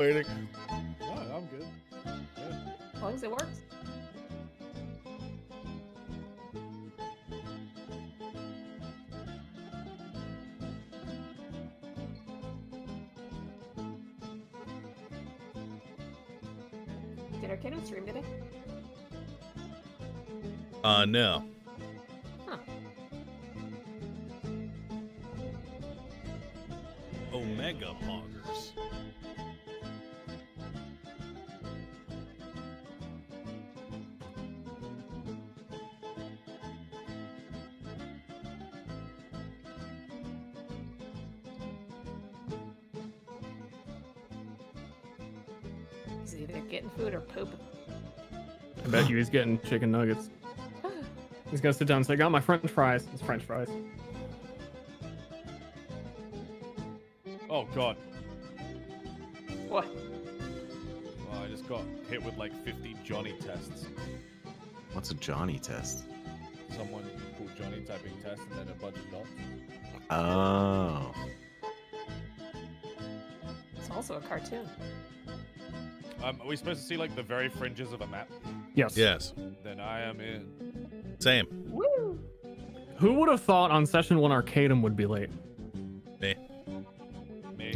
Waiting. No, I'm good. Yeah. As long as it works. Did Arcano stream today? No. Huh. Omega poggers. He's either getting food or pooping. I bet you he's getting chicken nuggets. He's gonna sit down and say, "Got my French fries." It's French fries. Oh god. What? Oh, I just got hit with like 50 Johnny tests. What's a Johnny test? Someone called Johnny typing test and then a bunch of dots. Oh. It's also a cartoon. Are we supposed to see like the very fringes of a map? Yes. Yes. Then I am in. Same. Woo! Who would have thought on session 1 Arcadum would be late? Me. Me.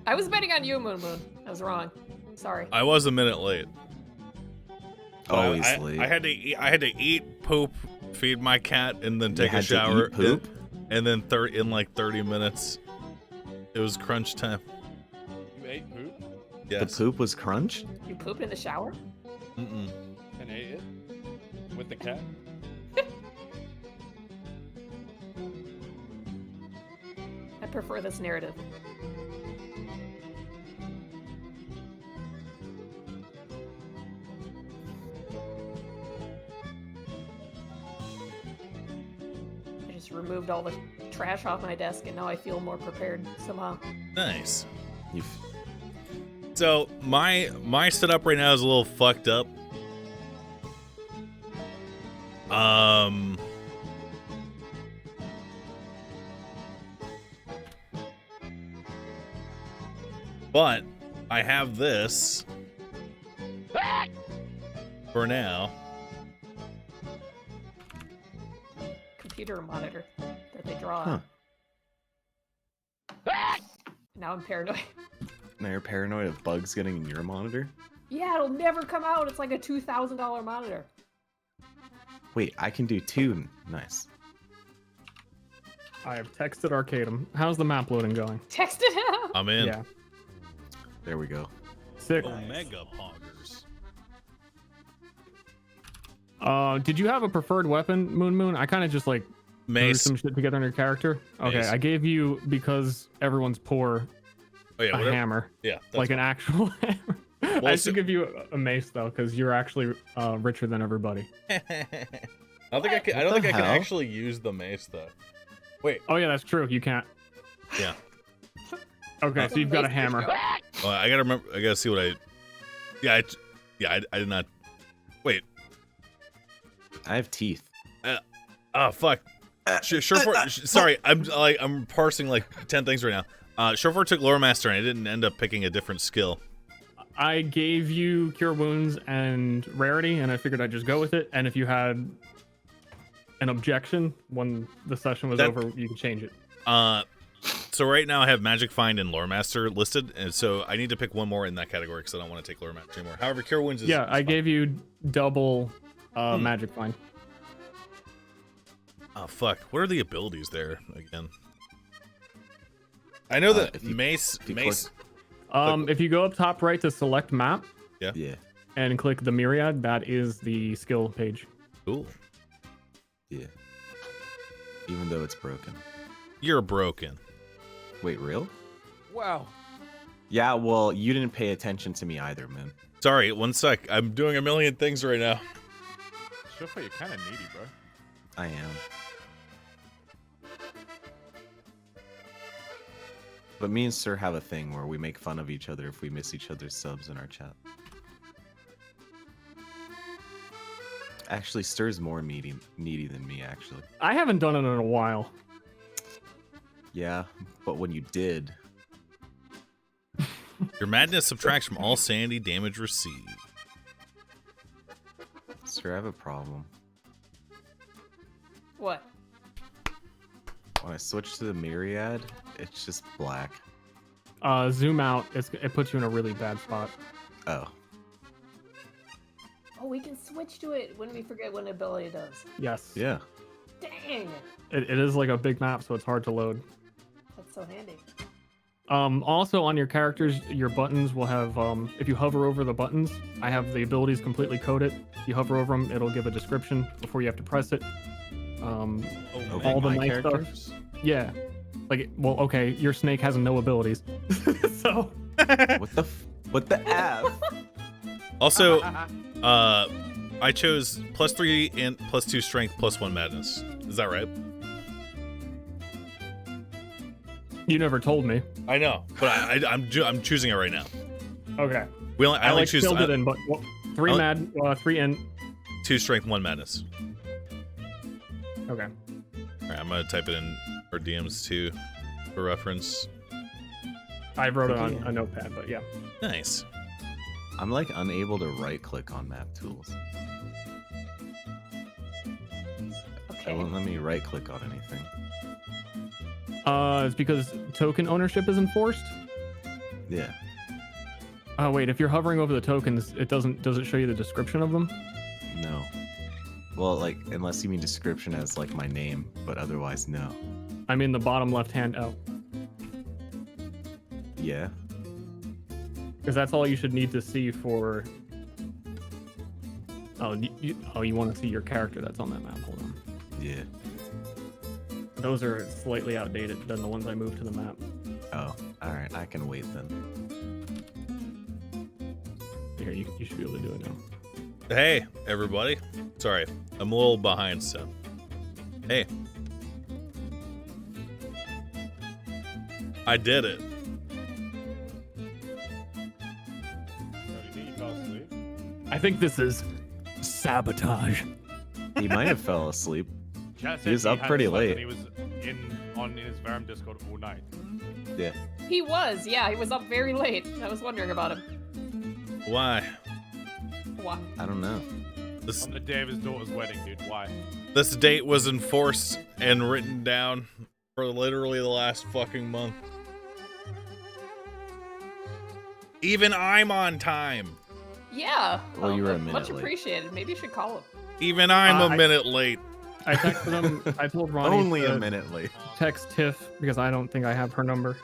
I was betting on you, Moon Moon. I was wrong. Sorry. I was a minute late. Always I, late. I had to eat. I had to eat, poop, feed my cat, and then You take a had to shower. eat poop? And then in like 30 minutes, it was crunch time. You ate poop Yes. The poop was crunched? You pooped in the shower? Mm-mm. and ate it with the cat. I prefer this narrative. I just removed all the trash off my desk and now I feel more prepared somehow. Nice. You've... So my setup right now is a little fucked up. But I have this for now. Computer monitor that they draw Huh. on. Now I'm paranoid. Now you're paranoid of bugs getting in your monitor? Yeah, it'll never come out. It's like a $2,000 monitor. Wait, I can do 2. Nice. I have texted Arcadum. How's the map loading going? Text it out. I'm in. Yeah. There we go. Sick. Omega poggers. Did you have a preferred weapon, Moon Moon? I kind of just like threw Mace. some shit together in your character. Okay, Mace. I gave you, because everyone's poor, Oh yeah, a whatever. hammer. Yeah. That's Like an actual hammer. Well, I so- should give you a mace though, because you're actually richer than everybody. I don't think I can. I don't What think the I can hell? actually use the mace though. Wait. Oh yeah, that's true. You can't. Yeah. Okay, so you've got a hammer. Well, I gotta remember. I gotta see what I. Yeah. I did not. Wait. I have teeth. Oh fuck. Sorry, I'm parsing like 10 things right now. Short took Lore Master and I didn't end up picking a different skill. I gave you Cure Wounds and Rarity, and I figured I'd just go with it. And if you had an objection when the session was over, you can change it. So right now I have Magic Find and Lore Master listed, and so I need to pick one more in that category because I don't want to take Lore Master anymore. However, Cure Wounds is Yeah, is I fine. gave you double Magic Find. Oh fuck! What are the abilities there again? I know that if you- Mace. if you Mace. If you go up top right to select map Yeah. and click the Myriad, that is the skill page. Cool. Yeah. Even though it's broken. You're broken. Wait, real? Wow. Yeah, well, you didn't pay attention to me either, man. Sorry, one sec. I'm doing a million things right now. Sure, you're kind of needy, bro. I am. But me and Sir have a thing where we make fun of each other if we miss each other's subs in our chat. Actually, Sir's more needy than me, actually. I haven't done it in a while. Yeah, but when you did... Your madness subtracts from all sanity damage received. Sir, I have a problem. What? When I switch to the Myriad, it's just black. Zoom out. It puts you in a really bad spot. Oh. Oh, we can switch to it when we forget what an ability does. Yes. Yeah. Dang! It is like a big map, so it's hard to load. That's so handy. Also on your characters, your buttons will have, if you hover over the buttons, I have the abilities completely coded. You hover over them, it'll give a description before you have to press it. All the nice stuff. Yeah. Like, well, okay, your snake has no abilities. So. What the F? Also, I chose +3 int, +2 strength, +1 madness. Is that right? You never told me. I know, but I'm choosing it right now. Okay. I only choose filled it in, but 3 int. 2 strength, 1 madness. Okay. All right, I'm gonna type it in our DMs too, for reference. I wrote it on a notepad, but yeah. Nice. I'm like unable to right click on map tools. Okay. It won't let me right click on anything. It's because token ownership is enforced. Yeah. Oh wait, if you're hovering over the tokens, does it show you the description of them? No. Well, like, unless you mean description as like my name, but otherwise, no. I mean the bottom left hand out. Yeah. Because that's all you should need to see for. Oh, you want to see your character that's on that map? Hold on. Yeah. Those are slightly outdated than the ones I moved to the map. Oh, all right. I can wait then. Here, you should be able to do it now. Hey, everybody. Sorry, I'm a little behind, so. Hey. I did it. I think this is sabotage. He might have fell asleep. Chat He said was up hadn't pretty slept late. and he was in his Verum Discord all night. Yeah. He was, yeah, he was up very late. I was wondering about him. Why? Why? I don't know. This On the day of his daughter's wedding, dude. Why? this date was enforced and written down for literally the last fucking month. Even I'm on time. Yeah. Well, you were a much minute late. appreciated. Maybe you should call him. Even I'm a I- minute late. I texted him. I told Ronnie Only to a minute late. text Tiff because I don't think I have her number.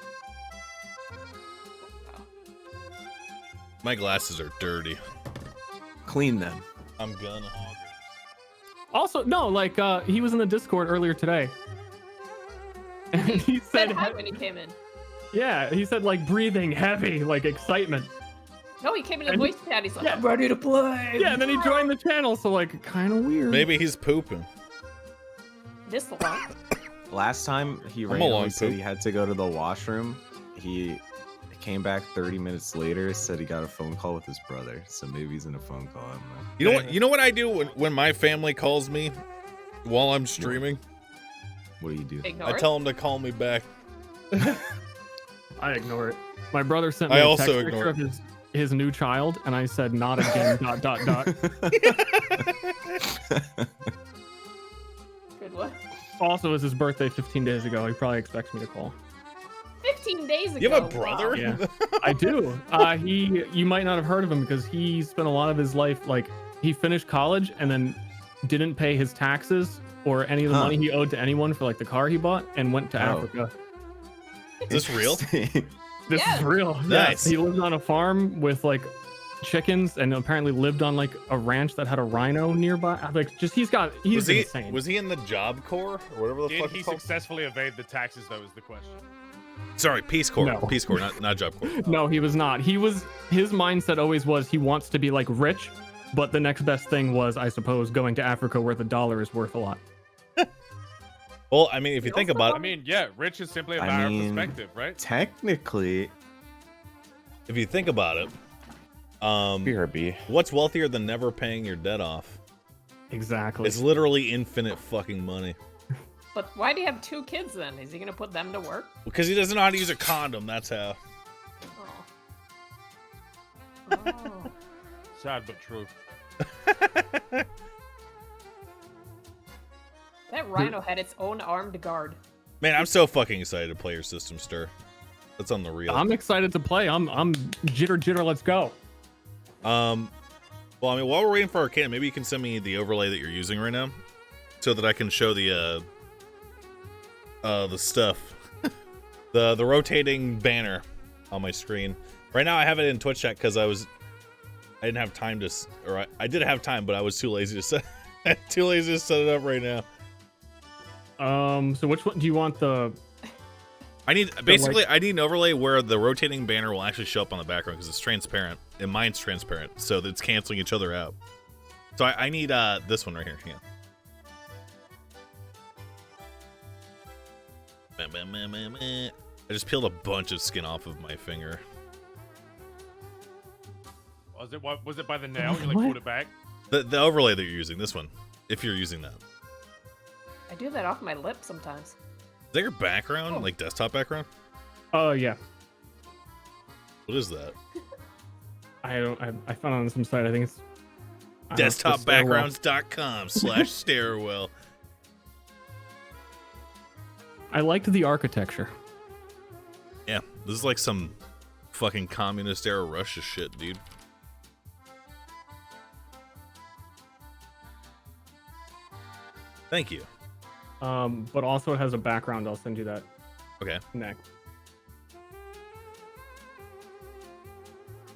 My glasses are dirty. Clean them. I'm gonna. Also, no, like he was in the Discord earlier today, and he Said said, hi when he came in. "Yeah," he said like breathing heavy, like excitement. No, he came in a And- voice chat. He's like, yeah. I'm ready to play. Yeah, and then he joined the channel, so like kind of weird. Maybe he's pooping. This long. Last time he I'm a randomly long said poop. he had to go to the washroom. He came back 30 minutes later, said he got a phone call with his brother. So maybe he's in a phone call. I don't know. You know what? You know what I do when my family calls me while I'm streaming? What do you do? Ignore I it. tell them to call me back. I ignore it. My brother sent me I a also text ignore picture of his new child, and I said, "Not again." ... Good what? Also, it was his birthday 15 days ago. He probably expects me to call. 15 days ago. You have a brother? Wow. Yeah, I do. You might not have heard of him because he spent a lot of his life, like, he finished college and then didn't pay his taxes or any of the Huh. money he owed to anyone for like the car he bought and went to Oh. Africa. Is this real? This Yes. is real. Nice. Yes, he lived on a farm with like chickens and apparently lived on like a ranch that had a rhino nearby. Like, just he's insane. Was he in the Job Corps or whatever the Did fuck he it's called? successfully evade the taxes, though, is the question. Sorry, Peace Corps. No. Peace Corps, not Job Corps. No, he was not. His mindset always was he wants to be like rich, but the next best thing was, I suppose, going to Africa where the dollar is worth a lot. Well, I mean, if you think about I it, mean, yeah, rich is simply a I matter of mean- perspective, right? Technically, if you think about it, BRB. what's wealthier than never paying your debt off? Exactly. It's literally infinite fucking money. But why do you have 2 kids then? Is he gonna put them to work? Because he doesn't know how to use a condom. That's how. Oh. Oh. Sad but true. That rhino had its own armed guard. Man, I'm so fucking excited to play your system, Stir. That's on the real. I'm excited to play. I'm jitter. Let's go. Well, I mean, while we're waiting for Arcana, maybe you can send me the overlay that you're using right now, so that I can show the stuff, the rotating banner on my screen. Right now, I have it in Twitch chat because I didn't have time to, or I did have time, but I was too lazy to set, it up right now. So which one do you want? I need an overlay where the rotating banner will actually show up on the background because it's transparent, and mine's transparent, so that it's canceling each other out. So I need this one right here. Yeah. I just peeled a bunch of skin off of my finger. Was it by the nail? You like What? pulled it back? The overlay that you're using, this one, if you're using that. I do that off my lip sometimes. Is that your background, Oh. like desktop background? Yeah. What is that? I found it on some site. I think it's Desktopbackgrounds.com/stairwell. I liked the architecture. Yeah, this is like some fucking communist era Russia shit, dude. Thank you. But also it has a background. I'll send you that Okay. next.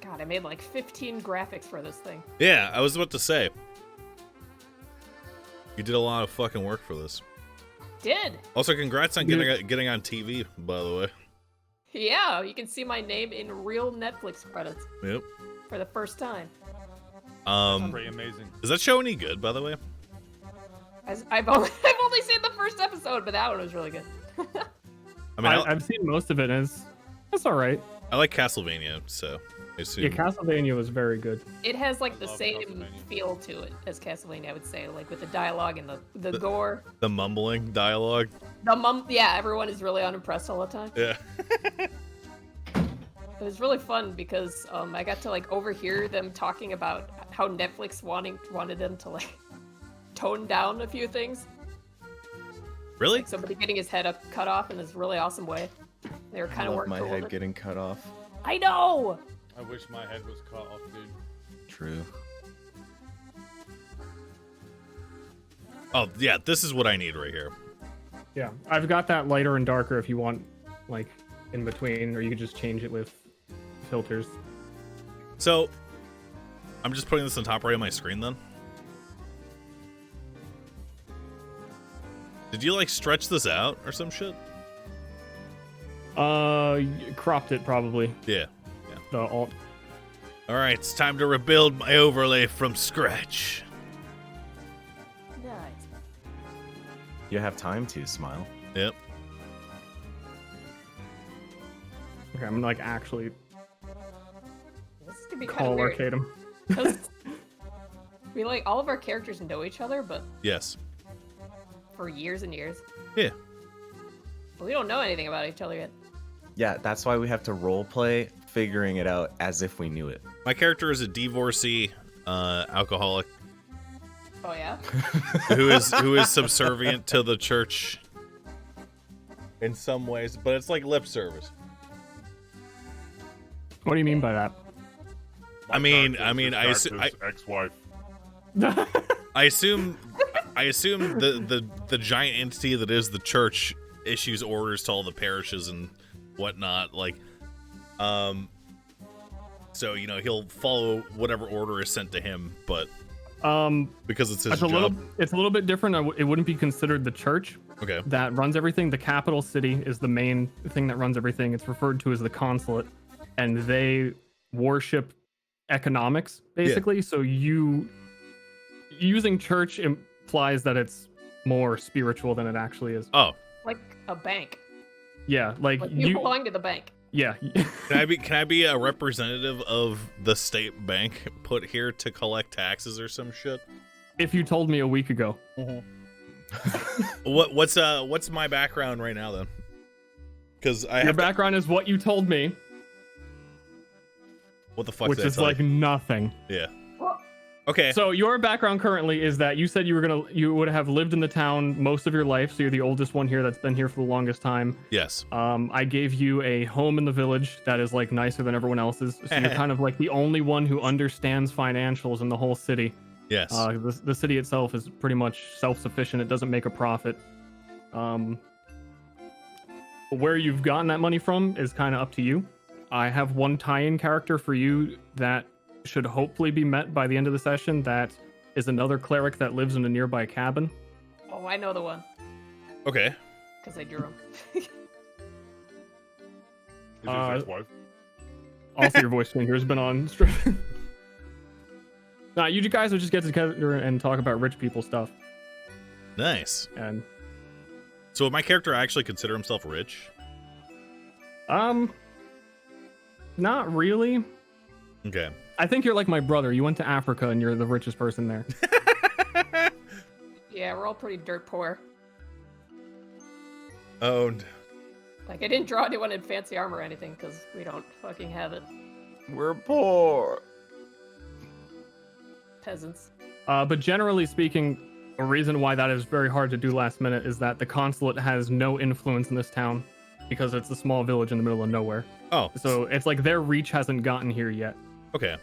God, I made like 15 graphics for this thing. Yeah, I was about to say. You did a lot of fucking work for this. Did. Also, congrats on getting on TV, by the way. Yeah, you can see my name in real Netflix credits Yep. for the first time. Pretty amazing. Is that show any good, by the way? I've only seen the first episode, but that one was really good. I mean, I've seen most of it, and it's all right. I like Castlevania, so I assume. Yeah, Castlevania was very good. It has like the love same Castlevania. feel to it as Castlevania, I would say, like with the dialogue and the gore. The mumbling dialogue. Yeah, everyone is really unimpressed all the time. Yeah. It was really fun because I got to like overhear them talking about how Netflix wanted them to like tone down a few things. Really? Like somebody getting his head cut off in this really awesome way. They were kind of love working my towards head it. getting cut off. I know. I wish my head was cut off, dude. True. Oh, yeah, this is what I need right here. Yeah, I've got that lighter and darker if you want, like, in between, or you could just change it with filters. So, I'm just putting this on top right of my screen then. Did you, like, stretch this out or some shit? Cropped it probably. Yeah. The alt. All right, it's time to rebuild my overlay from scratch. Nice. You have time to smile. Yep. Okay, I'm like actually This is gonna be kind call of weird. Arcadum. 'Cause we like all of our characters know each other, but Yes. for years and years. Yeah. But we don't know anything about each other yet. Yeah, that's why we have to role play, figuring it out as if we knew it. My character is a divorcee, alcoholic Oh yeah. who is subservient to the church in some ways, but it's like lip service. What do you mean by that? I mean, I ex-wife. assume the giant entity that is the church issues orders to all the parishes and whatnot, like, so you know he'll follow whatever order is sent to him, but because it's his job. It's a little bit different. It wouldn't be considered the church Okay. that runs everything. The capital city is the main thing that runs everything. It's referred to as the consulate, and they worship economics basically. So using church implies that it's more spiritual than it actually is. Oh, Like a bank. Yeah, like You belong to the bank. Yeah. can I be a representative of the state bank put here to collect taxes or some shit? If you told me a week ago. What's my background right now then? Because Your background is what you told me. What the fuck? which did I is tell like you? nothing. Yeah. Okay. So your background currently is that you said you would have lived in the town most of your life, so you're the oldest one here that's been here for the longest time. Yes. I gave you a home in the village that is like nicer than everyone else's, so you're kind of like the only one who understands financials in the whole city. Yes. The city itself is pretty much self-sufficient. It doesn't make a profit. Where you've gotten that money from is kind of up to you. I have one tie-in character for you that should hopefully be met by the end of the session. That is another cleric that lives in a nearby cabin. Oh, I know the one. Okay. Because I drew him. Is his ex-wife? Also, your voice changer has been on. Nah, you guys will just get together and talk about rich people stuff. Nice. And So would my character actually consider himself rich? not really. Okay. I think you're like my brother. You went to Africa and you're the richest person there. Yeah, we're all pretty dirt poor. Owned. Like, I didn't draw anyone in fancy armor or anything, because we don't fucking have it. We're poor. Peasants. But generally speaking, a reason why that is very hard to do last minute is that the consulate has no influence in this town because it's a small village in the middle of nowhere. Oh. So it's like their reach hasn't gotten here yet. Okay.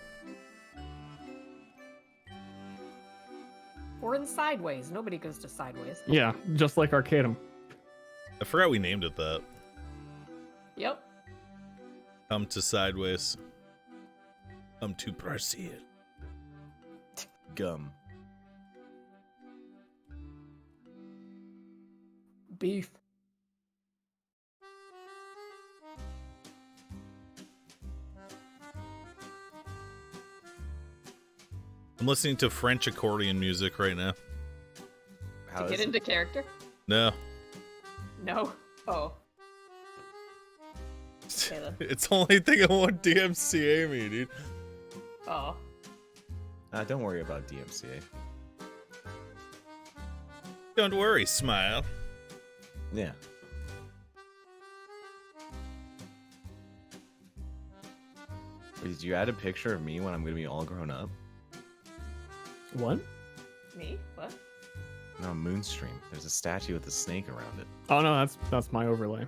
We're in Sideways. Nobody goes to Sideways. Yeah, just like Arcadum. I forgot we named it that. Yep. Come to Sideways. Come to proceed. Gum. Beef. I'm listening to French accordion music right now. How To get is into character? No. No. Oh. Okay, then. It's the only thing I want DMCA me, dude. Oh. Don't worry about DMCA. Don't worry, smile. Yeah. Wait, did you add a picture of me when I'm gonna be all grown up? What? Me? What? No, Moonstream. There's a statue with a snake around it. Oh no, that's my overlay.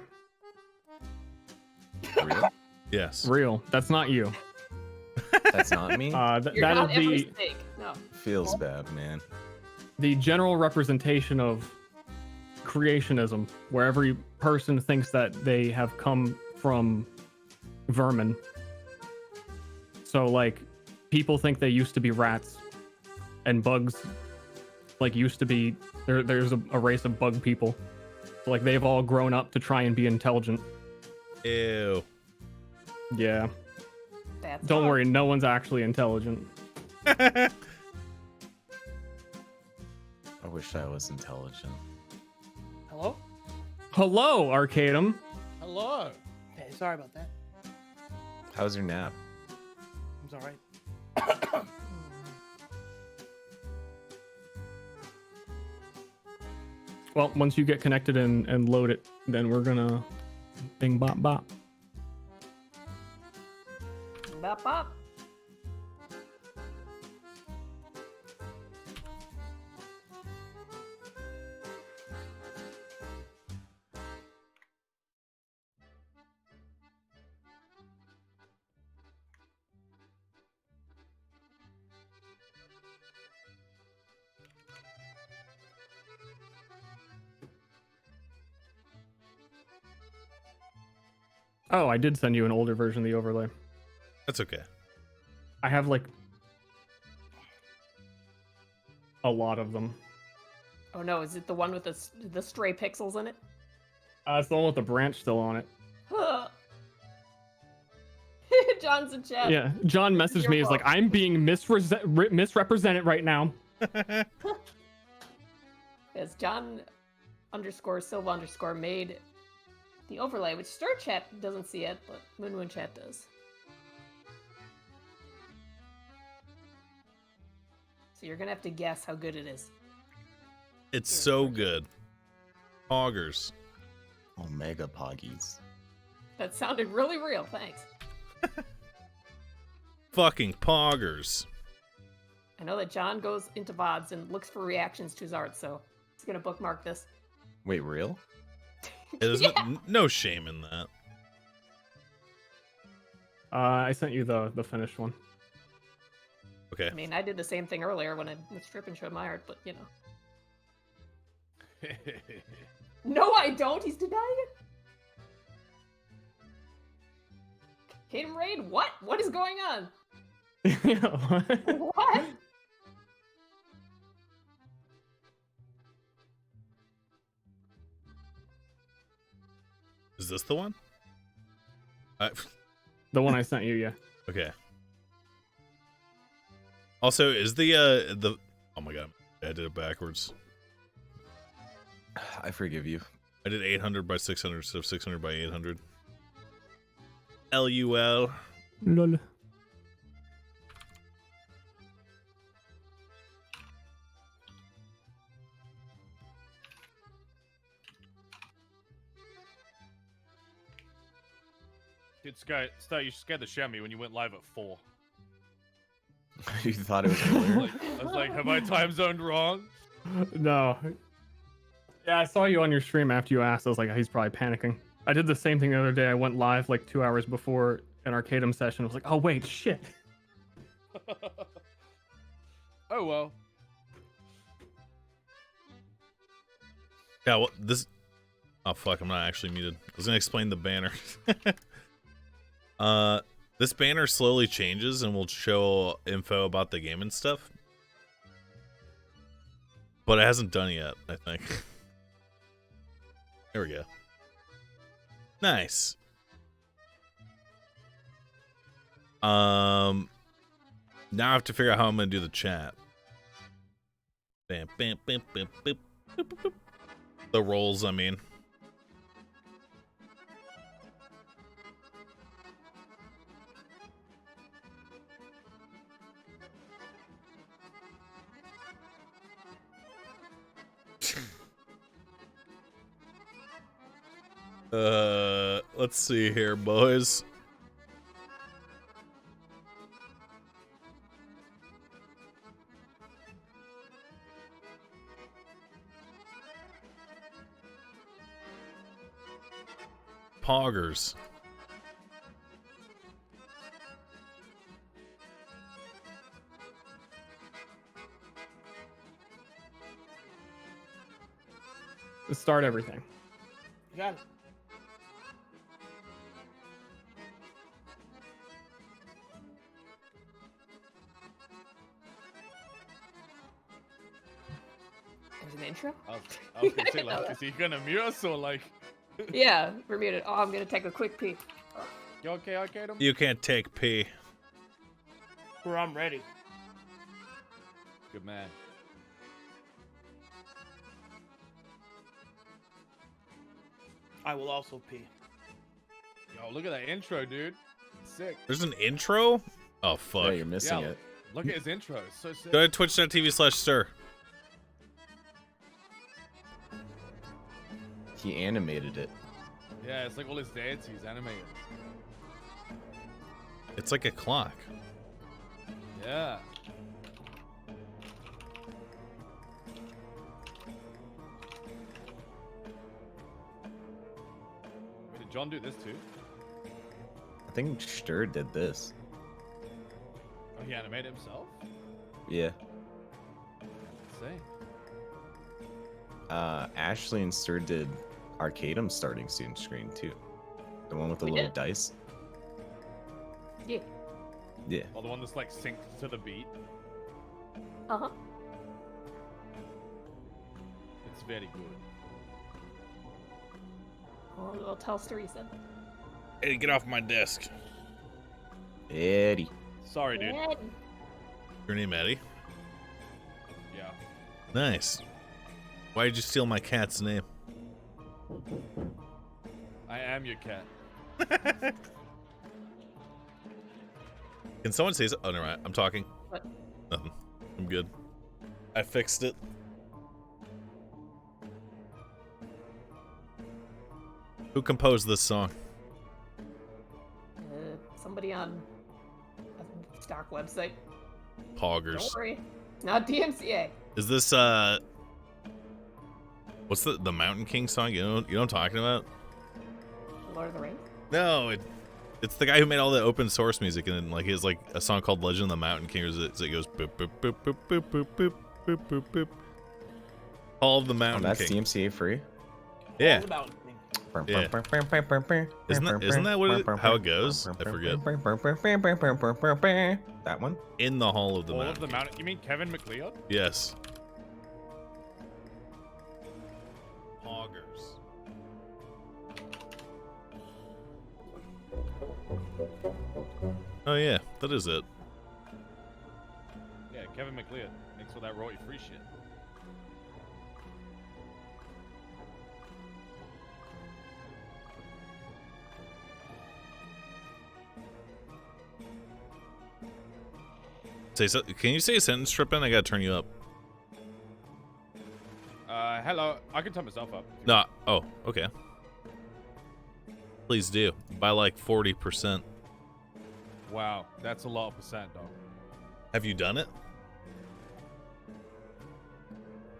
Real? Yes. Real. That's not you. That's not me? You're That not is every the snake. No. Feels bad, man. the general representation of creationism, where every person thinks that they have come from vermin. So like people think they used to be rats, and bugs like used to be there's a race of bug people. So, like they've all grown up to try and be intelligent. Ew. Yeah. That's Don't odd. worry, no one's actually intelligent. I wish I was intelligent. Hello? Hello, Arcadum. Hello. Okay, sorry about that. How's your nap? It's alright. Well, once you get connected and load it, then we're gonna bing bop bop. Bop bop. Oh, I did send you an older version of the overlay. That's okay. I have like a lot of them. Oh no, is it the one with the stray pixels in it? It's the one with the branch still on it. John's in chat. Yeah, John messaged me. He's like, I'm being misrepresented right now. Yes, John _Silva_ made the overlay, which Stir Chat doesn't see it, but Moon Chat does. So you're gonna have to guess how good it is. It's so good. Hoggers. Omega Poggies. That sounded really real, thanks. Fucking poggers. I know that John goes into VODs and looks for reactions to his art, so he's gonna bookmark this. Wait, real? There's Yeah. no shame in that. I sent you the finished one. Okay. I mean, I did the same thing earlier when I was stripping showed my art, but you know. No, I don't. He's denying it. Kingdom Raid? What? What is going on? What? Is this the one? The one I sent you, yeah. Okay. Also, is the oh my god, I did it backwards. I forgive you. I did 800 by 600 instead of 600 by 800. LUL. Lol. Dude, Sky, you scared the shit out of me when you went live at 4. You thought it was earlier? I was like, have I time zoned wrong? No. Yeah, I saw you on your stream after you asked. I was like, he's probably panicking. I did the same thing the other day. I went live like 2 hours before an Arcadum session. I was like, oh wait, shit. Oh well. Yeah, well, this. Oh fuck, I'm not actually muted. I was gonna explain the banner. This banner slowly changes and will show info about the game and stuff. But it hasn't done yet, I think. There we go. Nice. Now I have to figure out how I'm gonna do the chat. Bam, bam, bam, bam, bam, boop, boop, boop. The rolls, I mean. Let's see here, boys. Poggers. Start everything. You got it. There's an intro? I was gonna say, like, is he gonna mute us or like? Yeah, we're muted. Oh, I'm gonna take a quick pee. You okay, Arcadum? You can't take pee. Where I'm ready. Good man. I will also pee. Yo, look at that intro, dude. Sick. There's an intro? Oh, Yeah, fuck. you're missing Yeah. it. Look at his intro. It's so sick. Go to twitch.tv/stir. He animated it. Yeah, it's like all his dances animated. It's like a clock. Yeah. Wait, did John do this too? I think Stur did this. Oh, he animated himself? Yeah. Insane. Ashley and Stur did Arcadum starting student screen too. The one with the We little did. dice. Yeah. Yeah. Oh, the one that's like synced to the beat. Uh-huh. It's very good. Oh, I'll tell story, said. Hey, get off my desk. Eddie. Sorry, dude. Ed. Your name Eddie? Yeah. Nice. Why did you steal my cat's name? I am your cat. Can someone say so? Oh, never mind. I'm talking. What? Nothing. I'm good. I fixed it. Who composed this song? Somebody on dark website. Poggers. Don't worry. Not DMCA. Is this what's the Mountain King song? You know what I'm talking about? Lord of the Rings? No, it's the guy who made all the open source music, and then like he has like a song called Legend of the Mountain King, it goes boop boop boop boop boop boop boop boop boop boop. All of the Mountain That's King. DMCA free. Yeah. All about thing. Yeah. Isn't that how it goes? I forget. That one? In the Hall of the All Mountain of the King. mountain. You mean Kevin McLeod? Yes. Poggers. Oh yeah, that is it. Yeah, Kevin McLeod makes all that royalty-free shit. Can you say a sentence, Trippin? I gotta turn you up. Hello. I can turn myself up. No. Oh, okay. Please do. By like 40%. Wow, that's a lot of percent, dog. Have you done it?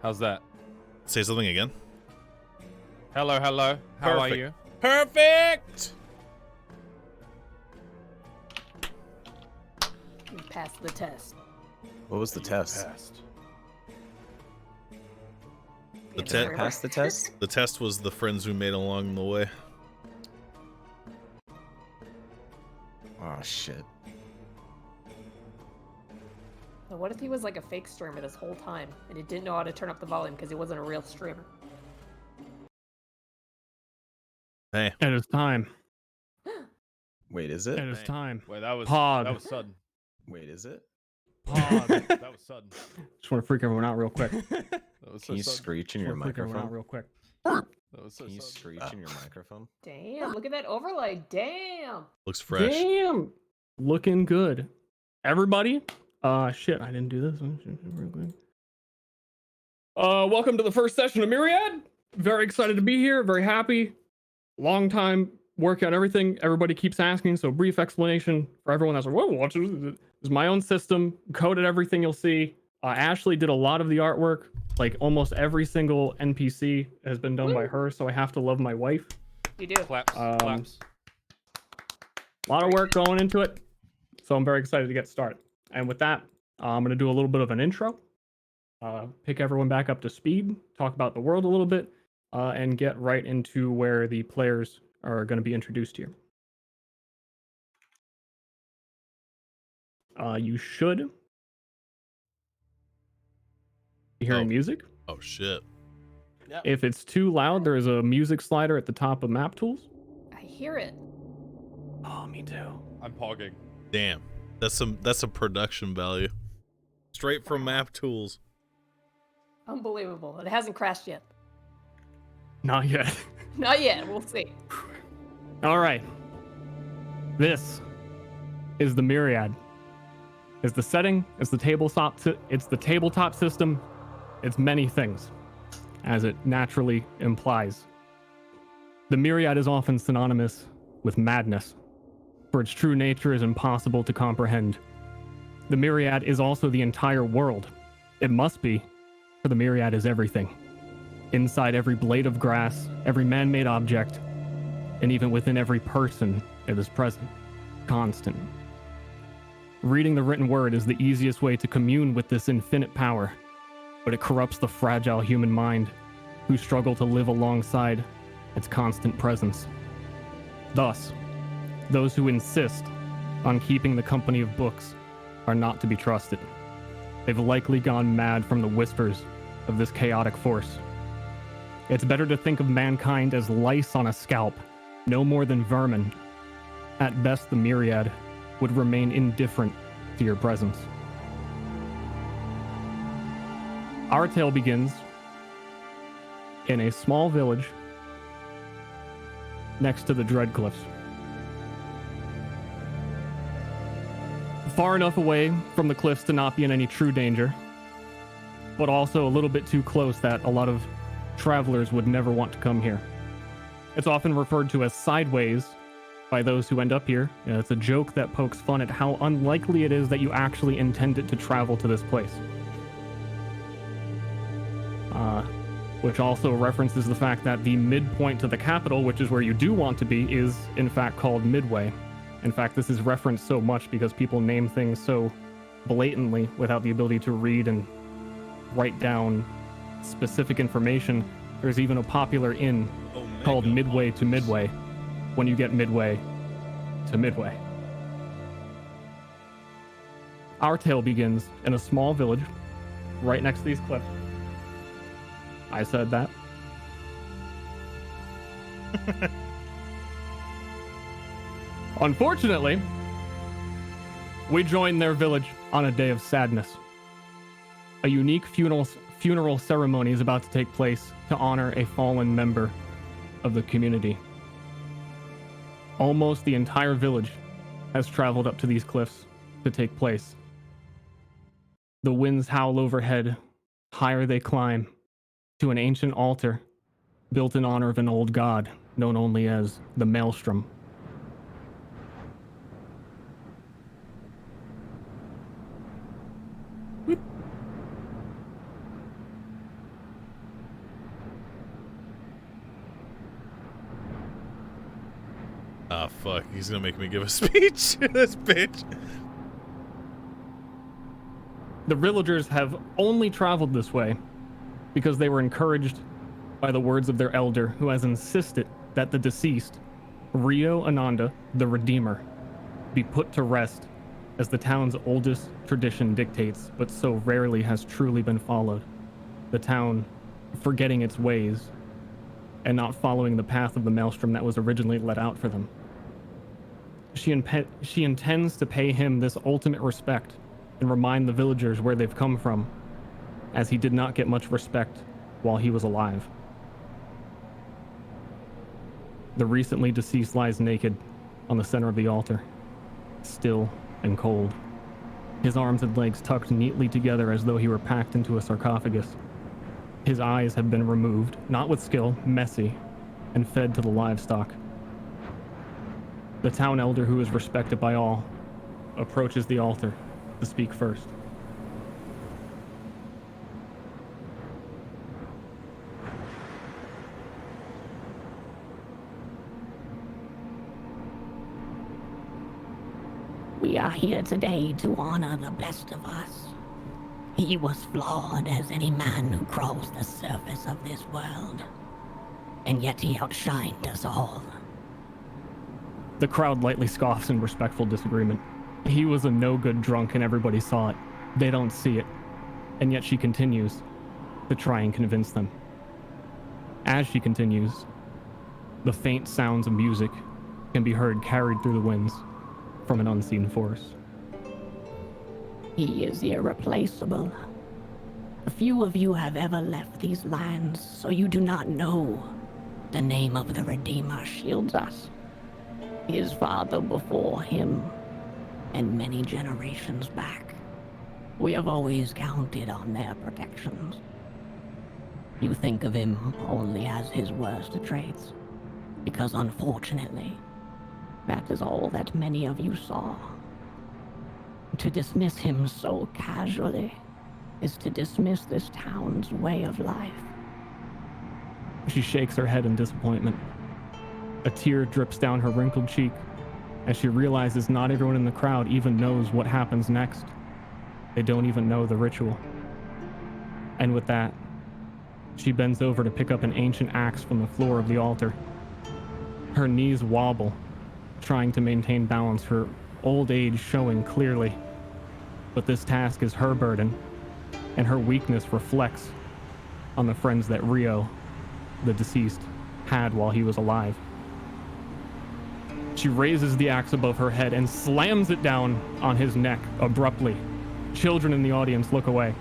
How's that? Say something again. Hello, hello. How are Perfect. you? Perfect! You passed the test. What was the test? Passed. The Answer te- forever. Pass the test? The test was the friends we made along the way. Oh shit. So what if he was like a fake streamer this whole time and he didn't know how to turn up the volume because he wasn't a real streamer? Hey, It is time. Wait, is It it? is time. Wait, that was Pog. that was sudden. Wait, is it? Pog. That was sudden. Just want to freak everyone out real quick. That was so Can you sudden. screech in Just your wanna freak everyone out microphone? real quick. That was so Can you sudden. screech in your microphone? Damn, look at that overlay. Damn. looks fresh. Damn, looking good. Everybody, shit, I didn't do this. Real quick. Welcome to the first session of Myriad. Very excited to be here. Very happy. Long time working on everything. Everybody keeps asking, so brief explanation for everyone that's like, "Whoa, what is this?" Is my own system, coded everything you'll see. Ashley did a lot of the artwork. Like almost every single NPC has been done by her, so I have to love my wife. You do. Claps. Claps. A lot of work going into it, so I'm very excited to get started. And with that, I'm going to do a little bit of an intro, pick everyone back up to speed, talk about the world a little bit, and get right into where the players are going to be introduced here. You should be hearing Oh. music. Oh shit. If it's too loud, there is a music slider at the top of map tools. I hear it. Oh, me too. I'm pogging. Damn. That's some production value. Straight from Map Tools. Unbelievable. It hasn't crashed yet. Not yet. Not yet. We'll see. All right. This is the Myriad. It's the setting. It's the tabletop. It's the tabletop system. It's many things, as it naturally implies. The Myriad is often synonymous with madness, for its true nature is impossible to comprehend. The Myriad is also the entire world. It must be, for the Myriad is everything. Inside every blade of grass, every man-made object, and even within every person, it is present, constant. Reading the written word is the easiest way to commune with this infinite power, but it corrupts the fragile human mind, who struggle to live alongside its constant presence. Thus, those who insist on keeping the company of books are not to be trusted. They've likely gone mad from the whispers of this chaotic force. It's better to think of mankind as lice on a scalp, no more than vermin. At best, the Myriad would remain indifferent to your presence. Our tale begins in a small village next to the Dread Cliffs. Far enough away from the cliffs to not be in any true danger, but also a little bit too close that a lot of travelers would never want to come here. It's often referred to as sideways by those who end up here. It's a joke that pokes fun at how unlikely it is that you actually intended to travel to this place. Which also references the fact that the midpoint to the capital, which is where you do want to be, is in fact called Midway. In fact, this is referenced so much because people name things so blatantly without the ability to read and write down specific information. There's even a popular inn called Midway to Midway when you get Midway to Midway. Our tale begins in a small village right next to these cliffs. I said that. Unfortunately, we joined their village on a day of sadness. A unique funeral ceremony is about to take place to honor a fallen member of the community. Almost the entire village has traveled up to these cliffs to take place. The winds howl overhead, higher they climb, to an ancient altar built in honor of an old god known only as the Maelstrom. Ah, fuck. He's gonna make me give a speech. This bitch. The villagers have only traveled this way because they were encouraged by the words of their elder, who has insisted that the deceased, Rio Ananda, the Redeemer, be put to rest, as the town's oldest tradition dictates, but so rarely has truly been followed. The town forgetting its ways and not following the path of the Maelstrom that was originally let out for them. She intends to pay him this ultimate respect and remind the villagers where they've come from, as he did not get much respect while he was alive. The recently deceased lies naked on the center of the altar, still and cold. His arms and legs tucked neatly together as though he were packed into a sarcophagus. His eyes have been removed, not with skill, messy, and fed to the livestock. The town elder, who is respected by all, approaches the altar to speak first. We are here today to honor the best of us. He was flawed as any man who crawls the surface of this world, and yet he outshined us all. The crowd lightly scoffs in respectful disagreement. He was a no-good drunk and everybody saw it. They don't see it, and yet she continues to try and convince them. As she continues, the faint sounds of music can be heard carried through the winds from an unseen force. He is irreplaceable. A few of you have ever left these lands, so you do not know the name of the Redeemer shields us. His father before him, and many generations back. We have always counted on their protections. You think of him only as his worst traits, because unfortunately, that is all that many of you saw. To dismiss him so casually is to dismiss this town's way of life. She shakes her head in disappointment. A tear drips down her wrinkled cheek as she realizes not everyone in the crowd even knows what happens next. They don't even know the ritual. And with that, she bends over to pick up an ancient axe from the floor of the altar. Her knees wobble, trying to maintain balance, her old age showing clearly. But this task is her burden, and her weakness reflects on the friends that Rio, the deceased, had while he was alive. She raises the axe above her head and slams it down on his neck abruptly. Children in the audience look away.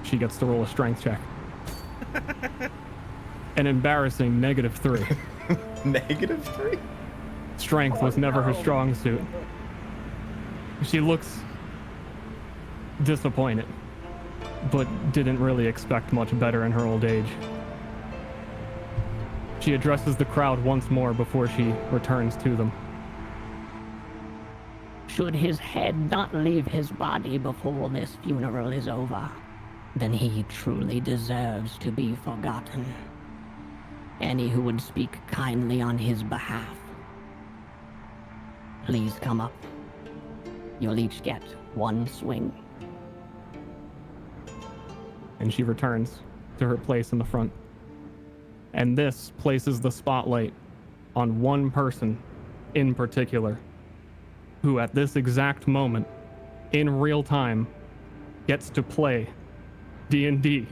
She gets to roll a strength check. An embarrassing -3. -3? Strength was never her strong suit. She looks disappointed, but didn't really expect much better in her old age. She addresses the crowd once more before she returns to them. Should his head not leave his body before this funeral is over, then he truly deserves to be forgotten. Any who would speak kindly on his behalf, please come up. You'll each get one swing. And she returns to her place in the front. And this places the spotlight on one person in particular, who at this exact moment, in real time, gets to play D&D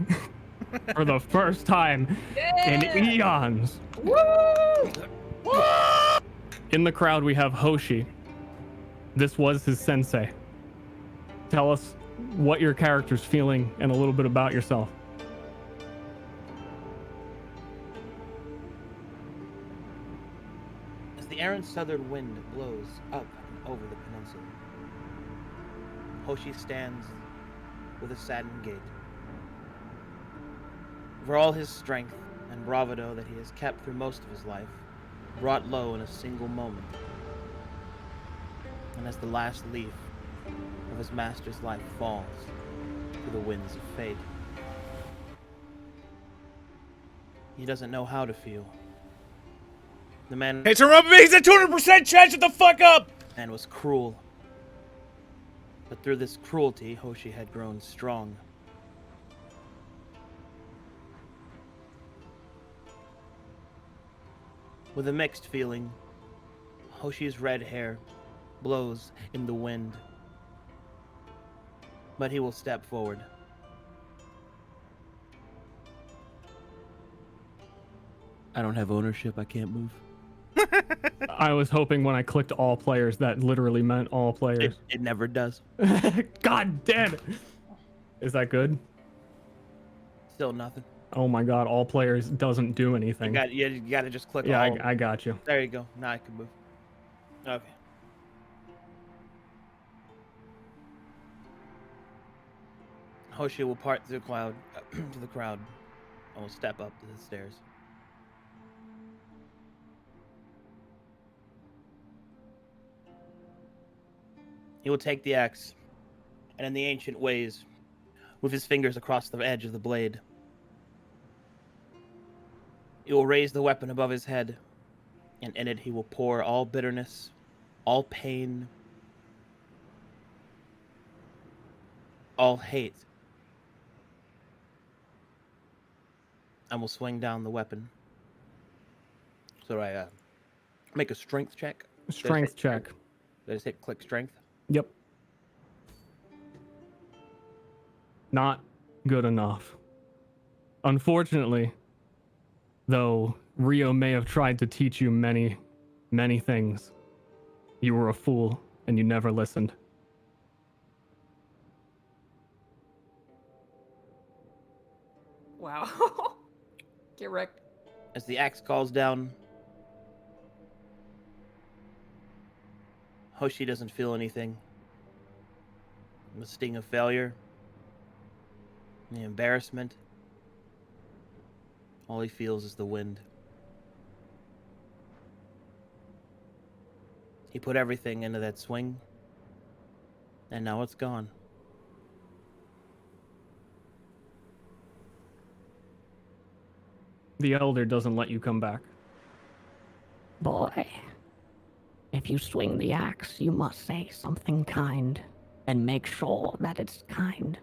for the first time in eons. In the crowd, we have Hoshi. This was his sensei. Tell us what your character's feeling and a little bit about yourself. As the errant southern wind blows up and over the peninsula, Hoshi stands with a saddened gait. For all his strength and bravado that he has kept through most of his life, brought low in a single moment, and as the last leaf of his master's life falls to the winds of fate, he doesn't know how to feel. The man Hey, turn up me! He's at 200%! Chad, shut the fuck up! was cruel. But through this cruelty, Hoshi had grown strong. With a mixed feeling, Hoshi's red hair blows in the wind. But he will step forward. I don't have ownership, I can't move. I was hoping when I clicked all players, that literally meant all players. It never does. God damn it. Is that good? Still nothing. Oh my god, all players doesn't do anything. You gotta just click Yeah, all. I got you. There you go. Now I can move. Okay. Hoshi will part to the crowd, and will step up to the stairs. He will take the axe, and in the ancient ways, with his fingers across the edge of the blade, he will raise the weapon above his head, and in it he will pour all bitterness, all pain, all hate, and will swing down the weapon. So I make a strength check. Strength check. Did I just hit click strength? Yep. Not good enough. Unfortunately, though Rio may have tried to teach you many, many things, you were a fool and you never listened. Wow. Get wrecked. As the axe calls down, Hoshi doesn't feel anything. The sting of failure, the embarrassment. All he feels is the wind. He put everything into that swing, and now it's gone. The elder doesn't let you come back. Boy, if you swing the axe, you must say something kind, and make sure that it's kind,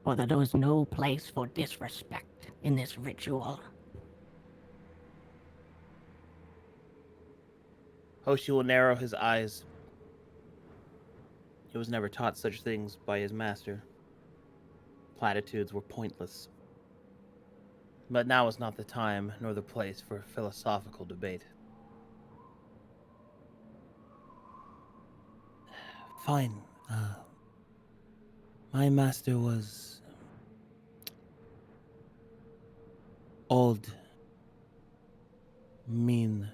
for there is no place for disrespect in this ritual. Hoshi will narrow his eyes. He was never taught such things by his master. Platitudes were pointless. But now is not the time nor the place for philosophical debate. Fine. My master was old, mean,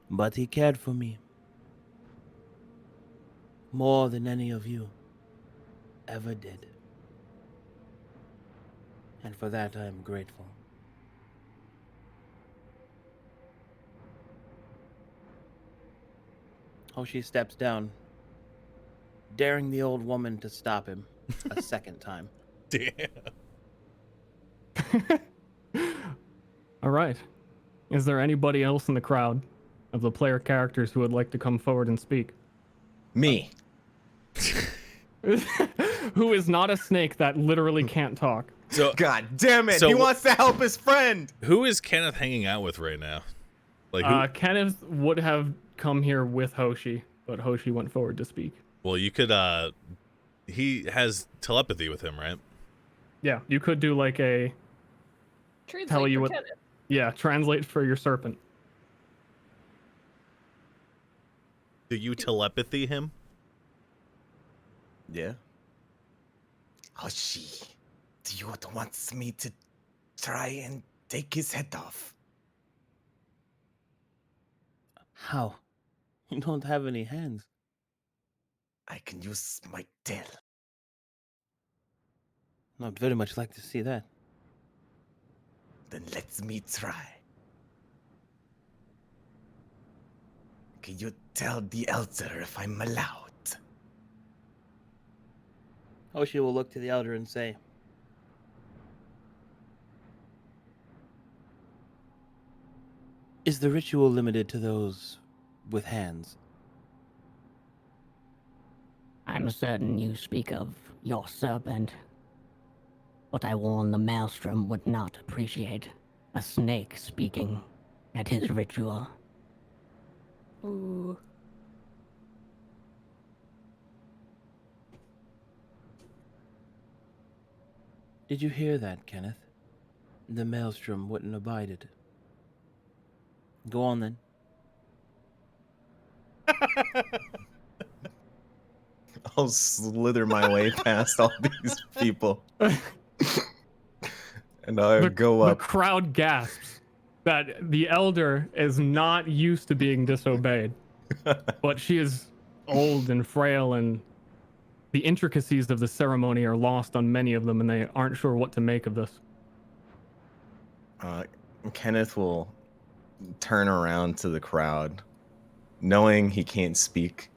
but he cared for me more than any of you ever did. And for that I am grateful. Hoshi steps down, daring the old woman to stop him a second time. Damn. All right. Is there anybody else in the crowd of the player characters who would like to come forward and speak? Me. Who is not a snake that literally can't talk? So, God damn it! So he wh- wants to help his friend. who is Kenneth hanging out with right now? Like, who? Kenneth would have come here with Hoshi, but Hoshi went forward to speak. Well, you could. He has telepathy with him, right? Yeah, you could do like a Translate tell you for what. Kenneth. Yeah, translate for your serpent. Do you telepathy him? Yeah. Hoshi, do you want me to try and take his head off? How? You don't have any hands. I can use my tail. I'd very much like to see that. Then let me try. Can you tell the elder if I'm allowed? Hoshi will look to the elder and say, "Is the ritual limited to those with hands?" I'm certain you speak of your serpent, but I warn the Maelstrom would not appreciate a snake speaking at his ritual. Ooh. Did you hear that, Kenneth? The Maelstrom wouldn't abide it. Go on then. I'll slither my way past all these people. And I'll go The up. crowd gasps that the elder is not used to being disobeyed, but she is old and frail, and the intricacies of the ceremony are lost on many of them, and they aren't sure what to make of this. Kenneth will turn around to the crowd, knowing he can't speak,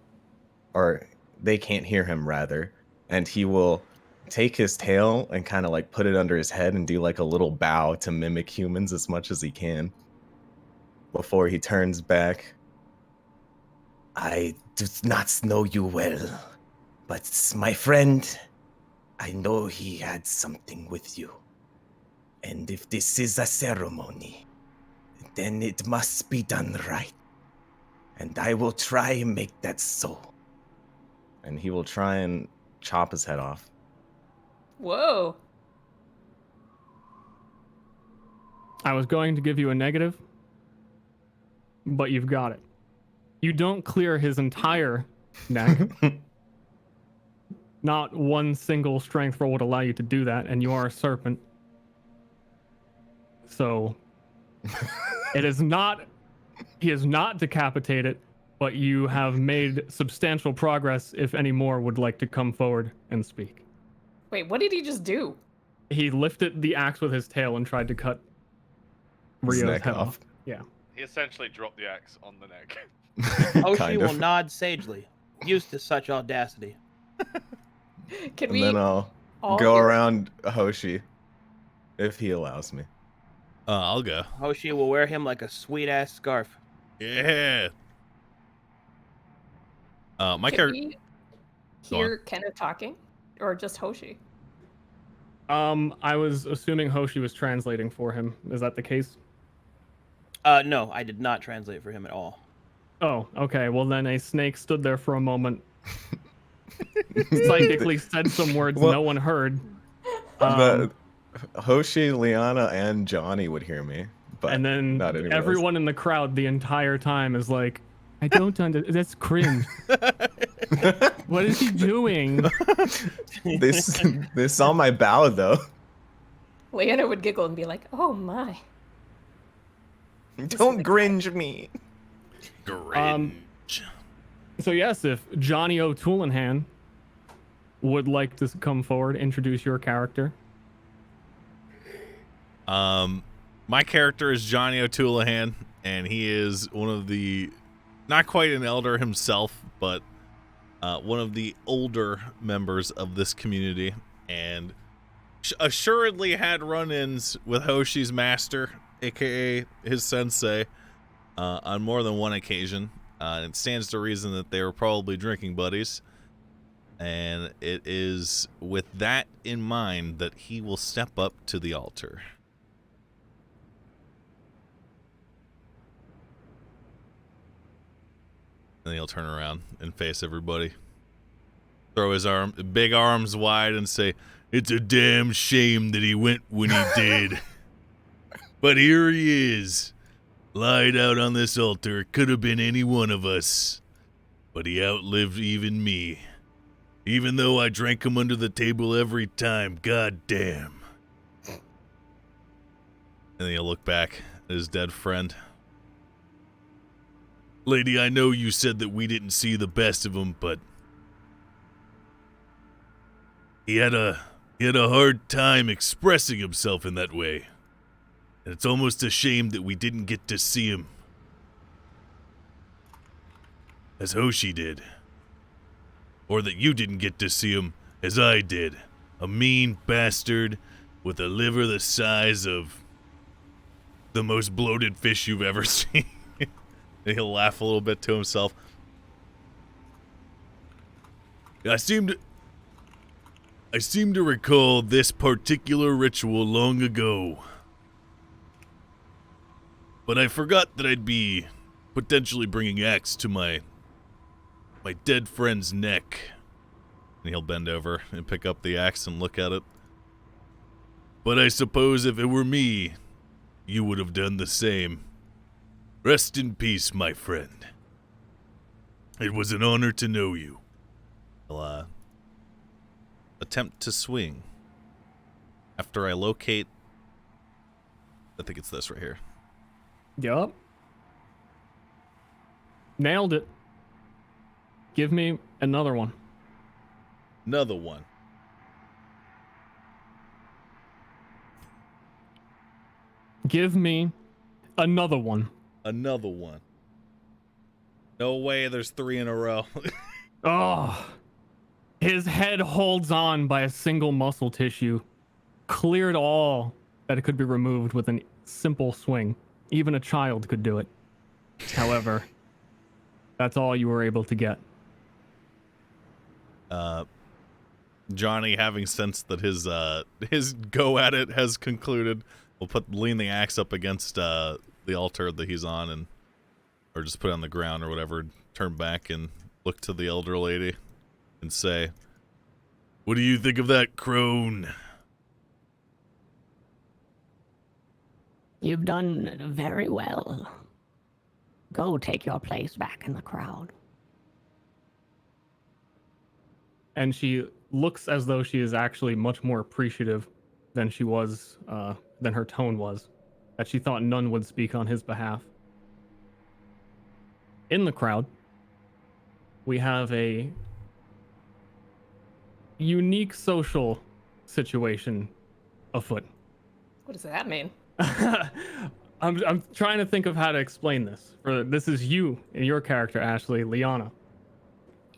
or they can't hear him rather, and he will take his tail and kind of like put it under his head and do like a little bow to mimic humans as much as he can before he turns back. I do not know you well, but my friend, I know he had something with you. And if this is a ceremony, then it must be done right. And I will try and make that so. And he will try and chop his head off. Whoa. I was going to give you a negative, but you've got it. You don't clear his entire neck. Not one single strength roll would allow you to do that, and you are a serpent. So it is not, he is not decapitated, but you have made substantial progress if any more would like to come forward and speak. Wait, what did he just do? He lifted the axe with his tail and tried to cut His Rio's neck head off. off. Yeah. He essentially dropped the axe on the neck. Hoshi Kind will of. nod sagely, used to such audacity. Can And we then I'll all go hear- around Hoshi, if he allows me. I'll go. Hoshi will wear him like a sweet-ass scarf. Yeah. My Can character. we Go on. hear Kenneth talking? Or just Hoshi? I was assuming Hoshi was translating for him. Is that the case? No, I did not translate for him at all. Oh, okay. Well, then a snake stood there for a moment, psychically said some words Well- no one heard. But Hoshi, Liana, and Johnny would hear me. But And then not anyone else. everyone in the crowd the entire time is like, I don't understand. That's cringe. What is he doing? They saw my bow though. Leanna would giggle and be like, oh my. Don't gringe me. Grinch. So yes, if Johnny O'Toolenhan would like to come forward, introduce your character. My character is Johnny O'Toolehan, and he is one of the not quite an elder himself, but one of the older members of this community, and assuredly had run-ins with Hoshi's master, aka his sensei, on more than one occasion. It stands to reason that they were probably drinking buddies, and it is with that in mind that he will step up to the altar. And he'll turn around and face everybody. Throw his big arms wide and say, "It's a damn shame that he went when he did. But here he is, lied out on this altar. Could have been any one of us. But he outlived even me. Even though I drank him under the table every time. God damn." And then he'll look back at his dead friend. "Lady, I know you said that we didn't see the best of him, but he had a hard time expressing himself in that way. And it's almost a shame that we didn't get to see him as Hoshi did. Or that you didn't get to see him as I did. A mean bastard with a liver the size of the most bloated fish you've ever seen." And he'll laugh a little bit to himself. I seem to recall this particular ritual long ago. But I forgot that I'd be potentially bringing axe to my dead friend's neck. And he'll bend over and pick up the axe and look at it. But I suppose if it were me, you would have done the same. Rest in peace, my friend. It was an honor to know you. I'll attempt to swing. After I locate... I think it's this right here. Yup. Nailed it. Give me another one. Another one. Give me another one. Another one. No way there's 3 in a row. Oh. His head holds on by a single muscle tissue. Cleared all that it could be removed with a simple swing. Even a child could do it. However, that's all you were able to get. Johnny, having sensed that his go at it has concluded, will lean the axe up against the altar that he's on, or just put it on the ground or whatever, turn back and look to the elder lady and say, "What do you think of that, crone?" You've done very well. Go take your place back in the crowd. And she looks as though she is actually much more appreciative than she was, than her tone was, that she thought none would speak on his behalf. In the crowd, we have a unique social situation afoot. What does that mean? I'm trying to think of how to explain this. This is you and your character, Ashley, Liana,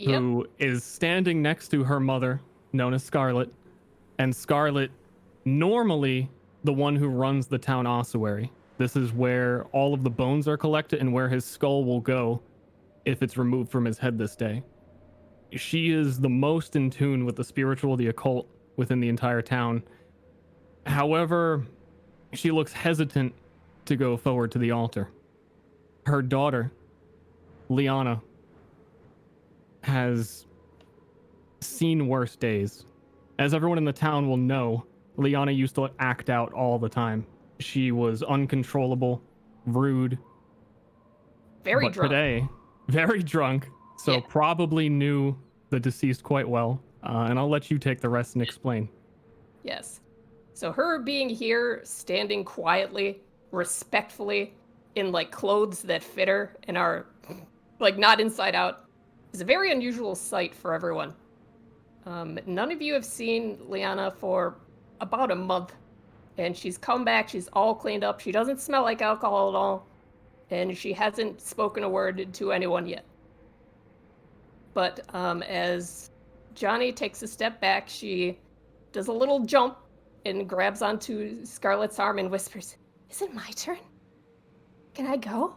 who is standing next to her mother, known as Scarlet, and Scarlet, normally the one who runs the town ossuary. This is where all of the bones are collected and where his skull will go if it's removed from his head this day. She is the most in tune with the spiritual, the occult within the entire town. However, she looks hesitant to go forward to the altar. Her daughter, Liana, has seen worse days. As everyone in the town will know, Liana used to act out all the time. She was uncontrollable, rude. Very but drunk. Today, very drunk, so probably knew the deceased quite well. And I'll let you take the rest and explain. Yes. So her being here, standing quietly, respectfully, in like clothes that fit her and are like not inside out, is a very unusual sight for everyone. None of you have seen Liana for about a month, and she's come back. She's all cleaned up. She doesn't smell like alcohol at all. and she hasn't spoken a word to anyone yet. But as Johnny takes a step back, she does a little jump and grabs onto Scarlett's arm and whispers, "Is it my turn? Can I go?"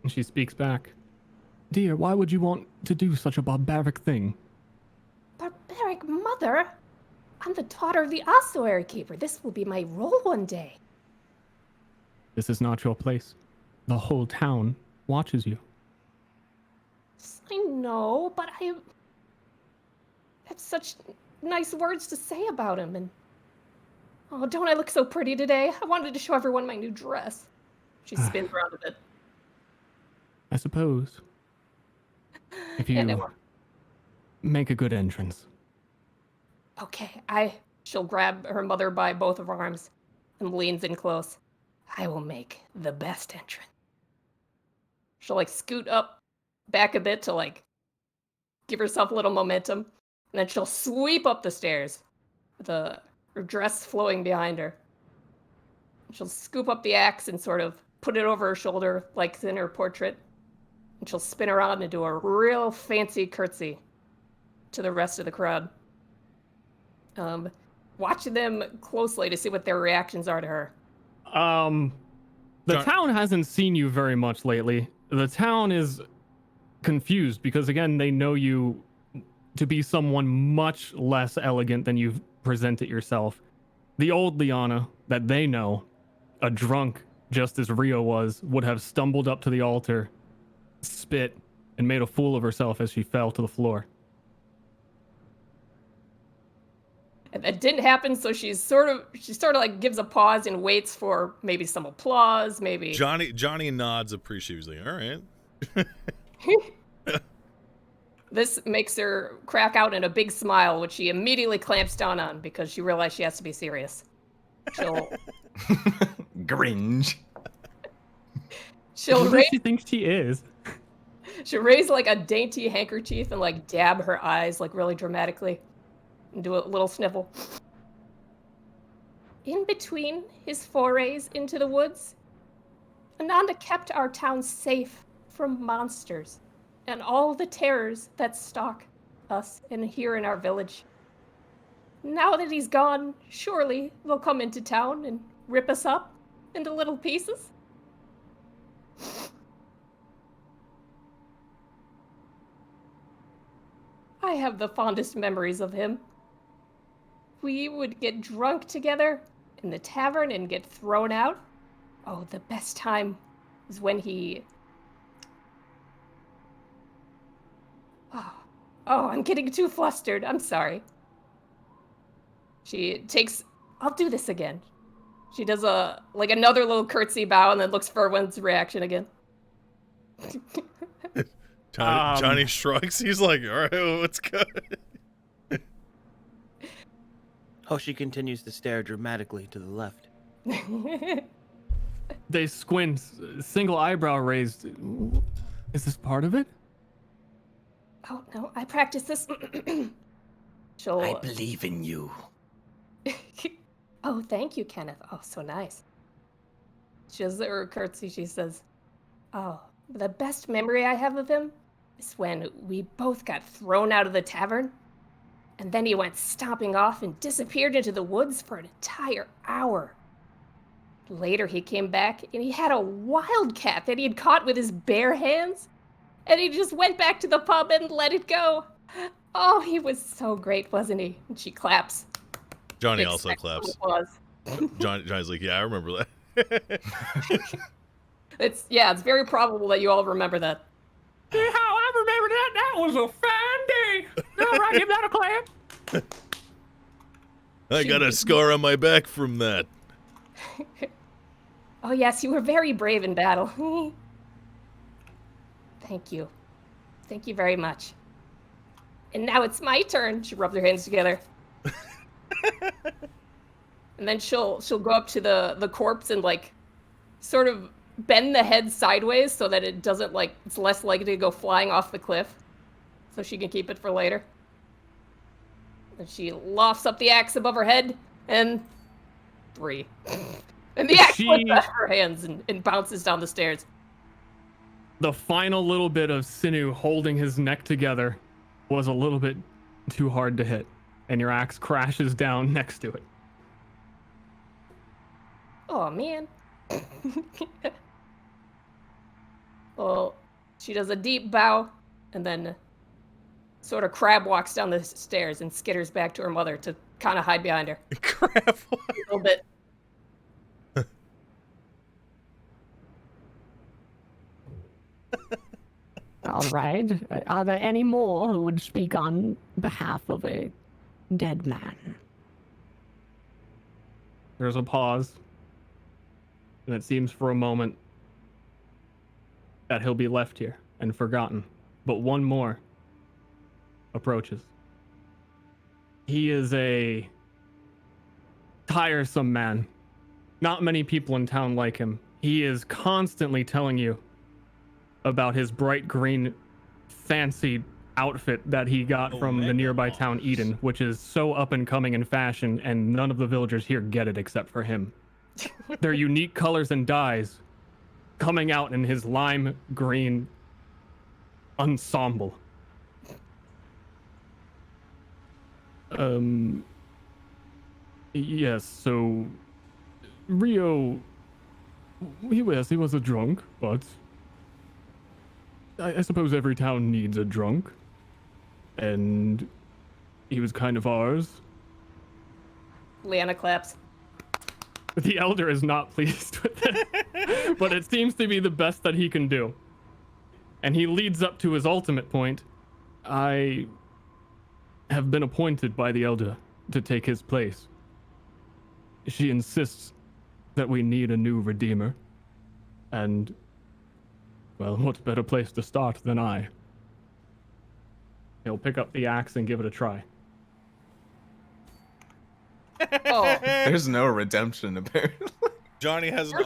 And she speaks back. Dear, why would you want to do such a barbaric thing? Barbaric mother? I'm the daughter of the ossuary keeper. This will be my role one day. This is not your place. The whole town watches you. I know, but I had such nice words to say about him, and oh, don't I look so pretty today? I wanted to show everyone my new dress. She spins around a bit. I suppose. If And you make a good entrance. Okay, she'll grab her mother by both of her arms and leans in close. I will make the best entrance. She'll like scoot up back a bit to like give herself a little momentum, and then she'll sweep up the stairs with her dress flowing behind her. She'll scoop up the axe and sort of put it over her shoulder like in her portrait, and she'll spin around and do a real fancy curtsy to the rest of the crowd. Watching them closely to see what their reactions are to her. The town hasn't seen you very much lately. The town is confused because, again, they know you to be someone much less elegant than you've presented yourself. The old Liana that they know, a drunk just as Rio was, would have stumbled up to the altar, spit, and made a fool of herself as she fell to the floor. And that didn't happen, so she sort of like gives a pause and waits for maybe some applause, maybe. Johnny nods appreciatively. All right. This makes her crack out in a big smile, which she immediately clamps down on because she realized she has to be serious. She'll Gringe. she'll Who does raise she thinks she is? she'll raise like a dainty handkerchief and like dab her eyes like really dramatically and do a little sniffle. In between his forays into the woods, Ananda kept our town safe from monsters and all the terrors that stalk us here in our village. Now that he's gone, surely they'll come into town and rip us up into little pieces. I have the fondest memories of him. We would get drunk together in the tavern and get thrown out. Oh, the best time was when he... Oh, I'm getting too flustered. I'm sorry. She takes... I'll do this again. She does another little curtsy bow and then looks for everyone's reaction again. Johnny shrugs. He's like, all right, what's good? Hoshi continues to stare dramatically to the left. They squint, single eyebrow raised. Is this part of it? Oh, no, I practice this. She'll... I believe in you. Oh, thank you, Kenneth. Oh, so nice. She does her curtsy. She says, oh, the best memory I have of him is when we both got thrown out of the tavern, and then he went stomping off and disappeared into the woods for an entire hour. Later, he came back, and he had a wildcat that he had caught with his bare hands, and he just went back to the pub and let it go. Oh, he was so great, wasn't he? And she claps. Johnny also claps. Johnny's like, yeah, I remember that. It's very probable that you all remember that. Yeah, I remember that. That was a fine day. All right, give that a clap. I got a scar on my back from that. Oh, yes, you were very brave in battle. Thank you. Thank you very much. And now it's my turn. She rubs her hands together. And then she'll go up to the corpse and like sort of bend the head sideways so that it doesn't it's less likely to go flying off the cliff, so she can keep it for later. And she lofts up the axe above her head and 3. And the axe She- slips out of her hands and bounces down the stairs. The final little bit of sinew holding his neck together was a little bit too hard to hit, and your axe crashes down next to it. Oh, man. Well, she does a deep bow and then sort of crab walks down the stairs and skitters back to her mother to kind of hide behind her Crap. a little bit. All right. Are there any more who would speak on behalf of a dead man? There's a pause, and it seems for a moment that he'll be left here and forgotten. But one more approaches. He is a tiresome man. Not many people in town like him. He is constantly telling you about his bright green fancy outfit that he got from the nearby town Eden, which is so up and coming in fashion, and none of the villagers here get it except for him. Their unique colors and dyes coming out in his lime green ensemble. Yes, so Rio, he was a drunk, but I suppose every town needs a drunk, and he was kind of ours. Leanna claps. The elder is not pleased with it, but it seems to be the best that he can do. And he leads up to his ultimate point. I have been appointed by the elder to take his place. She insists that we need a new redeemer. And, well, what better place to start than I? He'll pick up the axe and give it a try. Oh, There's no redemption apparently. Johnny has an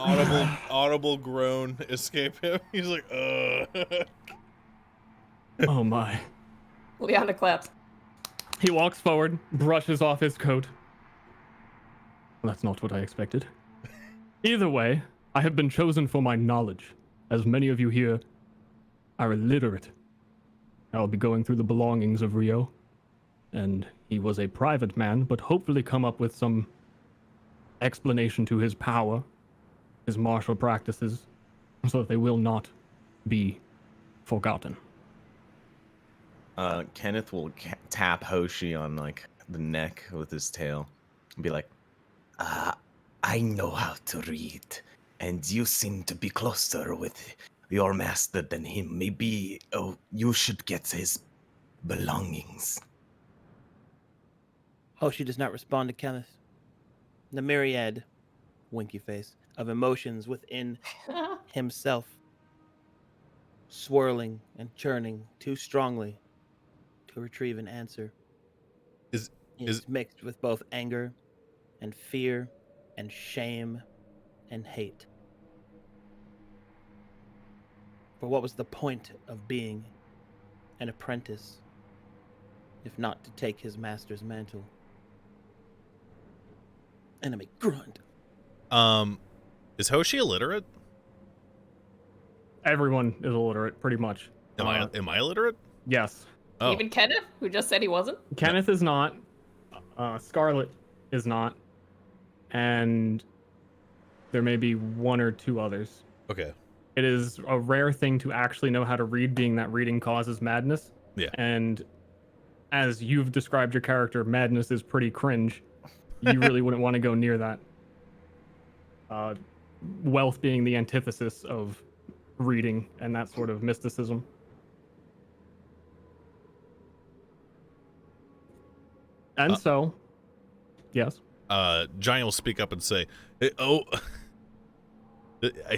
audible groan escape him. He's like, Oh my. Leanna claps. He walks forward, brushes off his coat. That's not what I expected. Either way, I have been chosen for my knowledge, as many of you here are illiterate. I will be going through the belongings of Rio, and he was a private man, but hopefully come up with some explanation to his power, his martial practices, so that they will not be forgotten. Kenneth will tap Hoshi on like the neck with his tail and be like, I know how to read, and you seem to be closer with your master than him. Maybe you should get his belongings. Hoshi does not respond to Kenneth. The myriad, winky face, of emotions within himself, swirling and churning too strongly to retrieve an answer. Is Mixed with both anger and fear and shame and hate. For what was the point of being an apprentice if not to take his master's mantle? Enemy grunt. is Hoshi illiterate? Everyone is illiterate, pretty much. Am I illiterate? Yes. Oh, Even Kenneth, who just said he wasn't? Kenneth is not. Scarlet is not. And there may be one or two others. okay. It is a rare thing to actually know how to read, being that reading causes madness. Yeah. And as you've described your character, madness is pretty cringe. You really wouldn't want to go near that. Wealth being the antithesis of reading and that sort of mysticism. And so, yes. Johnny will speak up and say, "Oh,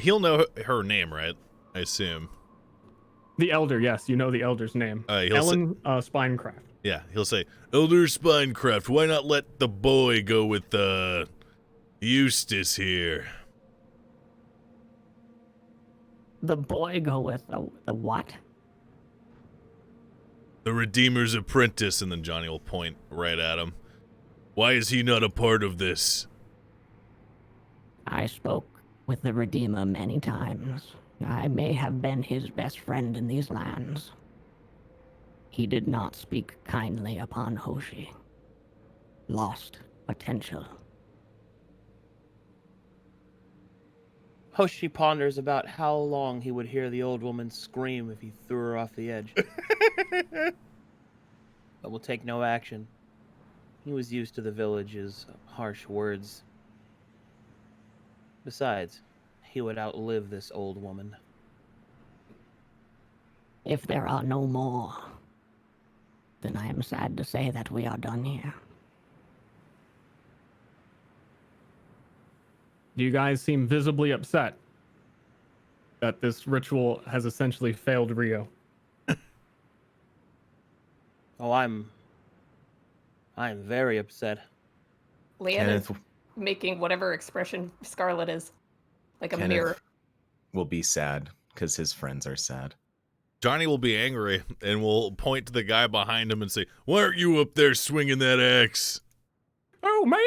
he'll know her name, right? I assume." The Elder, yes, you know the Elder's name. He'll Ellen Spinecraft. Yeah, he'll say, "Elder Spinecraft, why not let the boy go with Eustace here?" The boy go with the what? The Redeemer's apprentice, and then Johnny will point right at him. Why is he not a part of this? I spoke with the Redeemer many times. I may have been his best friend in these lands. He did not speak kindly upon Hoshi. Lost potential. Hoshi ponders about how long he would hear the old woman scream if he threw her off the edge. But will take no action. He was used to the village's harsh words. Besides, he would outlive this old woman. If there are no more, then I am sad to say that we are done here. You guys seem visibly upset that this ritual has essentially failed Rio. Oh, I'm very upset. Leanna is Kenneth making whatever expression Scarlet is, like a Kenneth mirror. will be sad because his friends are sad. Johnny will be angry and will point to the guy behind him and say, "Why aren't you up there swinging that axe?" Oh, me?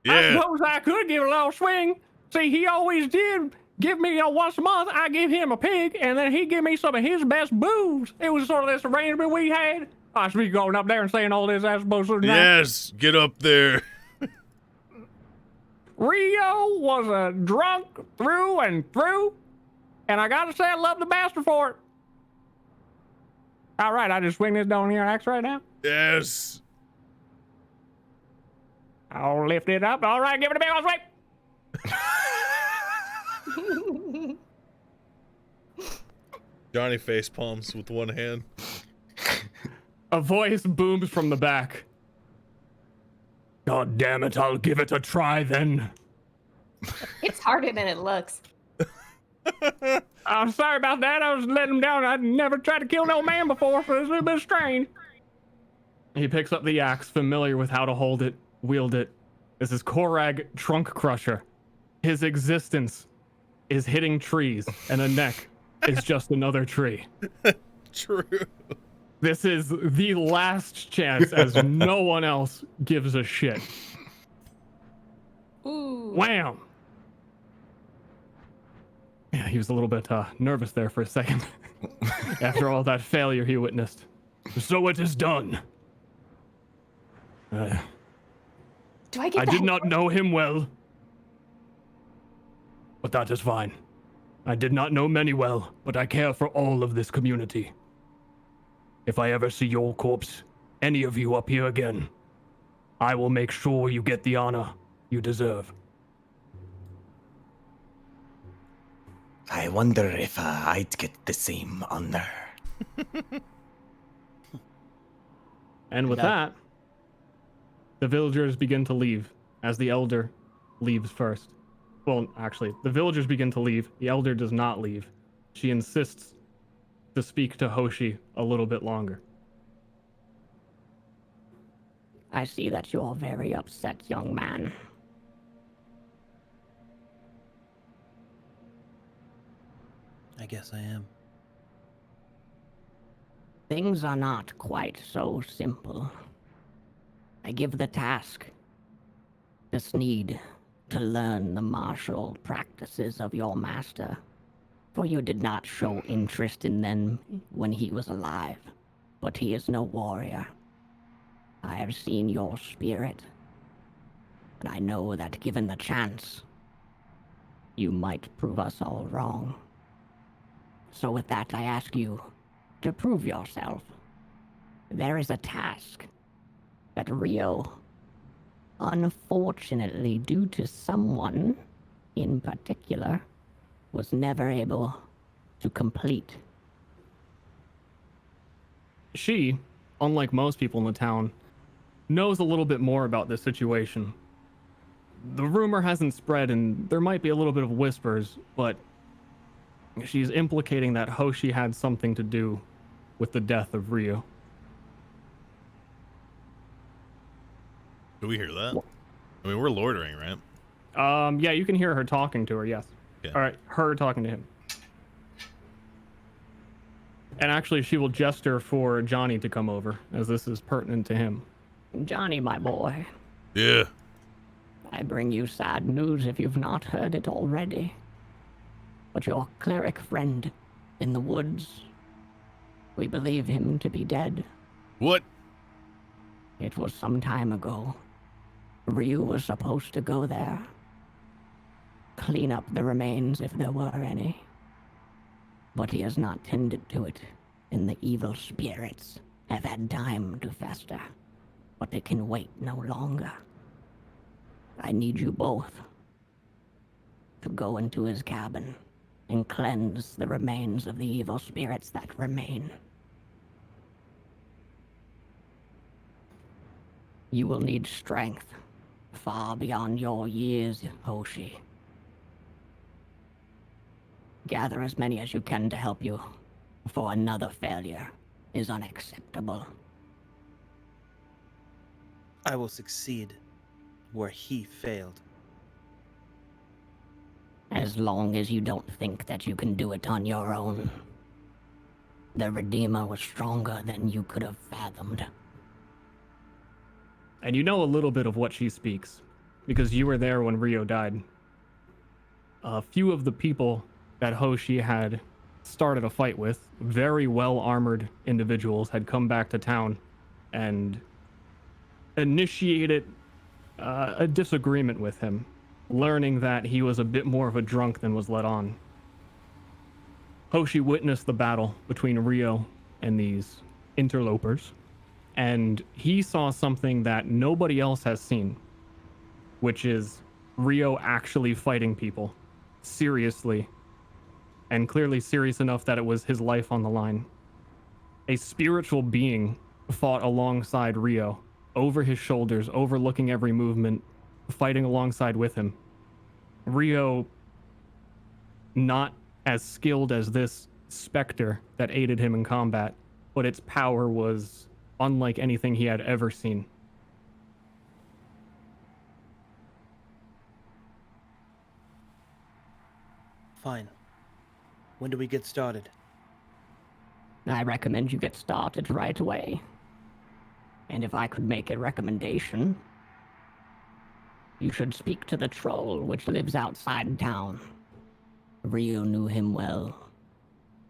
I Yeah. suppose I could give it a little swing. See, he always did give me once a month. I give him a pig, and then he give me some of his best booze. It was sort of this arrangement we had. I should be going up there and saying all this as opposed to tonight. Yes, get up there. Rio was a drunk through and through, and I gotta say I love the bastard for it. All right, I just swing this down here axe right now. Yes. I'll lift it up. All right, give it a big old swipe. Johnny face palms with one hand. A voice booms from the back. God damn it, I'll give it a try then. It's harder than it looks. I'm sorry about that. I was letting him down. I'd never tried to kill no man before, so it's a little bit strange. He picks up the axe, familiar with how to hold it, wield it. This is Korag Trunk Crusher. His existence is hitting trees, and a neck is just another tree. True. This is the last chance, as no one else gives a shit. Ooh. Wham! Yeah, he was a little bit nervous there for a second. After all that failure he witnessed. So it is done. Do I get I that? did not know him well. But that is fine. I did not know many well, but I care for all of this community. If I ever see your corpse, any of you up here again, I will make sure you get the honor you deserve. I wonder if I'd get the same honor. And with that, the villagers begin to leave as the elder leaves first. Well, actually, the villagers begin to leave. The elder does not leave. She insists to speak to Hoshi a little bit longer. I see that you're very upset, young man. I guess I am. Things are not quite so simple. I give the task. This need to learn the martial practices of your master, for you did not show interest in them when he was alive, but he is no warrior. I have seen your spirit, and I know that given the chance, you might prove us all wrong. So with that, I ask you to prove yourself. There is a task that Rio, unfortunately due to someone in particular, was never able to complete. She, unlike most people in the town, knows a little bit more about this situation. The rumor hasn't spread, and there might be a little bit of whispers, but she's implicating that Hoshi had something to do with the death of Rio. Do we hear that? I mean, we're loitering, right? Yeah, you can hear her talking to her, yes. Okay. All right, her talking to him. And actually, she will gesture for Johnny to come over, as this is pertinent to him. Johnny, my boy, Yeah. I bring you sad news if you've not heard it already. But your cleric friend in the woods, we believe him to be dead. What? It was some time ago. Ryu was supposed to go there. Clean up the remains if there were any. But he has not tended to it, and the evil spirits have had time to fester. But they can wait no longer. I need you both to go into his cabin and cleanse the remains of the evil spirits that remain. You will need strength far beyond your years, Hoshi. Gather as many as you can to help you, for another failure is unacceptable. I will succeed where he failed. As long as you don't think that you can do it on your own. The Redeemer was stronger than you could have fathomed. And you know a little bit of what she speaks, because you were there when Rio died. A few of the people that Hoshi had started a fight with, very well-armored individuals, had come back to town and initiated a disagreement with him, learning that he was a bit more of a drunk than was let on. Hoshi witnessed the battle between Rio and these interlopers, and he saw something that nobody else has seen, which is Rio actually fighting people, seriously, and clearly serious enough that it was his life on the line. A spiritual being fought alongside Rio, over his shoulders, overlooking every movement, fighting alongside with him. Rio, not as skilled as this specter that aided him in combat, but its power was unlike anything he had ever seen. Fine. When do we get started? I recommend you get started right away. And if I could make a recommendation, you should speak to the troll which lives outside town. Ryu knew him well.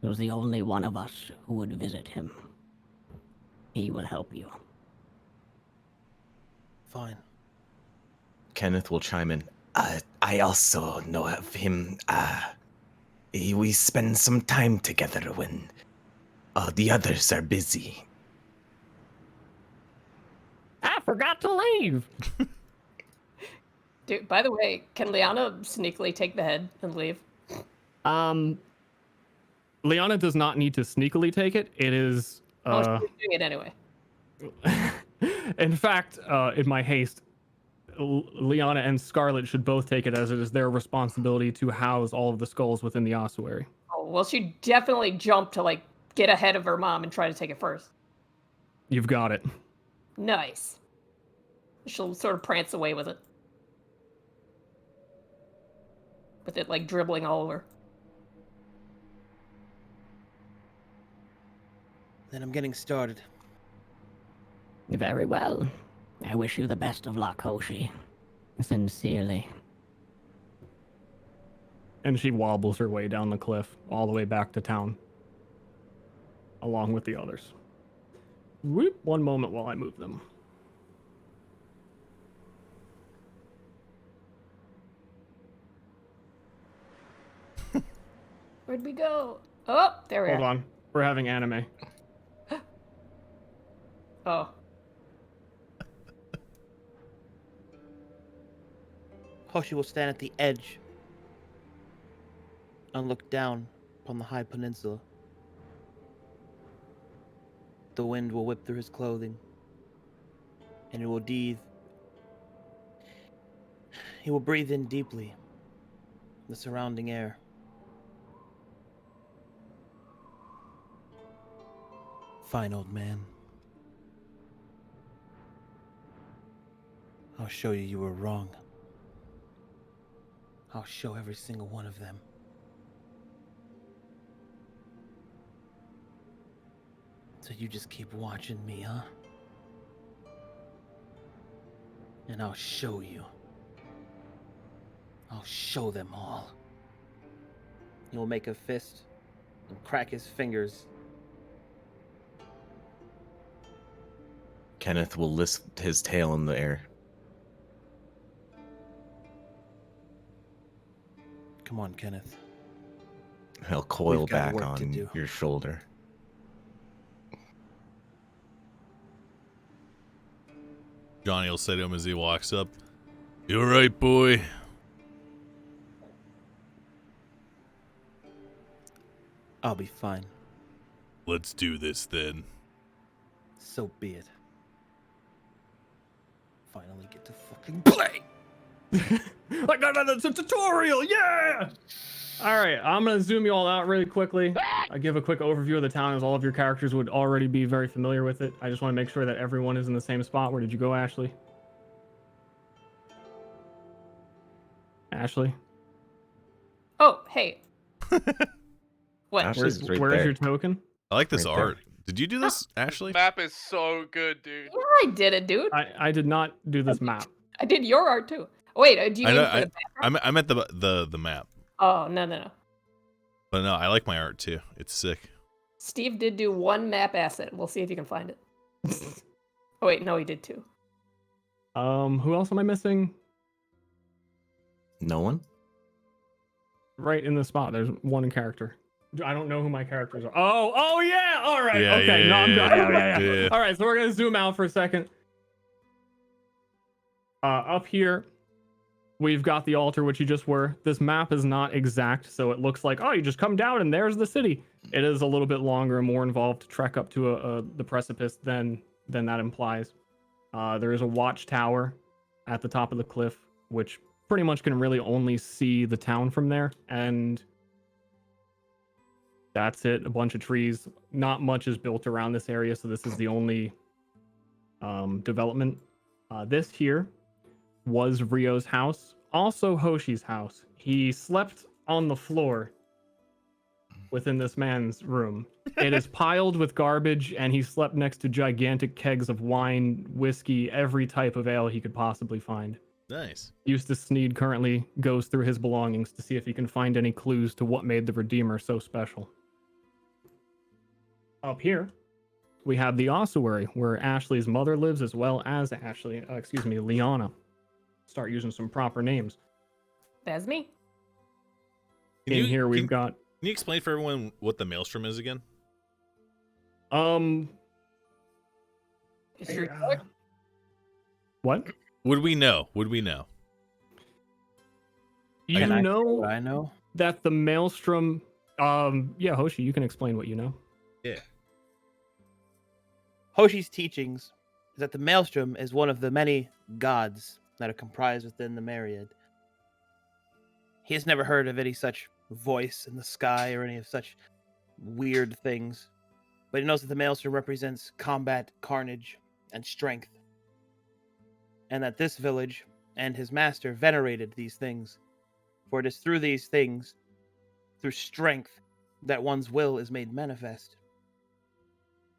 He was the only one of us who would visit him. He will help you. Fine. Kenneth will chime in. I also know of him. We spend some time together when the others are busy. I forgot to leave! Dude, by the way, can Liana sneakily take the head and leave? Liana does not need to sneakily take it. It is... Oh, she's doing it anyway. In fact, in my haste, Liana and Scarlet should both take it, as it is their responsibility to house all of the skulls within the ossuary. Oh, well, she definitely jumped to, like, get ahead of her mom and try to take it first. You've got it. Nice. She'll sort of prance away with it. With it, like, dribbling all over. Then I'm getting started. Very well. I wish you the best of luck, Hoshi. Sincerely. And she wobbles her way down the cliff, all the way back to town, along with the others. Whoop, one moment while I move them. Where'd we go? Oh, there we are. Hold on. We're having anime. Oh. Hoshi will stand at the edge and look down upon the high peninsula. The wind will whip through his clothing, and it will breathe. He will breathe in deeply the surrounding air. Fine, old man. I'll show you you were wrong. I'll show every single one of them. So you just keep watching me, huh? And I'll show you I'll show them all. He will make a fist and crack his fingers. Kenneth will lift his tail in the air. Come on, Kenneth. He'll coil We've got back work to on do. your shoulder. Johnny will say to him as he walks up, "You all right, boy?" I'll be fine. Let's do this then. So be it. Finally get to fucking play. I got another tutorial, yeah! All right, I'm gonna zoom you all out really quickly. I give a quick overview of the town as all of your characters would already be very familiar with it. I just want to make sure that everyone is in the same spot. Where did you go, Ashley? Ashley? Oh, hey. What? Ashley's right Where's there. your token? I like this Right there. art. Did you do this, Ashley? Map is so good, dude. Yeah, I did it, dude. I did not do this map. I did your art too. Oh, wait, do you I mean know, for the background? I meant the map. Oh, no. But no, I like my art too. It's sick. Steve did do one map asset. We'll see if you can find it. Oh, wait, no, he did two. Who else am I missing? No one? Right in the spot. There's one character. I don't know who my characters are. Oh yeah. All right. Yeah, okay. yeah, No, I'm yeah, done. yeah, Yeah. yeah. All right. So we're gonna zoom out for a second. Up here, we've got the altar, which you just were. This map is not exact, so it looks like, oh, you just come down and there's the city. It is a little bit longer and more involved to trek up to the precipice than that implies. There is a watchtower at the top of the cliff, which pretty much can really only see the town from there, and that's it. A bunch of trees. Not much is built around this area, so this is the only development. This here was Rio's house, also Hoshi's house. He slept on the floor within this man's room. It is piled with garbage, and he slept next to gigantic kegs of wine, whiskey, every type of ale he could possibly find. Nice. Eustace Sneed currently goes through his belongings to see if he can find any clues to what made the Redeemer so special. Up here, we have the ossuary, where Ashley's mother lives, as well as Liana. Start using some proper names. That's me. Can We've got... Can you explain for everyone what the maelstrom is again? Is your What? Would we know? Would we know? You Can I say know what I know? that the maelstrom... yeah, Hoshi, you can explain what you know. Yeah. Hoshi's teachings is that the Maelstrom is one of the many gods that are comprised within the Myriad. He has never heard of any such voice in the sky or any of such weird things, but he knows that the Maelstrom represents combat, carnage, and strength, and that this village and his master venerated these things, for it is through these things, through strength, that one's will is made manifest.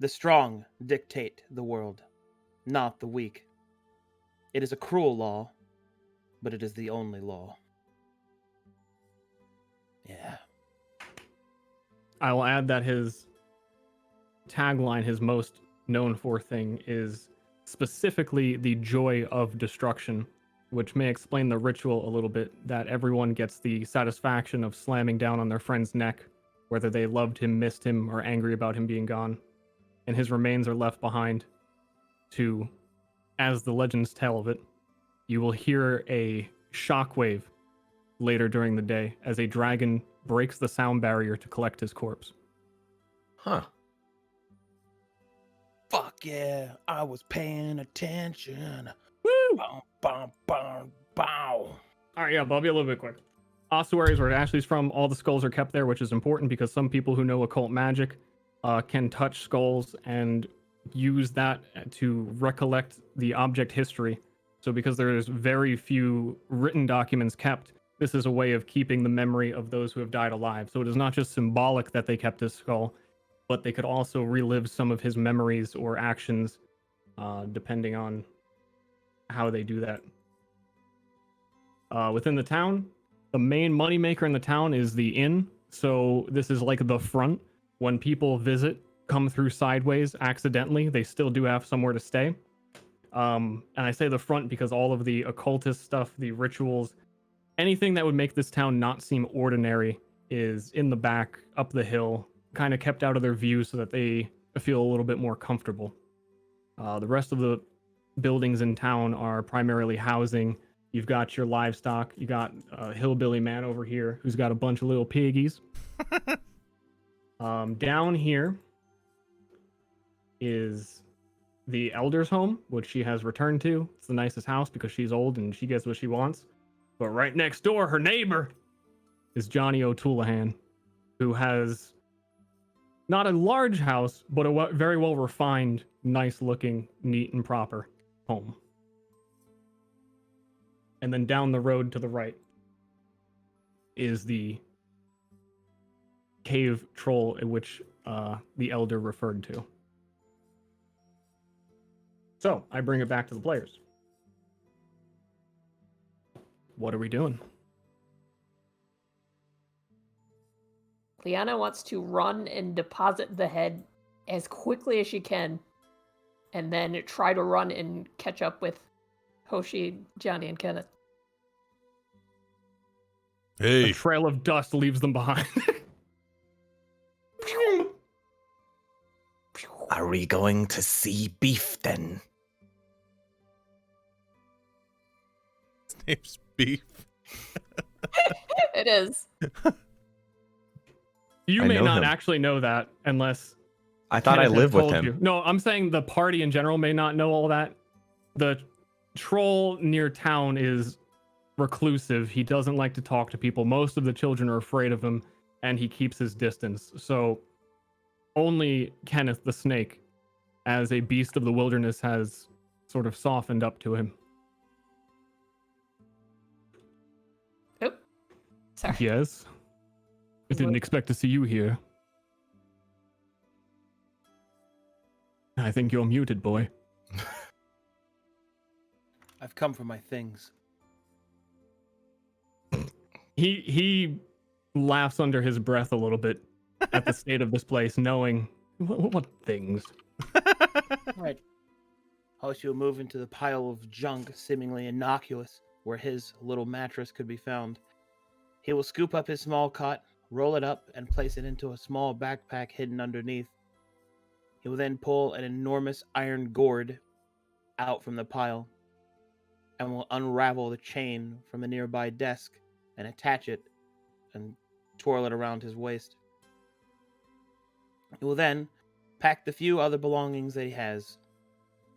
The strong dictate the world, not the weak. It is a cruel law, but it is the only law. Yeah. I will add that his tagline, his most known for thing, is specifically the joy of destruction, which may explain the ritual a little bit, that everyone gets the satisfaction of slamming down on their friend's neck, whether they loved him, missed him, or angry about him being gone. And his remains are left behind to, as the legends tell of it, you will hear a shockwave later during the day as a dragon breaks the sound barrier to collect his corpse. Huh. Fuck yeah, I was paying attention. Woo! Bow, bow, bow, bow. All right, yeah, but I'll be a little bit quick. Ossuary is where Ashley's from. All the skulls are kept there, which is important because some people who know occult magic can touch skulls and use that to recollect the object history. So because there's very few written documents kept, this is a way of keeping the memory of those who have died alive. So it is not just symbolic that they kept his skull, but they could also relive some of his memories or actions, depending on how they do that. Within the town, The main moneymaker in the town is the inn. So this is like the front. When people visit, come through sideways accidentally, they still do have somewhere to stay. And I say the front because all of the occultist stuff, the rituals, anything that would make this town not seem ordinary is in the back, up the hill, kind of kept out of their view so that they feel a little bit more comfortable. The rest of the buildings in town are primarily housing. You've got your livestock. You got a hillbilly man over here who's got a bunch of little piggies. Down here is the elder's home, which she has returned to. It's the nicest house because she's old and she gets what she wants. But right next door, her neighbor is Johnny O'Toolahan, who has not a large house, but a very well refined, nice looking, neat and proper home. And then down the road to the right is the cave troll in which the elder referred to. So I bring it back to the players. What are we doing? Liana wants to run and deposit the head as quickly as she can, and then try to run and catch up with Hoshi, Johnny, and Kenneth. Hey. A trail of dust leaves them behind. Are we going to see beef then? His name's Beef. It is. You I may know not him. actually know that unless I thought I Kenneth has lived with told him. you. No, I'm saying the party in general may not know all that. The troll near town is reclusive. He doesn't like to talk to people. Most of the children are afraid of him, and he keeps his distance. So only Kenneth the snake, as a beast of the wilderness, has sort of softened up to him. Oh, sorry. Yes. I didn't expect to see you here. I think you're muted, boy. I've come for my things. He laughs under his breath a little bit at the state of this place, knowing what things. Right. Hoshi will move into the pile of junk, seemingly innocuous, where his little mattress could be found. He will scoop up his small cot, roll it up, and place it into a small backpack hidden underneath. He will then pull an enormous iron gourd out from the pile and will unravel the chain from the nearby desk and attach it and twirl it around his waist. He will then pack the few other belongings that he has: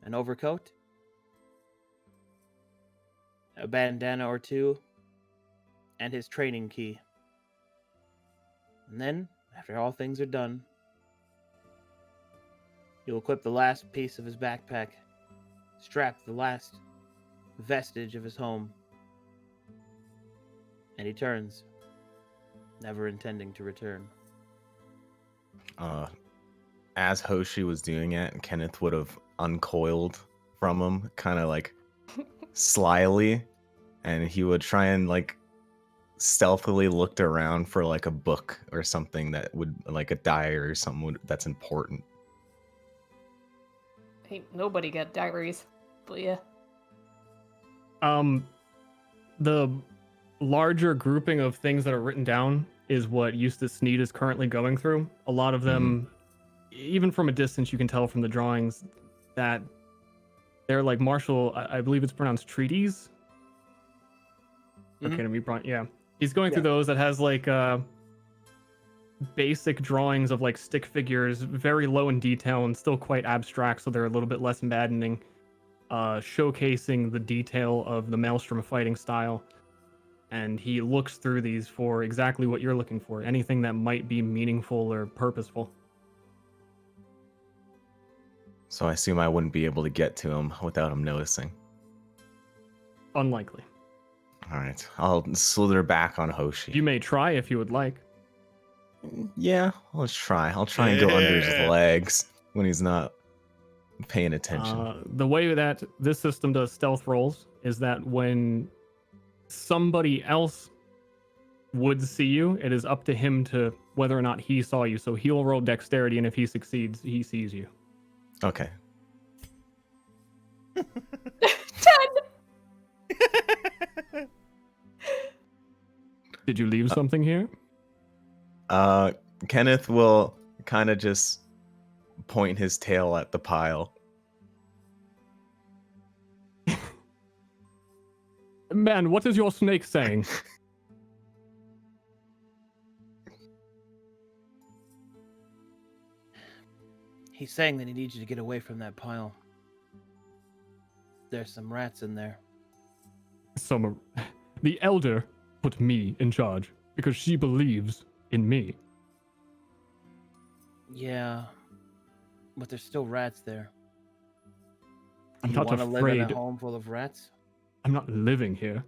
an overcoat, a bandana or two, and his training key. And then, after all things are done, he will equip the last piece of his backpack, strap the last vestige of his home, and he turns, never intending to return. As Hoshi was doing it, Kenneth would have uncoiled from him, kind of like slyly, and he would try and like stealthily looked around for like a book or something that would, like a diary or something that's important. Ain't nobody got diaries, but yeah. The larger grouping of things that are written down is what Eustace Sneed is currently going through. A lot of them, even from a distance, you can tell from the drawings that they're like martial, I believe it's pronounced treaties. Okay, to be yeah. He's going through those that has like basic drawings of like stick figures, very low in detail and still quite abstract, so they're a little bit less maddening, showcasing the detail of the Maelstrom fighting style. And he looks through these for exactly what you're looking for, anything that might be meaningful or purposeful. So I assume I wouldn't be able to get to him without him noticing. Unlikely. All right, I'll slither back on Hoshi. You may try if you would like. Yeah, let's try. I'll try and go under his Yeah. legs when he's not paying attention. The way that this system does stealth rolls is that when somebody else would see you. It is up to him to whether or not he saw you. So he'll roll dexterity, and if he succeeds, he sees you. Okay. 10. Did you leave something here? Kenneth will kind of just point his tail at the pile. Man, what is your snake saying? He's saying that he needs you to get away from that pile. There's some rats in there. The elder put me in charge because she believes in me. Yeah, but there's still rats there. I'm You not want to live in afraid. a home full of rats? I'm not living here.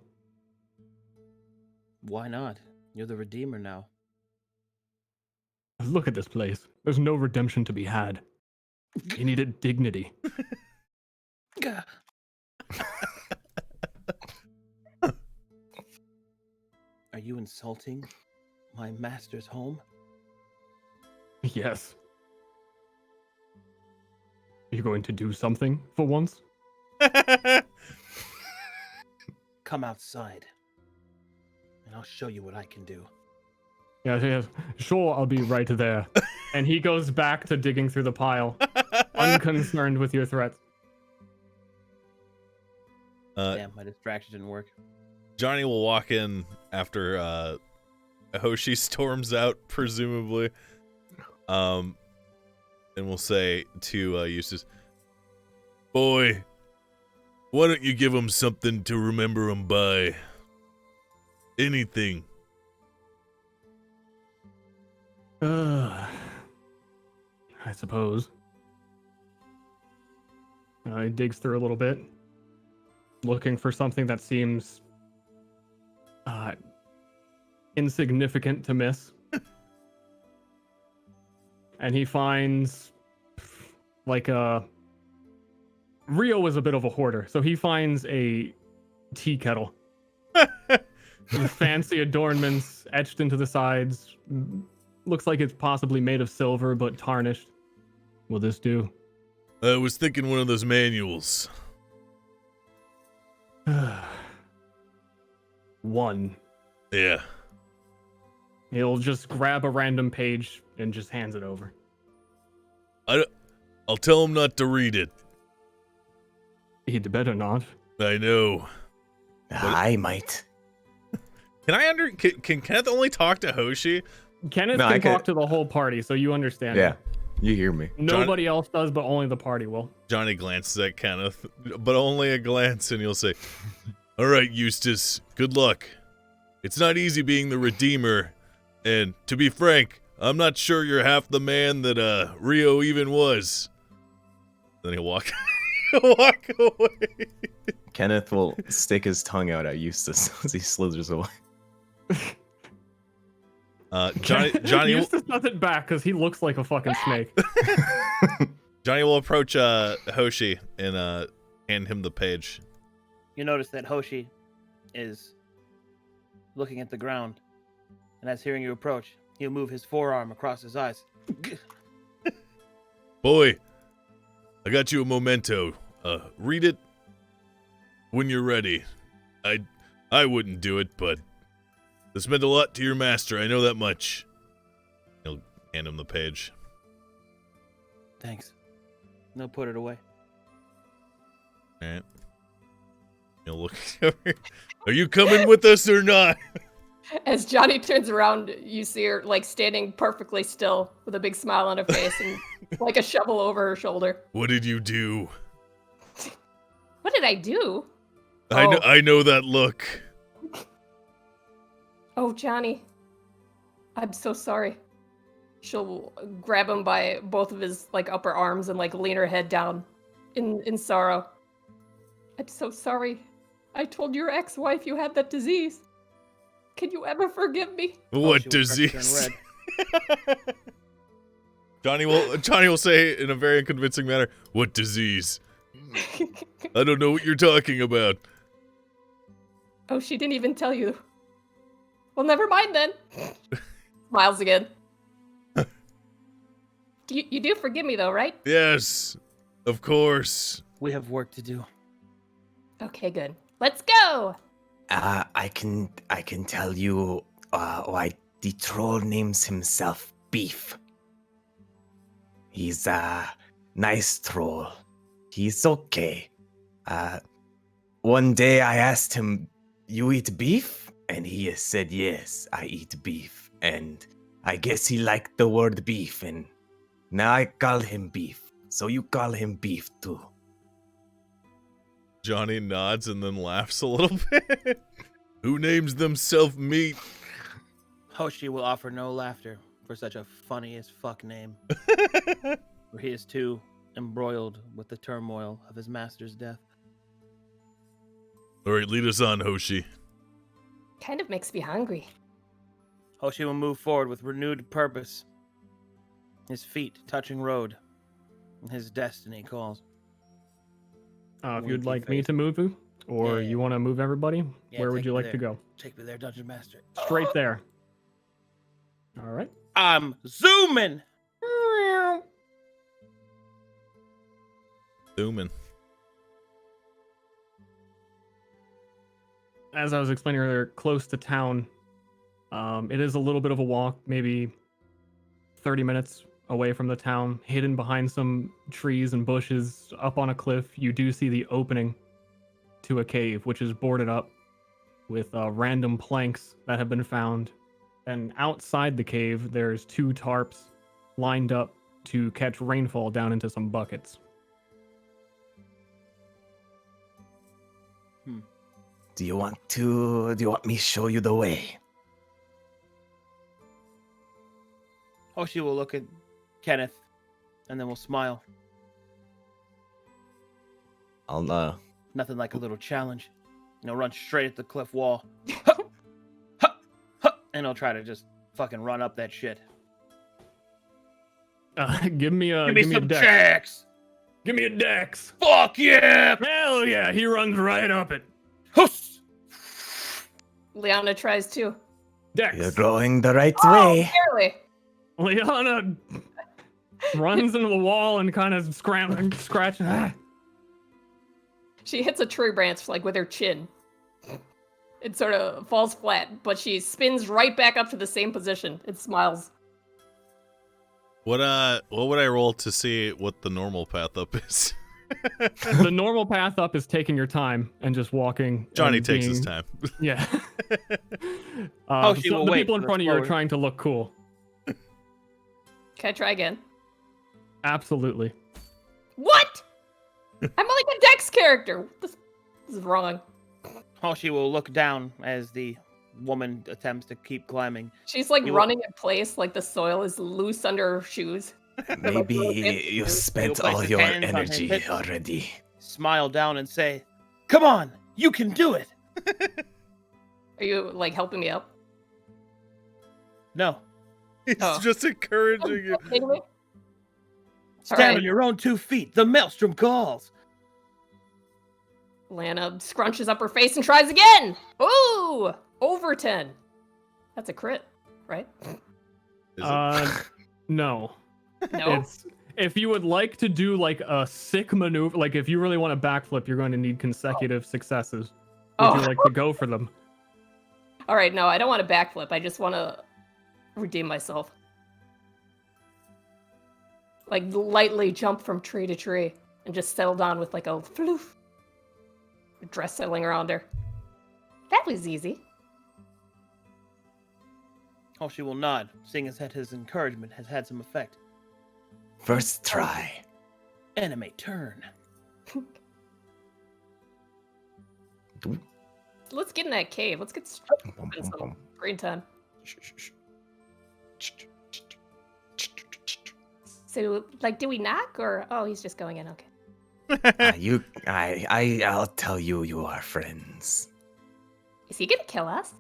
Why not? You're the Redeemer now. Look at this place. There's no redemption to be had. You needed dignity. Gah. Are you insulting my master's home? Yes. Are you going to do something for once? Come outside, and I'll show you what I can do. Yes. Sure, I'll be right there. And he goes back to digging through the pile, unconcerned with your threats. Damn, my distraction didn't work. Johnny will walk in after Hoshi storms out, presumably. And we'll say to Eustace, "Boy, why don't you give him something to remember him by? Anything." I suppose. He digs through a little bit, looking for something that seems insignificant to miss. And he finds Rio is a bit of a hoarder, so he finds a tea kettle with fancy adornments etched into the sides. Looks like it's possibly made of silver, but tarnished. Will this do? I was thinking one of those manuals. One. Yeah. He'll just grab a random page and just hands it over. I'll tell him not to read it. He'd better not. I know. I might. Can Kenneth only talk to Hoshi? Kenneth No, can talk to the whole party, so you understand. Yeah, you hear me. Nobody else does, but only the party will. Johnny glances at Kenneth, but only a glance, and he'll say, "All right, Eustace, good luck. It's not easy being the Redeemer, and to be frank, I'm not sure you're half the man that Rio even was." Then he'll walk away. Kenneth will stick his tongue out at Eustace as he slithers away. Johnny Eustace does it back because he looks like a fucking snake. Johnny will approach Hoshi and hand him the page. You notice that Hoshi is looking at the ground, and as hearing you approach, he'll move his forearm across his eyes. Boy, I got you a memento. Read it when you're ready. I wouldn't do it, but this meant a lot to your master. I know that much. He'll hand him the page. Thanks. No, put it away. All right. He'll look over. Are you coming with us or not? As Johnny turns around, you see her like standing perfectly still with a big smile on her face and like a shovel over her shoulder. What did you do? What did I do? I know that look. Oh, Johnny. I'm so sorry. She'll grab him by both of his like upper arms and like lean her head down in sorrow. I'm so sorry. I told your ex-wife you had that disease. Can you ever forgive me? What disease? Johnny will say in a very convincing manner, "What disease? I don't know what you're talking about." Oh, she didn't even tell you. Well, never mind then. Smiles again. You do forgive me though, right? Yes, of course. We have work to do. Okay, good. Let's go. I can tell you why the troll names himself Beef. He's a nice troll. He's okay. One day I asked him, "You eat beef?" And he said, "Yes, I eat beef." And I guess he liked the word beef, and now I call him Beef. So you call him Beef too. Johnny nods and then laughs a little bit. Who names themselves meat? Hoshi will offer no laughter for such a funny as fuck name. For he is too embroiled with the turmoil of his master's death. All right, lead us on, Hoshi. Kind of makes me hungry. Hoshi will move forward with renewed purpose. His feet touching road. And his destiny calls. If you'd like me to move you, or you want to move everybody, Yeah, where would take you me like there. to go? Take me there, Dungeon Master. Straight there. All right. I'm zooming! Zooming. As I was explaining earlier, close to town. It is a little bit of a walk, maybe 30 minutes away from the town, hidden behind some trees and bushes up on a cliff. You do see the opening to a cave, which is boarded up with random planks that have been found. And outside the cave, there's 2 tarps lined up to catch rainfall down into some buckets. Do you want me to show you the way? Hoshi will look at Kenneth, and then we'll smile. I'll Nothing like a little challenge. Run straight at the cliff wall. And he'll try to just fucking run up that shit. Give me a some dex. checks! Give me a dex. Fuck yeah! Hell yeah, he runs right up it. Huss! Liana tries too. Dex. You're going the right Oh, way. barely. Liana runs into the wall and kind of scratching. She hits a tree branch like with her chin. It sort of falls flat, but she spins right back up to the same position. It smiles. What would I roll to see what the normal path up is? The normal path up is taking your time and just walking. Johnny and takes being, his time. Yeah. Hoshi will the wait people in for front the of you are forward. trying to look cool. Can I try again? Absolutely. What? I'm like a Dex character. This is wrong. Hoshi will look down as the woman attempts to keep climbing. She's like You- running in place, like the soil is loose under her shoes. Maybe you spent place all his your hands on his energy hips. already. Smile down and say, "Come on, you can do it." Are you like helping me up? No, He's Oh. just encouraging you. Kidding me? stand right. on your own 2 feet. The maelstrom calls. Lana scrunches up her face and tries again. Ooh, over 10. That's a crit, right? Is it? No. No. It's if you would like to do like a sick maneuver, like if you really want to backflip, you're going to need consecutive successes. Would Oh. you like to go for them? All right, no, I don't want to backflip. I just want to redeem myself. Like lightly jump from tree to tree and just settle down with like a floof. Dress settling around her. That was easy. Hoshi will nod, seeing as that his encouragement has had some effect. First try. Animate turn. Let's get in that cave. Let's get in some green time. So, like, do we knock or? Oh, he's just going in. Okay. I'll tell you, you are friends. Is he gonna kill us?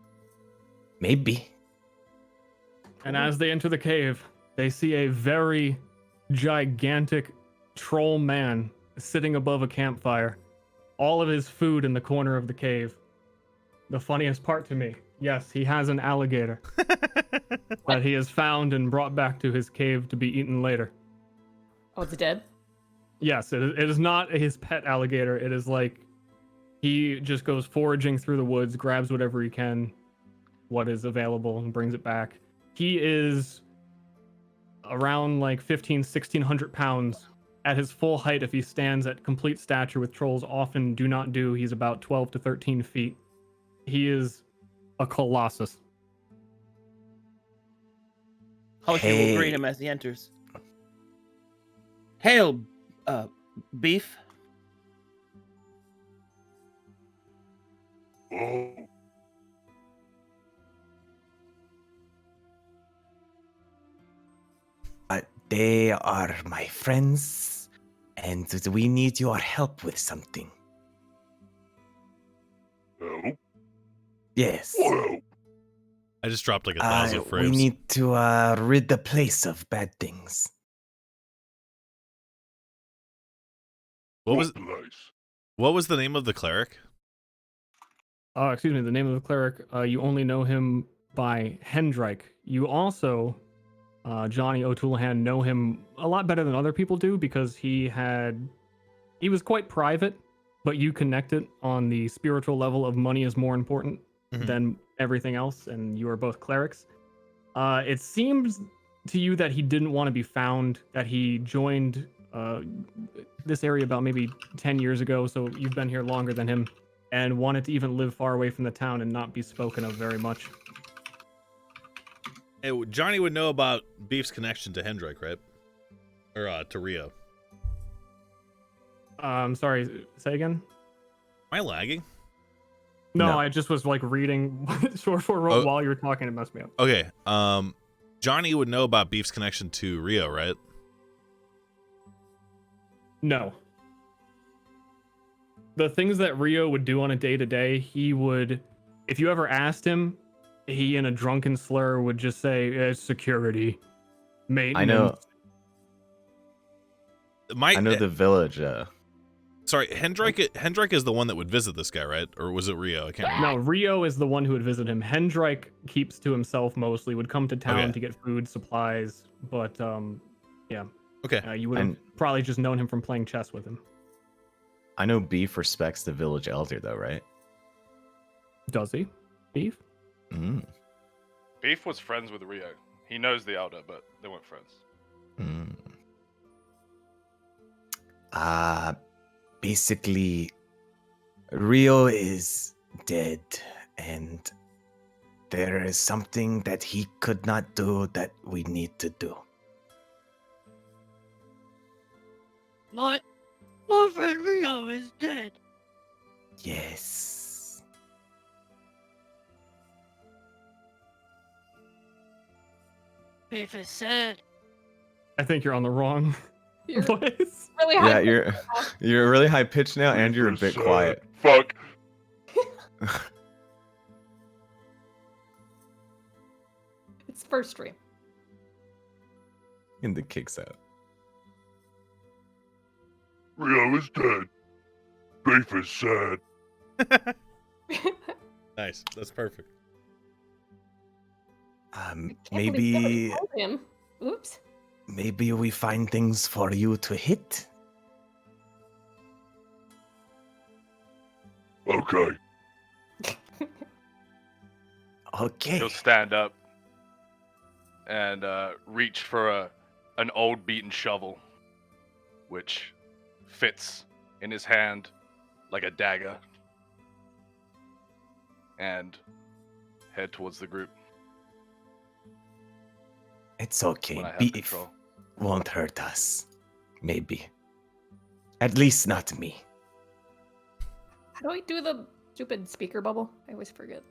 Maybe. And as they enter the cave, they see a very gigantic troll man sitting above a campfire. All of his food in the corner of the cave. The funniest part to me Yes, he has an alligator that he has found and brought back to his cave to be eaten later. Oh, it's dead? Yes, it is not his pet alligator. It is like he just goes foraging through the woods, grabs whatever he can, what is available, and brings it back. He is around like 1,600 pounds. At his full height, if he stands at complete stature, with trolls often do not do, he's about 12 to 13 feet. He is a colossus. Hoshi will greet him as he enters. Hail, beef. Oh. They are my friends, and we need your help with something. Help? Yes. Help? I just dropped like 1,000 We frames. need to rid the place of bad things. What was Place? the name of the cleric? Excuse me, the name of the cleric, you only know him by Hendrike. You also, Johnny O'Toolahan, know him a lot better than other people do because he was quite private, but you connected on the spiritual level of money is more important than everything else, and you are both clerics. It seems to you that he didn't want to be found, that he joined this area about maybe 10 years ago, so you've been here longer than him, and wanted to even live far away from the town and not be spoken of very much. Hey, Johnny would know about Beef's connection to Hendrike, right? Or to Rio. Sorry, say again? Am I lagging? No, I just was like reading short for wrote while you were talking. It messed me up. Okay. Johnny would know about Beef's connection to Rio, right? No. The things that Rio would do on a day-to-day, he would, if you ever asked him, he in a drunken slur would just say, security, maintenance. I know the village. Sorry, Hendrike is the one that would visit this guy, right? Or was it Rio? I can't remember. No, Rio is the one who would visit him. Hendrike keeps to himself mostly, would come to town Okay. to get food, supplies, but yeah. Okay. You would have probably just known him from playing chess with him. I know Beef respects the village elder, though, right? Does he? Beef? Mm. Beef was friends with Rio. He knows the elder, but they weren't friends. Basically, Rio is dead, and there is something that he could not do that we need to do. My friend Rio is dead. Yes. Beef is sad. I think you're on the wrong place. Really high. Yeah, you're really high pitched now, and you're a bit quiet. Fuck. It's first stream. And the kicks out. Rio is dead. Beef is sad. Nice. That's perfect. Maybe Told him. Oops. maybe we find things for you to hit. Okay. Okay. He'll stand up and reach for an old beaten shovel, which fits in his hand like a dagger, and head towards the group. It's okay. When I have Beef control. won't hurt us. Maybe. At least not me. How do I do the stupid speaker bubble? I always forget.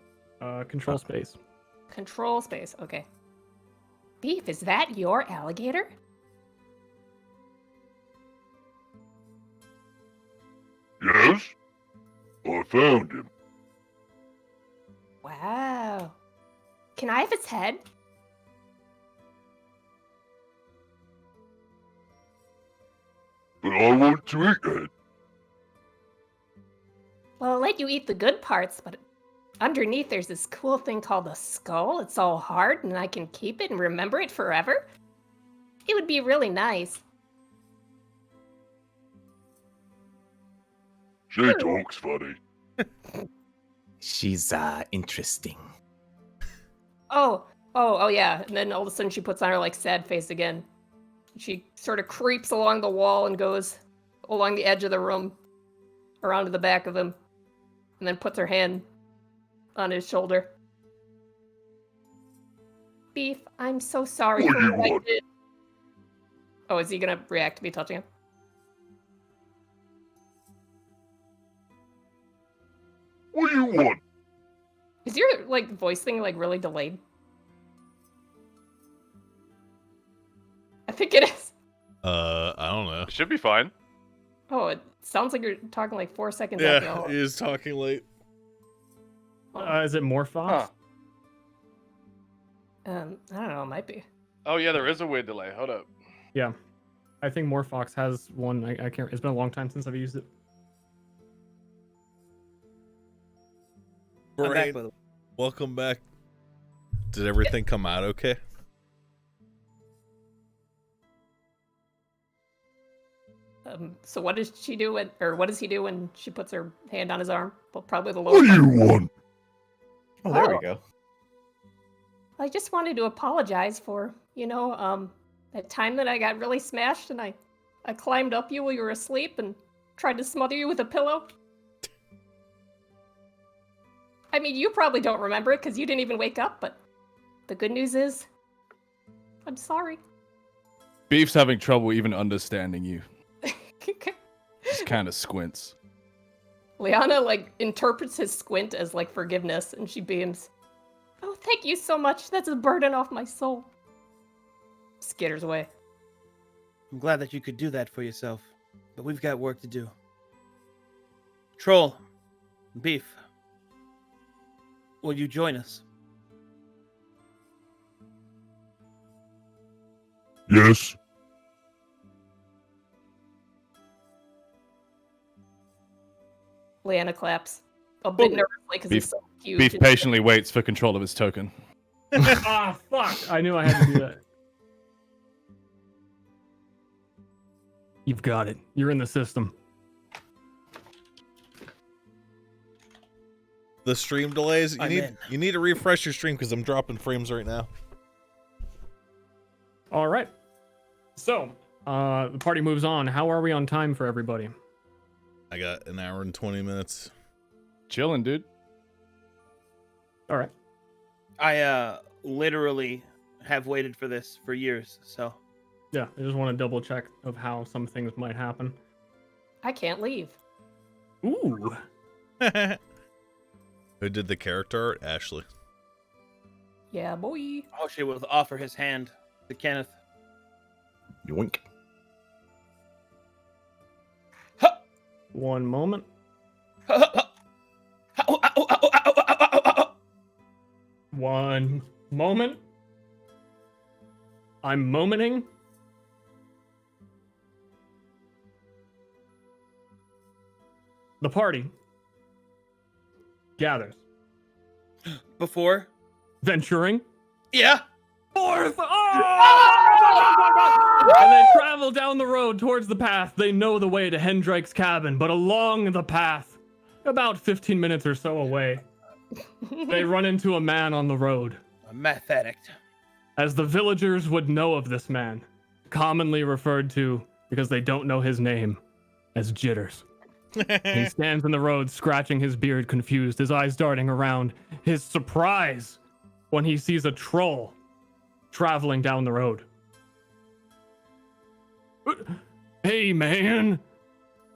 Control space. Control space. Okay. Beef, is that your alligator? Yes? I found him. Wow. Can I have its head? But I want to eat it. Well, I'll let you eat the good parts, but underneath there's this cool thing called a skull. It's all hard, and I can keep it and remember it forever. It would be really nice. She talks funny. She's interesting. Oh, yeah. And then all of a sudden she puts on her like sad face again. She sort of creeps along the wall and goes along the edge of the room, around to the back of him, and then puts her hand on his shoulder. Beef, I'm so sorry What for do you what I want? did. Oh, is he gonna react to me touching him? What do you want? Is your like voice thing like really delayed? I think it is. I don't know. It should be fine. Oh, it sounds like you're talking like 4 seconds after Yeah, all. he is talking late. Is it more Fox? Huh. I don't know, it might be. Oh yeah, there is a weird delay. Hold up. Yeah. I think more Fox has one. I can't. It's been a long time since I've used it. I'm back, Brain, by the way. welcome back. Did everything come out okay? So what does she do what does he do when she puts her hand on his arm? Well, probably the What lower do you part. want? Oh, there Oh. we go. I just wanted to apologize for, that time that I got really smashed and I climbed up you while you were asleep and tried to smother you with a pillow. I mean, you probably don't remember it because you didn't even wake up, but the good news is, I'm sorry. Beef's having trouble even understanding you. Just kind of squints. Liana, interprets his squint as, forgiveness, and she beams. Oh, thank you so much. That's a burden off my soul. Skitters away. I'm glad that you could do that for yourself, but we've got work to do. Troll, Beef, will you join us? Yes. Liana claps. A bit nervously because Beef- it's so huge. Beef and- patiently waits for control of his token. Ah, fuck! I knew I had to do that. You've got it. You're in the system. The stream delays. I'm in. You need to refresh your stream because I'm dropping frames right now. All right. So, the party moves on. How are we on time for everybody? I got an hour and 20 minutes. Chilling, dude. All right. I literally have waited for this for years, so Yeah, I just want to double check of how some things might happen. I can't leave. Ooh. Who did the character art? Ashley. Yeah, boy. Hoshi will offer his hand to Kenneth. Yoink. One moment. One moment. I'm momenting. The party gathers. Before? Venturing Yeah. forth. Oh! And they travel down the road towards the path. They know the way to Hendrike's cabin, but along the path, about 15 minutes or so away, they run into a man on the road. A meth addict. As the villagers would know of this man, commonly referred to, because they don't know his name, as Jitters. He stands in the road, scratching his beard, confused, his eyes darting around. His surprise when he sees a troll traveling down the road. Hey, man.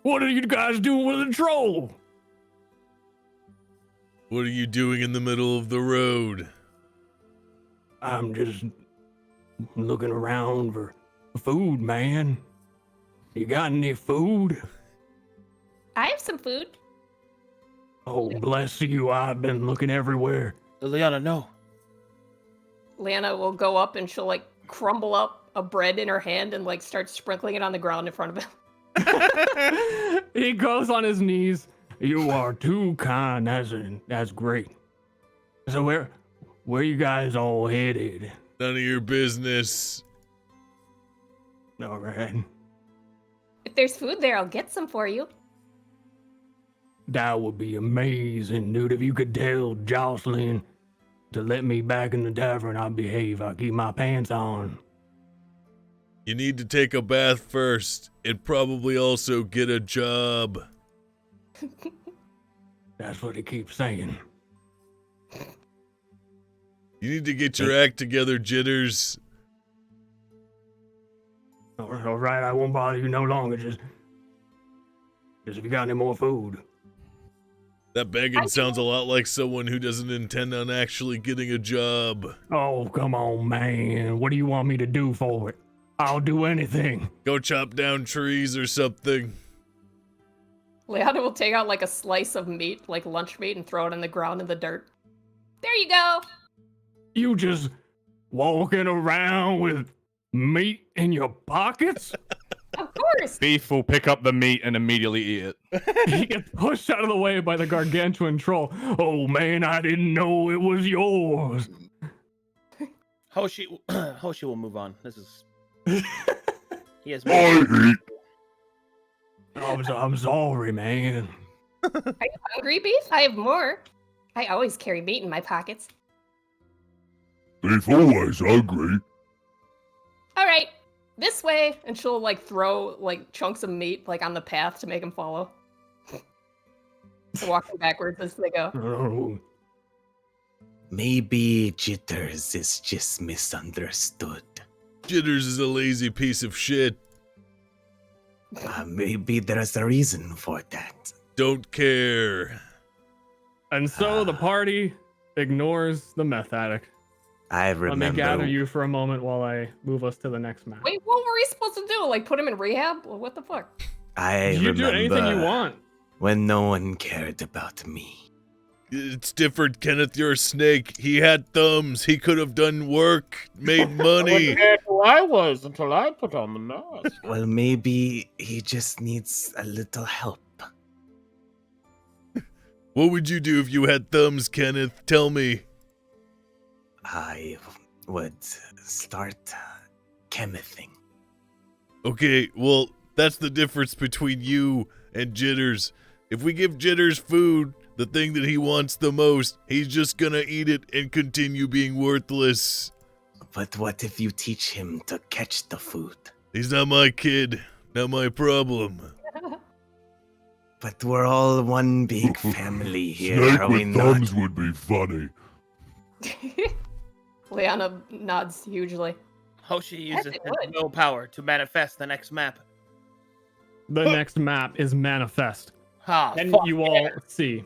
What are you guys doing with a troll? What are you doing in the middle of the road? I'm just looking around for food, man. You got any food? I have some food. Oh, bless you. I've been looking everywhere. Liliana, no. Lana will go up and she'll crumble up a bread in her hand and start sprinkling it on the ground in front of him. He goes on his knees. You are too kind. That's great. So where you guys all headed? None of your business. All right. If there's food there, I'll get some for you. That would be amazing, dude. If you could tell Jocelyn to let me back in the tavern, I'll behave. I'll keep my pants on. You need to take a bath first and probably also get a job. That's what he keeps saying. You need to get your act together, Jitters. All right, I won't bother you no longer. Just if you got any more food. That begging sounds a lot like someone who doesn't intend on actually getting a job. Oh, come on, man. What do you want me to do for it? I'll do anything. Go chop down trees or something. Leona will take out like a slice of meat, like lunch meat, and throw it on the ground in the dirt. There you go. You just walking around with meat in your pockets? Of course. Beef will pick up the meat and immediately eat it. He gets pushed out of the way by the gargantuan troll. Oh man, I didn't know it was yours. Hoshi will move on. This is. He has. I eat. I'm sorry, man. Are you hungry, Beef? I have more. I always carry meat in my pockets. Beef always hungry. All right, this way, and she'll like throw like chunks of meat like on the path to make him follow. Walking backwards as they go. Oh, Maybe Jitters is just misunderstood. Jitters is a lazy piece of shit. Maybe there's a reason for that. Don't care. and so the party ignores the meth addict. I remember. Let me gather you for a moment while I move us to the next map. Wait, what were we supposed to do? Like put him in rehab? Well, what the fuck? I You remember do anything you want. when no one cared about me. It's different, Kenneth. You're a snake. He had thumbs. He could have done work, made money. I was until I put on the mask. Well, maybe he just needs a little help. What would you do if you had thumbs, Kenneth? Tell me. I would start chemithing. Okay, well, that's the difference between you and Jitters. If we give Jitters food, the thing that he wants the most, he's just gonna eat it and continue being worthless. But what if you teach him to catch the food? He's not my kid, not my problem. But we're all one big family here, Snake are we with not? thumbs would be funny. Leona nods hugely. Hoshi Yes, uses it his would. willpower to manifest the next map. The next map is Manifest. Ha! And fuck you all yeah. see.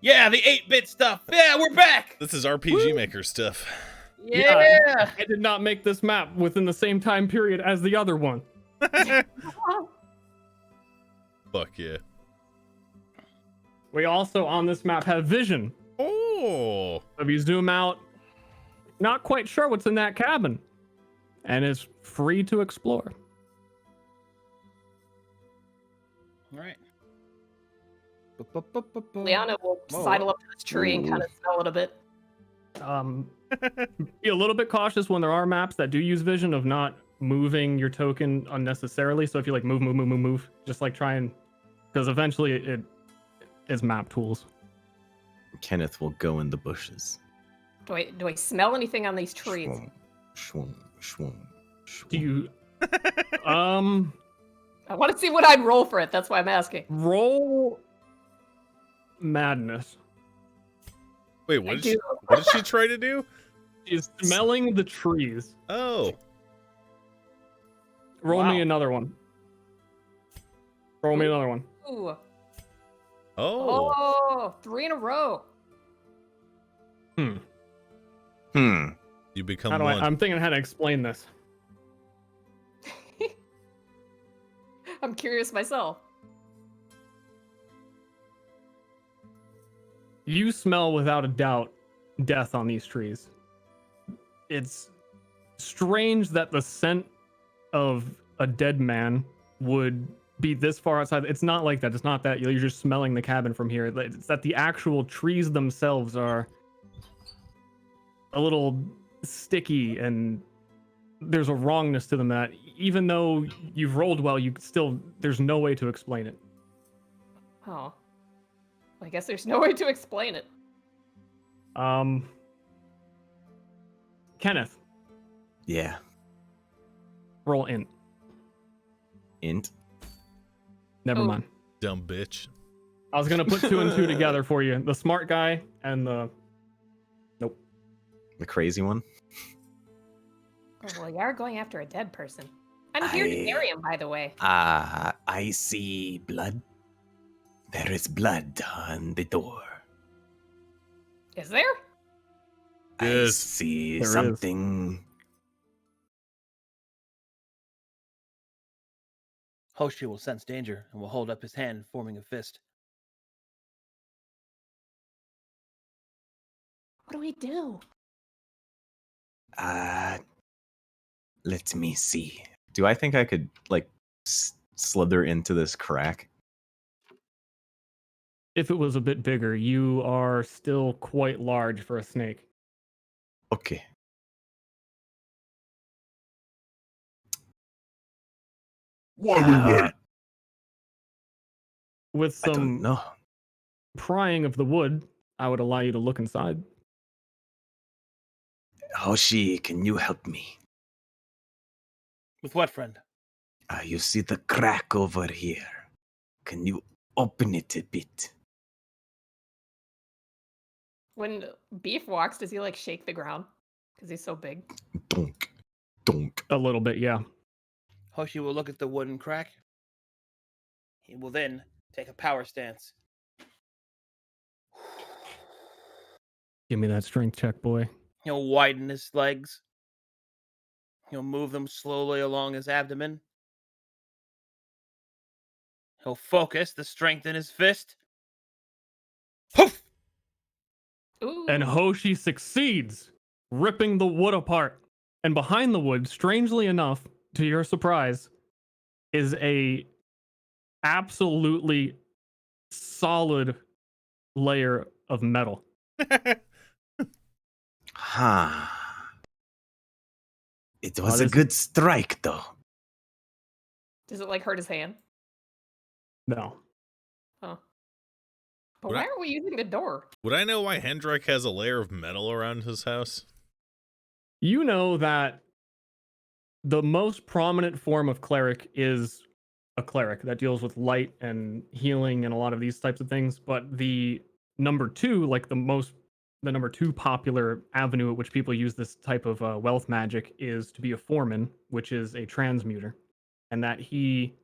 Yeah, the 8-bit stuff. Yeah, we're back. This is RPG Maker stuff. Yeah. I did not make this map within the same time period as the other one. Fuck yeah. We also on this map have vision. Oh. If you zoom out, not quite sure what's in that cabin. And it's free to explore. All right. Leona will Whoa. sidle up to this tree and kind of smell it a bit. Be a little bit cautious when there are maps that do use vision of not moving your token unnecessarily. So if you like move, just like try and, because eventually it is map tools. Kenneth will go in the bushes. Do I smell anything on these trees? Shwung, shwung, shwung, shwung. Do you, I want to see what I'd roll for it. That's why I'm asking. roll madness. Wait, I what do. did she try to do? She's smelling the trees. Oh. Roll Wow. me another one. Roll me another one. Ooh. Oh. Oh, 3 in a row. Hmm. You become How do one. I'm thinking how to explain this. I'm curious myself. You smell without a doubt death on these trees. It's strange that the scent of a dead man would be this far outside. It's not like that. It's not that you're just smelling the cabin from here. It's that the actual trees themselves are a little sticky, and there's a wrongness to them that even though you've rolled well, there's no way to explain it. Oh. I guess there's no way to explain it. Kenneth, Yeah. roll int. Int. Never Oh. mind. Dumb bitch. I was gonna put 2 and 2 together for you. The smart guy and the The crazy one. Oh, well, you are going after a dead person. I'm here to bury him, by the way. I see blood. There is blood on the door. Is there? I Yes, see there is. something. Hoshi will sense danger and will hold up his hand, forming a fist. What do we do? Let me see. Do I think I could like slither into this crack? If it was a bit bigger, you are still quite large for a snake. Okay. Why we wait? With I don't some know. prying of the wood, I would allow you to look inside. Hoshi, can you help me? With what, friend? You see the crack over here. Can you open it a bit? When Beef walks, does he like shake the ground? Because he's so big. Donk. Donk. A little bit, yeah. Hoshi will look at the wooden crack. He will then take a power stance. Give me that strength check, boy. He'll widen his legs. He'll move them slowly along his abdomen. He'll focus the strength in his fist. Poof! Ooh. And Hoshi succeeds, ripping the wood apart. And behind the wood, strangely enough, to your surprise, is a absolutely solid layer of metal. Huh. It was a this- good strike, though. Does it like hurt his hand? No. Huh. But Would why I- are we using the door? Would I know why Hendrik has a layer of metal around his house? You know that the most prominent form of cleric is a cleric that deals with light and healing and a lot of these types of things. But the number two, like the number two popular avenue at which people use this type of wealth magic is to be a foreman, which is a transmuter, and that he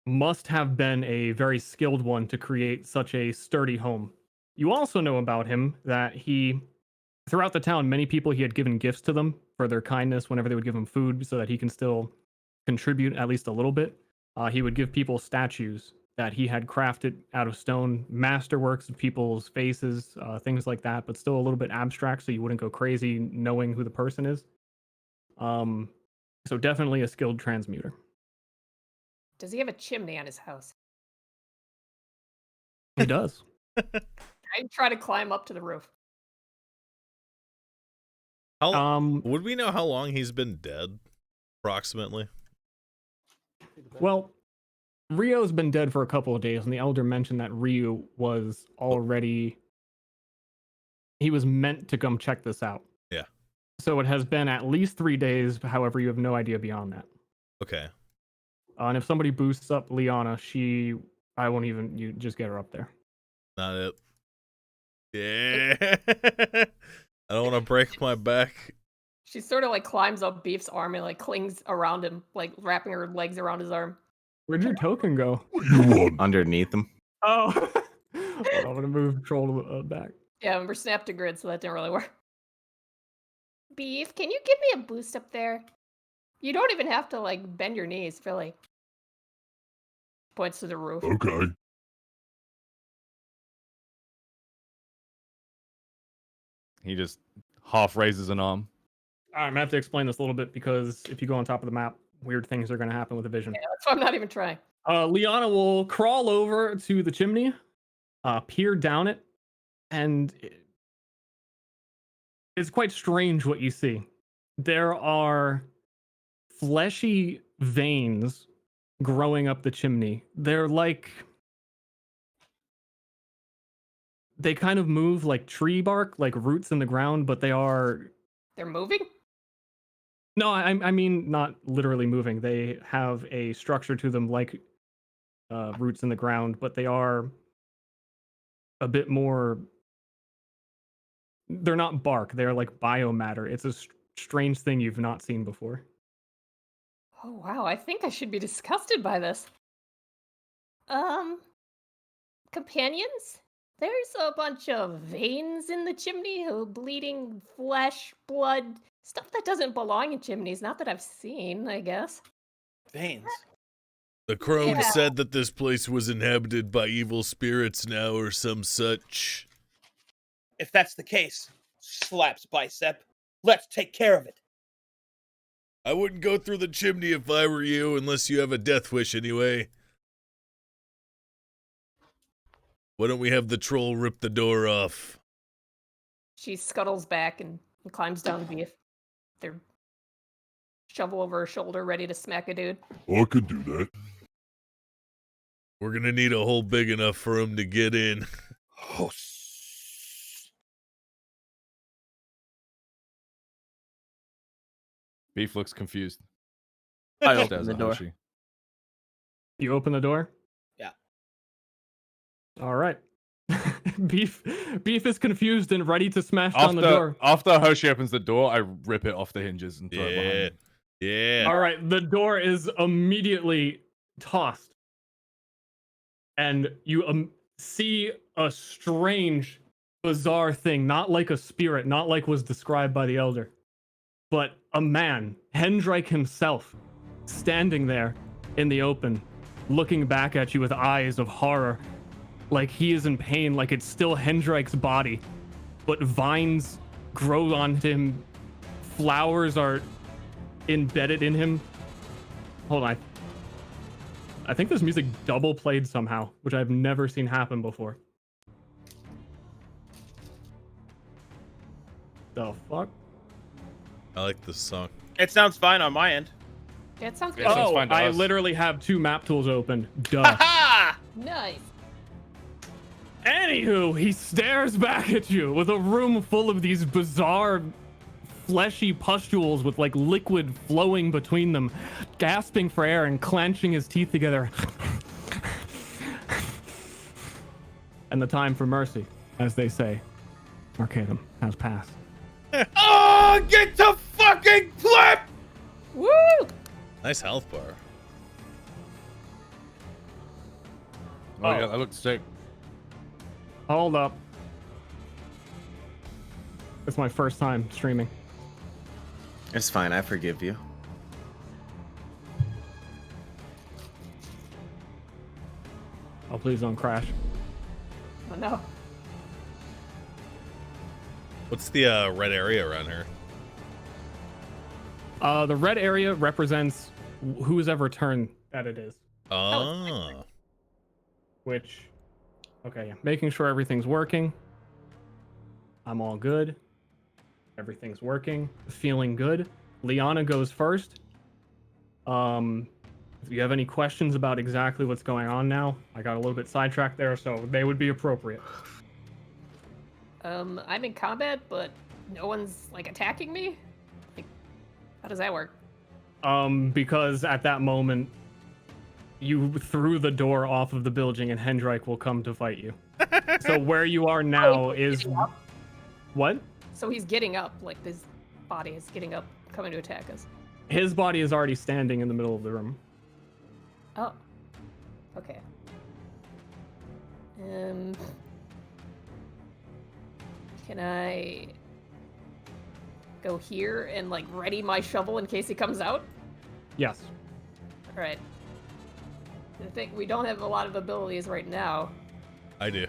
must have been a very skilled one to create such a sturdy home. You also know about him that throughout the town, many people he had given gifts to them for their kindness whenever they would give him food so that he can still contribute at least a little bit. He would give people statues that he had crafted out of stone, masterworks of people's faces, things like that, but still a little bit abstract so you wouldn't go crazy knowing who the person is. So definitely a skilled transmuter. Does he have a chimney on his house? He does. I try to climb up to the roof. Would we know how long he's been dead, approximately? Well, Rio's been dead for a couple of days, and the elder mentioned that Rio was already... He was meant to come check this out. Yeah. So it has been at least 3 days, however, you have no idea beyond that. Okay. And if somebody boosts up Liana, you just get her up there. Not it. Yeah. I don't want to break my back. She sort of like climbs up Beef's arm and like clings around him, like wrapping her legs around his arm. Where'd your token go? What you want? Underneath them. Oh, I'm gonna move troll back. Yeah, remember snap to grid, so that didn't really work. Beef, can you give me a boost up there? You don't even have to like bend your knees, really. Points to the roof. Okay. He just half raises an arm. I'm gonna have to explain this a little bit because if you go on top of the map, weird things are gonna happen with the vision. Yeah, that's why I'm not even trying. Liana will crawl over to the chimney, peer down it, and It's quite strange what you see. There are fleshy veins growing up the chimney. They're like, they kind of move like tree bark, like roots in the ground, but They're moving? no, I mean not literally moving. They have a structure to them like roots in the ground, but they are a bit more, they're not bark, they're like biomatter. It's a strange thing you've not seen before. Oh wow, I think I should be disgusted by this. Companions? There's a bunch of veins in the chimney, bleeding flesh, blood, stuff that doesn't belong in chimneys. Not that I've seen, I guess. Veins. The crone Yeah. said that this place was inhabited by evil spirits now or some such. If that's the case, slaps bicep. Let's take care of it. I wouldn't go through the chimney if I were you, unless you have a death wish anyway. Why don't we have the troll rip the door off? She scuttles back and climbs down the beef. Their shovel over her shoulder, ready to smack a dude. I could do that. We're gonna need a hole big enough for him to get in. Oh, Beef looks confused. I Stares open the at door. Hoshi. You open the door? Yeah. All right. Beef is confused and ready to smash down the door. After Hoshi opens the door, I rip it off the hinges and throw it behind me. Yeah. All right, the door is immediately tossed. And you see a strange, bizarre thing, not like a spirit, not like was described by the elder, but a man, Hendrike himself, standing there in the open, looking back at you with eyes of horror, like he is in pain, like it's still Hendrike's body, but vines grow onto him, flowers are embedded in him. Hold on. I think this music double played somehow, which I've never seen happen before. The fuck? I like this song. It sounds fine on my end. Yeah, it sounds good. Yeah, sounds Oh, fine to I us. literally have two map tools open. Duh. Ha! Nice. Anywho, he stares back at you with a room full of these bizarre fleshy pustules with like liquid flowing between them, gasping for air and clenching his teeth together. And the time for mercy, as they say, Arcanum has passed. Oh, get to fucking flip! Woo! Nice health bar. Oh, yeah, that looks sick. Hold up. It's my first time streaming. It's fine. I forgive you. Oh, please don't crash. Oh no. What's the red area around here? The red area represents whose ever turn that it is. Oh. Which, okay, yeah. Making sure everything's working. I'm all good. Everything's working. Feeling good. Liana goes first. If you have any questions about exactly what's going on now, I got a little bit sidetracked there, so they would be appropriate. I'm in combat, but no one's like attacking me. Like, how does that work? Because at that moment, you threw the door off of the building, and Hendrike will come to fight you. So where you are now is what? So he's getting up, like his body is getting up, coming to attack us. His body is already standing in the middle of the room. Oh. Okay. Can I go here and like ready my shovel in case he comes out? Yes. All right. I think we don't have a lot of abilities right now. I do.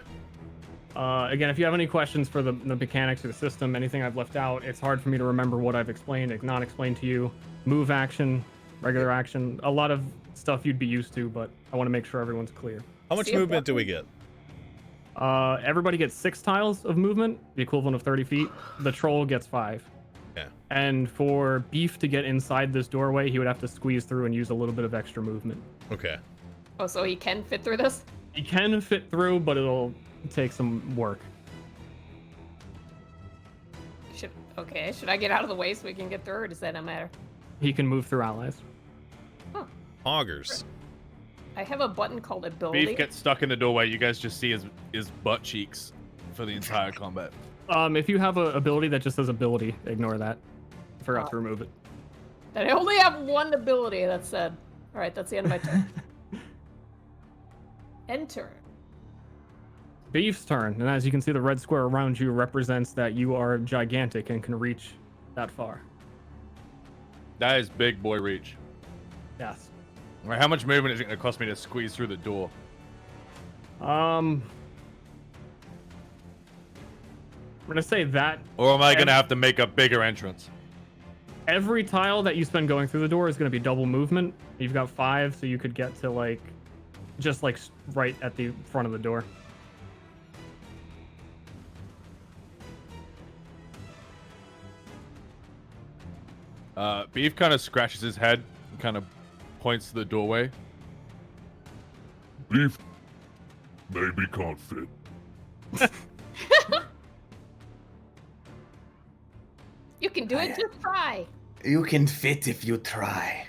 Again, if you have any questions for the mechanics of the system, anything I've left out, it's hard for me to remember what I've explained, not explained to you. Move action, regular action, a lot of stuff you'd be used to, but I want to make sure everyone's clear. How much movement do we get? Everybody gets 6 tiles of movement, the equivalent of 30 feet. The troll gets 5. Yeah. And for Beef to get inside this doorway, he would have to squeeze through and use a little bit of extra movement. Okay. Oh, so he can fit through this? He can fit through, but it'll take some work. Should I get out of the way so we can get through, or does that not matter? He can move through allies. Augers. I have a button called ability. Beef gets stuck in the doorway. You guys just see his butt cheeks for the entire combat. If you have an ability that just says ability, ignore that. I forgot to remove it. I only have one ability, that said. Alright, that's the end of my turn. Enter. Beef's turn, and as you can see, the red square around you represents that you are gigantic and can reach that far. That is big boy reach. Yes. All right, how much movement is it going to cost me to squeeze through the door? We're gonna say that. Or am I going to have to make a bigger entrance? Every tile that you spend going through the door is gonna be double movement. You've got 5, so you could get to like, just like right at the front of the door. Beef kind of scratches his head and kind of points to the doorway. Beef maybe can't fit. You can do it, just try. You can fit if you try.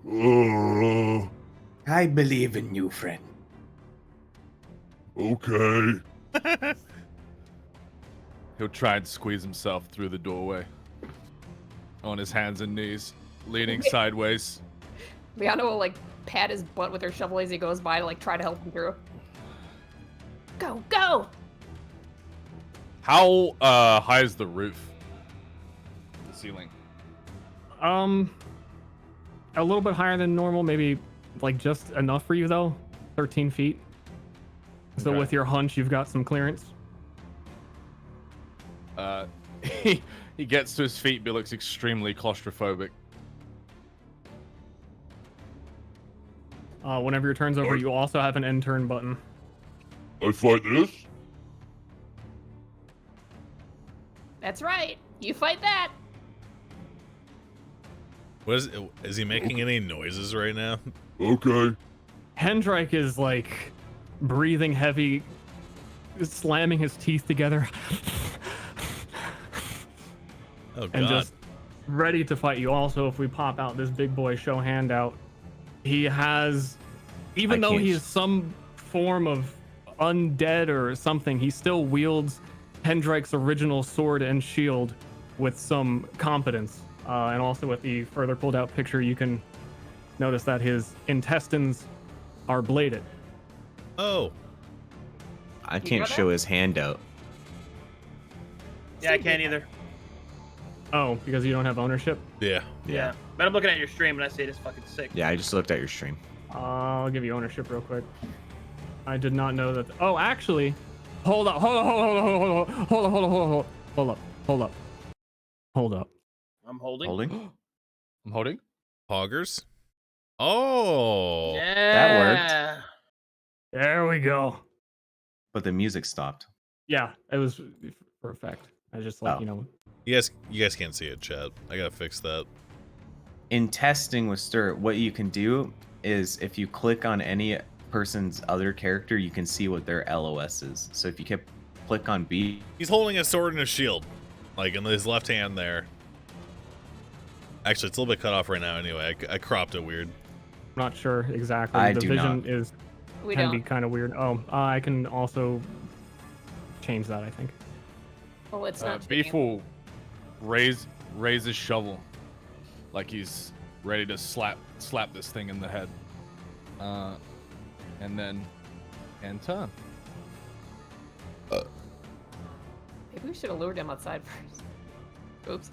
Uh, I believe in you, friend. okay. He'll try and squeeze himself through the doorway. On his hands and knees, leaning sideways. Liana will like pat his butt with her shovel as he goes by to like try to help him through. Go, go! How high is the roof? The ceiling. A little bit higher than normal, maybe like just enough for you though. 13 feet. So Okay. with your hunch, you've got some clearance. He gets to his feet, but looks extremely claustrophobic. Whenever your turn's over, you also have an end turn button. I fight this? That's right. You fight that. What is he making any noises right now? Okay. Hendrike is like breathing heavy, slamming his teeth together. Oh god. And just ready to fight you. Also, if we pop out this big boy show handout, he has, even though he is some form of undead or something, he still wields Hendrike's original sword and shield with some competence. And also with the further pulled out picture, you can notice that his intestines are bladed. Oh. I can't show his handout. Yeah, I can't either. Oh, because you don't have ownership? Yeah. Yeah. But I'm looking at your stream and I say this fucking sick. Yeah, I just looked at your stream. I'll give you ownership real quick. I did not know that. Oh, actually, hold up. I'm holding. Holding? I'm holding. Hoggers. Oh. Yeah. That worked. There we go. But the music stopped. Yeah, it was for effect. I just like, Oh. you know. You guys can't see it, chat. I gotta fix that. In testing with Stir, what you can do is if you click on any person's other character, you can see what their LOS is. So if you click on B, He's holding a sword and a shield, like in his left hand there. Actually, it's a little bit cut off right now. Anyway, I cropped it weird. I'm not sure exactly. I The do vision not. is We can don't. be kind of weird. Oh, I can also change that, I think. Oh, it's not. Beef changing. will raise his shovel like he's ready to slap this thing in the head. And then end turn. Maybe we should have lured him outside first. Oops.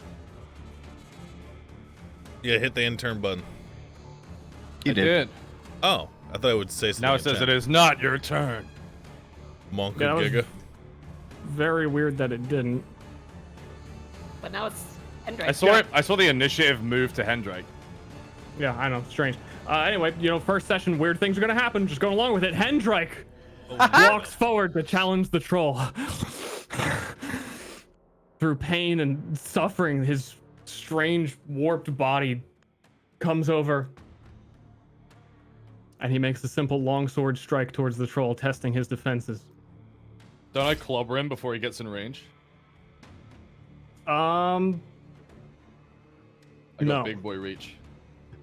Yeah, hit the intern button. you did. Oh, I thought it would say something. Now it says it is not your turn. Monk Yeah, that was Giga. very weird that it didn't. But now it's Hendrike. I saw it. I saw the initiative move to Hendrike. Yeah, I know. Strange. Anyway, you know, first session, weird things are going to happen. Just going along with it. Hendrike walks forward to challenge the troll. Through pain and suffering, his strange warped body comes over, and he makes a simple longsword strike towards the troll, testing his defenses. Don't I clobber him before he gets in range? I got no. Big boy reach.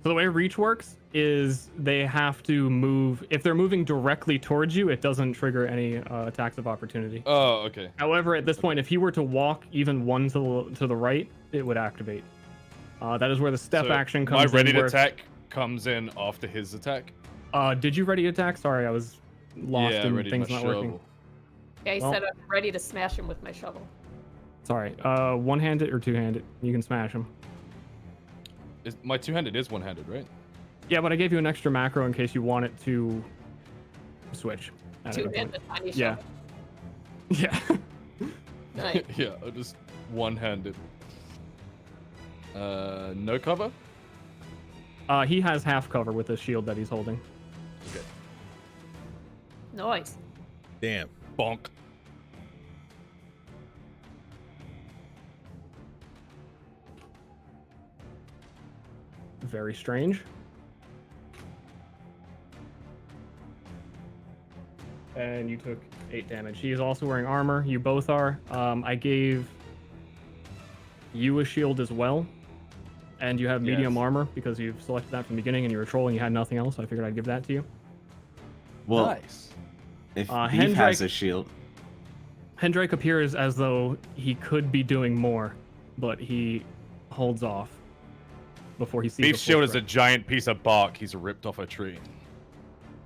So the way reach works is they have to move. If they're moving directly towards you, it doesn't trigger any attacks of opportunity. Oh, okay. However, at this point, if he were to walk even one to the right, it would activate. That is where the step action comes in. My ready to attack comes in after his attack. Did you ready to attack? Sorry, I was lost in things not working. Yeah, he said I'm ready to smash him with my shovel. Sorry, one-handed or two-handed? You can smash him. My two-handed is one-handed, right? Yeah, but I gave you an extra macro in case you want it to switch. Two-handed tiny shovel. Yeah. Nice. Yeah, just one-handed. No cover? He has half cover with the shield that he's holding. Okay. Nice. Damn. Bonk. Very strange. And you took 8 damage. He is also wearing armor. You both are. I gave you a shield as well. And you have medium armor because you've selected that from the beginning and you were trolling. You had nothing else. So I figured I'd give that to you. Well, nice. If Beef has a shield. Hendrake appears as though he could be doing more, but he holds off before he sees Beef's shield is a giant piece of bark he's ripped off a tree.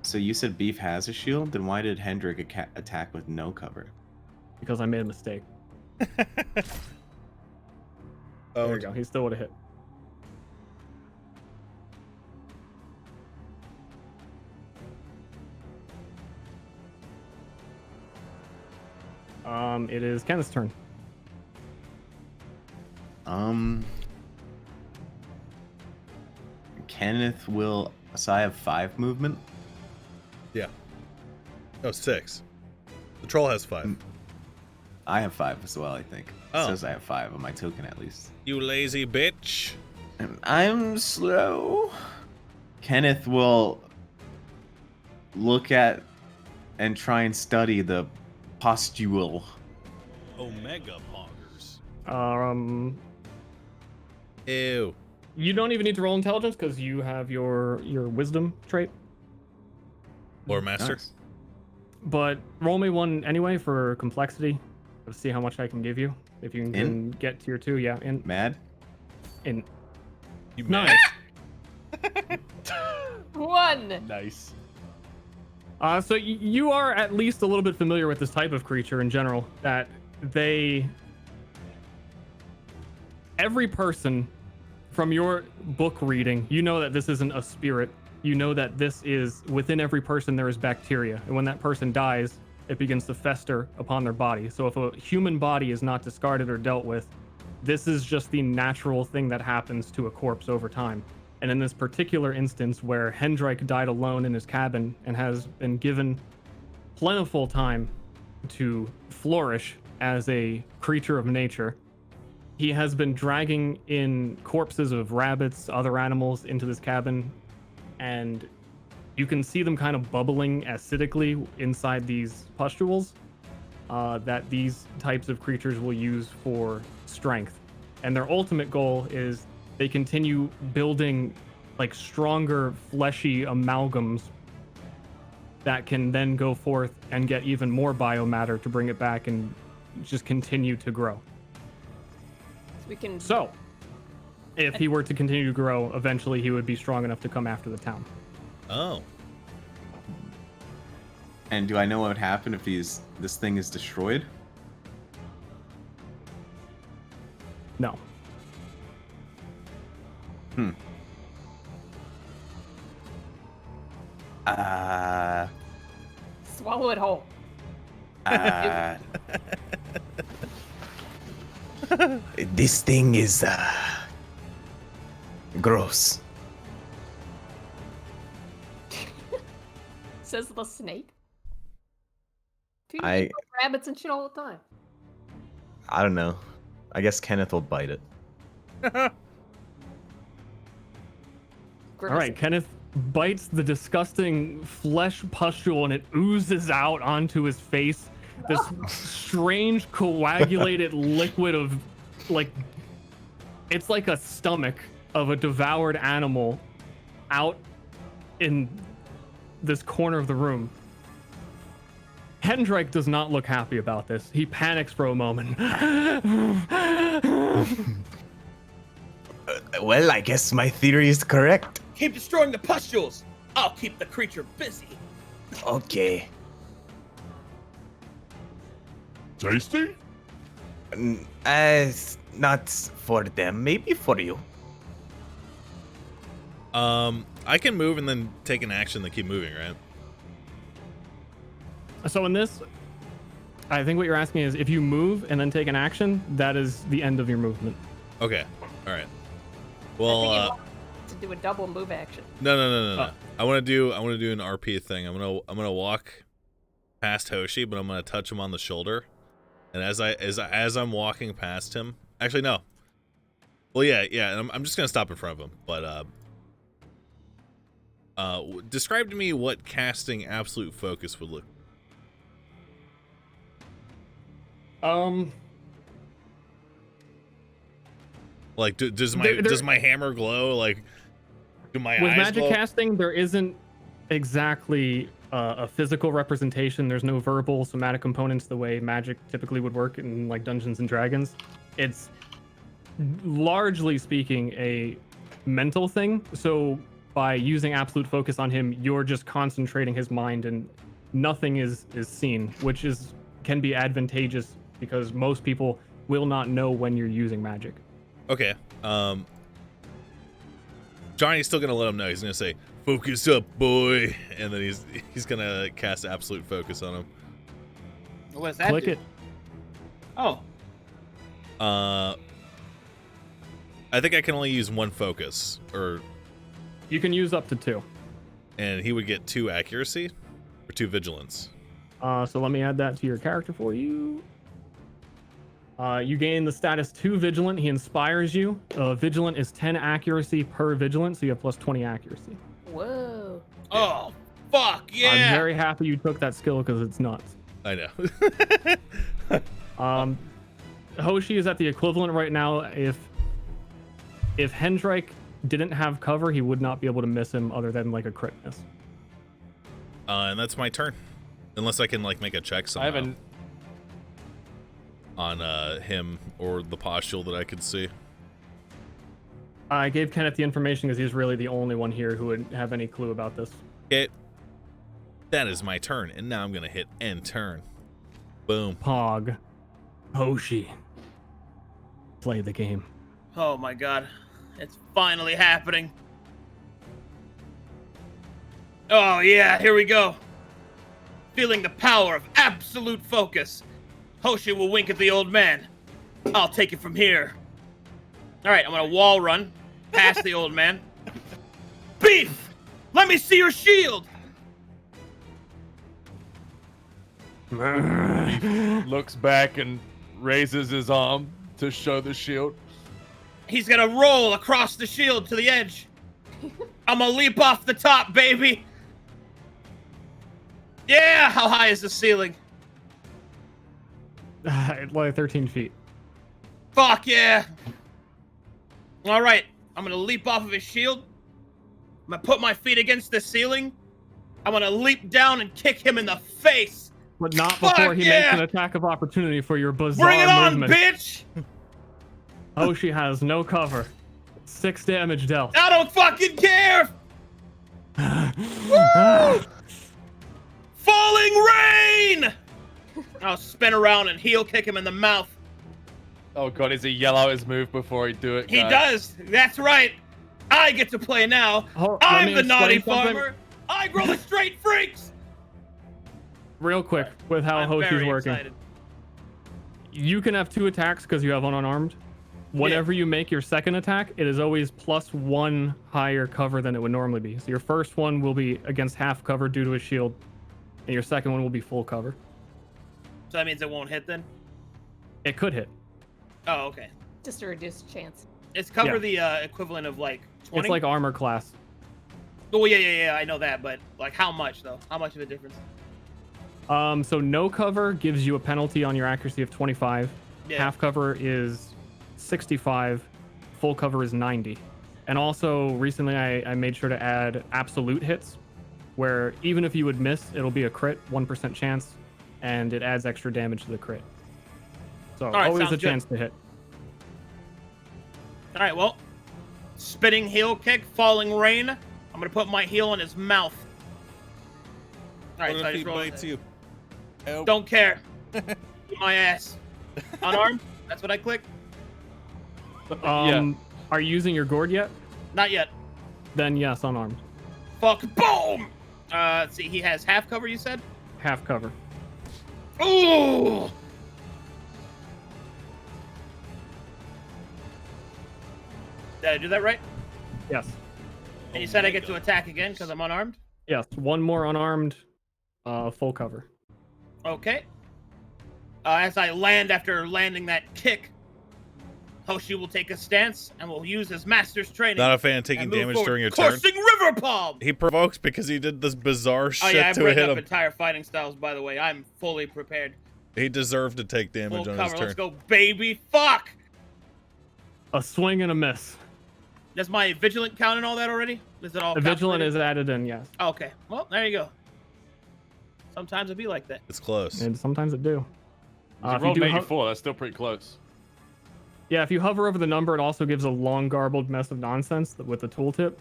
So you said Beef has a shield? Then why did Hendrik attack with no cover? Because I made a mistake. There we go. He still would have hit. It is Kenneth's turn. Kenneth will. So I have 5 movement. Yeah. Oh, 6. The troll has 5. I have 5 as well, I think. Oh. It says I have 5 on my token at least. You lazy bitch. And I'm slow. Kenneth will look at and try and study the postule. Omega poggers. Ew. You don't even need to roll intelligence because you have your wisdom trait. Lore master. Nice. But roll me one anyway for complexity. Let's see how much I can give you. If you can get tier 2, yeah. In mad. In. You nice. 1. Nice. So you are at least a little bit familiar with this type of creature in general. That every person from your book reading, you know that this isn't a spirit. You know that this is within every person there is bacteria, and when that person dies, it begins to fester upon their body. So if a human body is not discarded or dealt with, this is just the natural thing that happens to a corpse over time. And in this particular instance where Hendrik died alone in his cabin and has been given plentiful time to flourish as a creature of nature, he has been dragging in corpses of rabbits, other animals into this cabin, and you can see them kind of bubbling acidically inside these pustules that these types of creatures will use for strength. And their ultimate goal is they continue building like stronger fleshy amalgams that can then go forth and get even more biomatter to bring it back and just continue to grow. So if he were to continue to grow, eventually he would be strong enough to come after the town. Oh. And do I know what would happen if this thing is destroyed? No. Swallow it whole. This thing is gross. Says the snake. Dude, I- you eat rabbits and shit all the time. I don't know. I guess Kenneth will bite it. All right, Kenneth bites the disgusting flesh pustule and it oozes out onto his face. This strange coagulated liquid of, like, it's like a stomach of a devoured animal out in this corner of the room. Hendrik does not look happy about this. He panics for a moment. Well, I guess my theory is correct. Keep destroying the pustules. I'll keep the creature busy. Okay. Tasty? Not for them, maybe for you. I can move and then take an action to keep moving, right? So in this, I think what you're asking is if you move and then take an action, that is the end of your movement. Okay. All right. I Well, think you want to do a double move action. no. I want to do an RP thing. I'm gonna walk past Hoshi, but I'm gonna touch him on the shoulder. And as I'm walking past him, actually no. Well, yeah. And I'm just gonna stop in front of him. But describe to me what casting absolute focus would look. Like, does my hammer glow? Like, do my with eyes magic glow? casting, there isn't exactly a physical representation. There's no verbal somatic components the way magic typically would work in like Dungeons and Dragons. It's largely speaking a mental thing. So by using absolute focus on him, you're just concentrating his mind and nothing is seen, which can be advantageous because most people will not know when you're using magic. Okay. Johnny's still gonna let him know. He's gonna say, "Focus up, boy," and then he's gonna cast absolute focus on him. What does that Click do? it. Oh, I think I can only use one focus, You can use up to 2. and he would get 2 accuracy or 2 vigilance. So let me add that to your character for you. You gain the status 2 vigilant. He inspires you. Vigilant is 10 accuracy per vigilant, so you have plus 20 accuracy. Whoa. oh, fuck yeah! I'm very happy you took that skill because it's nuts. I know. Hoshi is at the equivalent right now. If Hendrik didn't have cover, he would not be able to miss him other than like a crit miss. And that's my turn, unless I can like make a check somehow. I haven't. On him or the postule that I could see. I gave Kenneth the information because he's really the only one here who would have any clue about this. That is my turn, and now I'm gonna hit end turn. Boom. Pog. Hoshi. Play the game. Oh my god. It's finally happening. Oh yeah, here we go. Feeling the power of absolute focus. Hoshi will wink at the old man. I'll take it from here. Alright, I'm gonna wall run past the old man. Beef! Let me see your shield! Looks back and raises his arm to show the shield. He's gonna roll across the shield to the edge. I'm gonna leap off the top, baby. Yeah, how high is the ceiling? Like 13 feet. Fuck yeah. All right, I'm gonna leap off of his shield. I'm gonna put my feet against the ceiling. I'm gonna leap down and kick him in the face. But not Fuck before he yeah! makes an attack of opportunity for your bizarre Bring it on, movement. bitch! Hoshi has no cover. 6 damage dealt. I don't fucking care! Woo! Falling rain! I'll spin around and heel kick him in the mouth. Oh god, does he yell out his move before he do it? He guys? does. That's right. I get to play now. Let I'm me the naughty explain something. farmer. I grow the straight freaks. Real quick with how I'm Hoshi's very working. excited. You can have 2 attacks because you have unarmed. Whenever you make your second attack, it is always +1 higher cover than it would normally be. So your first one will be against half cover due to a shield, and your second one will be full cover. So that means it won't hit then? It could hit. Oh, okay. Just a reduced chance. It's cover the equivalent of like 20? It's like armor class. Oh, yeah, I know that, but like how much though? How much of a difference? So no cover gives you a penalty on your accuracy of 25. Yeah. Half cover is 65. Full cover is 90. And also recently I made sure to add absolute hits, where even if you would miss, it'll be a crit, 1% chance, and it adds extra damage to the crit. So right, always a sounds chance to hit. All right, well, spinning heel kick, falling rain. I'm gonna put my heel in his mouth. All right, What so I if he just rolled. bites you? Don't care. My ass. Unarmed. That's what I click. Are you using your gourd yet? Not yet. Then yes, unarmed. Fuck. Boom. Let's see. He has half cover. You said. Half cover. Ooh. Did I do that right? Yes. And you said I get to attack again because I'm unarmed? Yes. One more unarmed, full cover. Okay. As I land after landing that kick, Hoshi will take a stance and will use his master's training. Not a fan of taking and move damage forward, during your turn. coursing river palm. He provokes because he did this bizarre Oh shit yeah, I to break hit up him. entire fighting styles. By the way, I'm fully prepared. He deserved to take damage Full on cover. his turn. Let's go, baby. Fuck. A swing and a miss. Does my vigilant count and all that already? Is it all? The vigilant calculated? is added in, yes. Okay. Well, there you go. Sometimes it'd be like that. It's close. And sometimes it do. You If you rolled do an ho- 84. That's still pretty close. Yeah, if you hover over the number, it also gives a long garbled mess of nonsense with the tooltip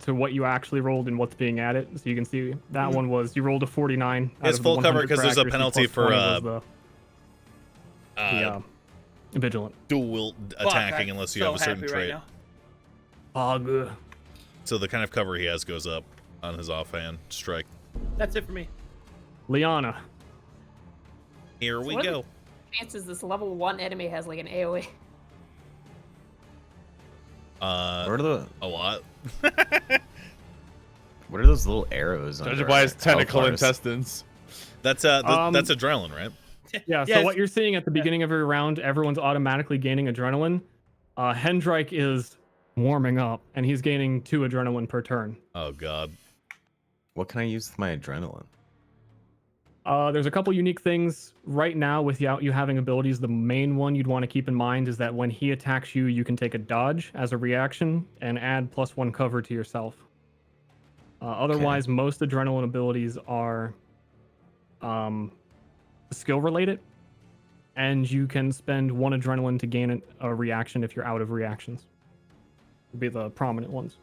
to what you actually rolled and what's being added. So you can see that one was you rolled a 49. It's full cover because there's a penalty for vigilant. dual attacking unless you have a certain trait. Good. So the kind of cover he has goes up on his offhand strike. That's it for me. Liana. Here we What are go. the chances this level 1 enemy has like an AoE? What are the A lot. what are those little arrows? Judge under by his our tentacle health bars? intestines. That's that's adrenaline, right? Yeah, so Yes. what you're seeing at the beginning of every round, everyone's automatically gaining adrenaline. Hendrike is warming up, and he's gaining 2 adrenaline per turn. Oh god. What can I use with my adrenaline? There's a couple unique things right now without you having abilities. The main one you'd want to keep in mind is that when he attacks you, you can take a dodge as a reaction and add +1 cover to yourself. Otherwise, most adrenaline abilities are skill related, and you can spend 1 adrenaline to gain a reaction if you're out of reactions. Would be the prominent ones.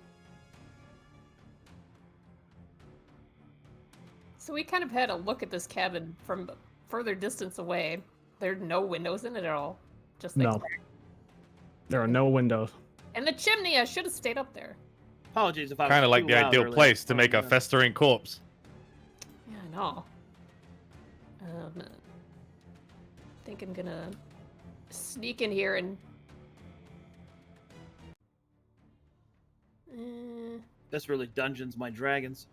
So we kind of had a look at this cabin from further distance away. There are no windows in it at all. Just No. There are no windows. And the chimney, I should have stayed up there. Apologies if I was Kind of like too the loud ideal earlier. place to make a Yeah. festering corpse. Yeah, I know. I think I'm gonna sneak in here and. This really dungeons my dragons.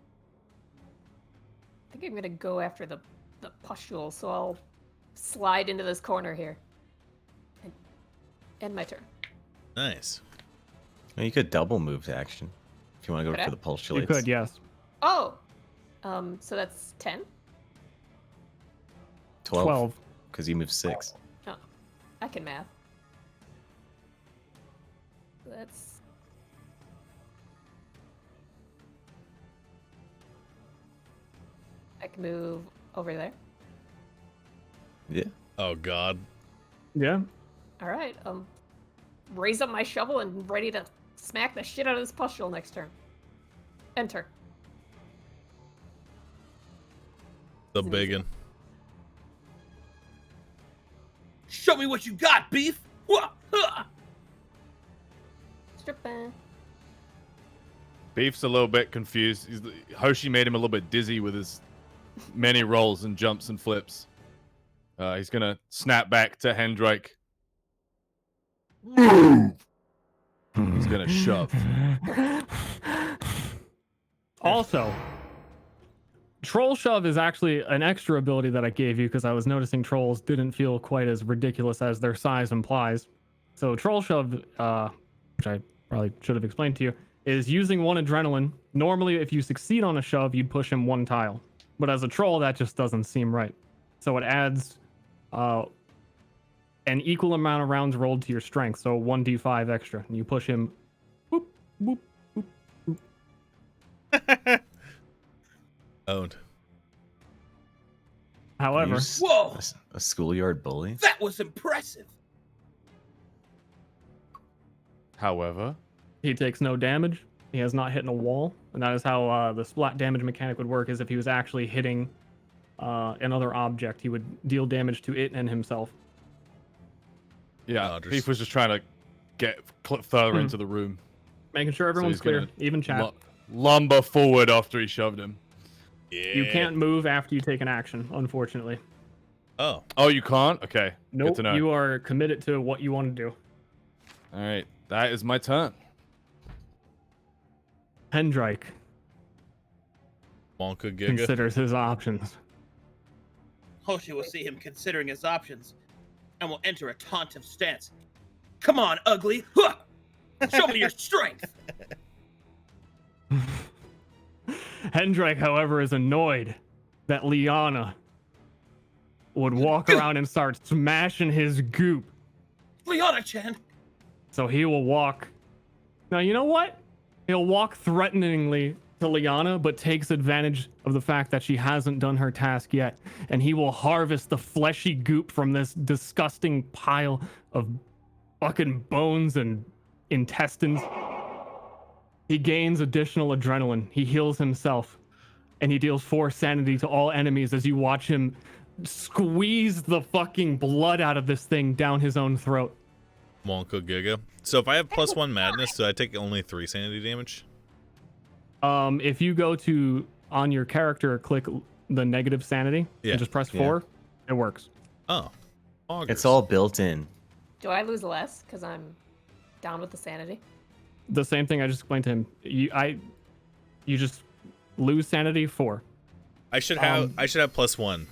I think I'm gonna go after the pustule, so I'll slide into this corner here. And end my turn. Nice. Well, you could double move to action if you want to go Could I? for the postulates. You could, yes. Oh! So that's 10? 12. Because you move 6. Oh, I can math. That's... I can move over there. Yeah. Oh god. Yeah. Alright, raise up my shovel and ready to smack the shit out of this pustule next turn. Enter. The biggin. Show me what you got, beef! Wah! Huh! Stripping. Beef's a little bit confused. Hoshi made him a little bit dizzy with his many rolls and jumps and flips. He's gonna snap back to Hendrike. He's gonna shove. Also, Troll Shove is actually an extra ability that I gave you because I was noticing trolls didn't feel quite as ridiculous as their size implies. So Troll Shove, which I probably should have explained to you, is using 1 adrenaline. Normally, if you succeed on a shove, you'd push him 1 tile. But as a troll, that just doesn't seem right. So it adds an equal amount of rounds rolled to your strength. So 1d5 extra. And you push him. Boop, boop, boop, boop. Owned. However, Whoa! A schoolyard bully. That was impressive. However, he takes no damage. He has not hit a wall. And that is how the splat damage mechanic would work, is if he was actually hitting another object, he would deal damage to it and himself. yeah, Thief was just trying to get further into the room. Making sure everyone's he's clear, gonna even chat. Lumber forward after he shoved him. Yeah. You can't move after you take an action, unfortunately. Oh. Oh, you can't? Okay. Nope, Good to know. you are committed to what you want to do. All right, that is my turn. Hendrike Wonka Giga. considers his options. Hoshi will see him considering his options and will enter a tauntive stance. Come on, ugly. Huh! Show me your strength. Hendrike, however, is annoyed that Liana would walk around and start smashing his goop. Liana-chan. So he will walk. Now, you know what? He'll walk threateningly to Liana, but takes advantage of the fact that she hasn't done her task yet. And he will harvest the fleshy goop from this disgusting pile of fucking bones and intestines. He gains additional adrenaline. He heals himself. And he deals 4 sanity to all enemies as you watch him squeeze the fucking blood out of this thing down his own throat. Wonka Giga. So if I have +1 madness, do I take only 3 sanity damage? If you go to on your character, click the negative sanity and just press 4, it works. Oh. Augers. It's all built in. Do I lose less because I'm down with the sanity? The same thing I just explained to him. You just lose sanity 4. I should have +1.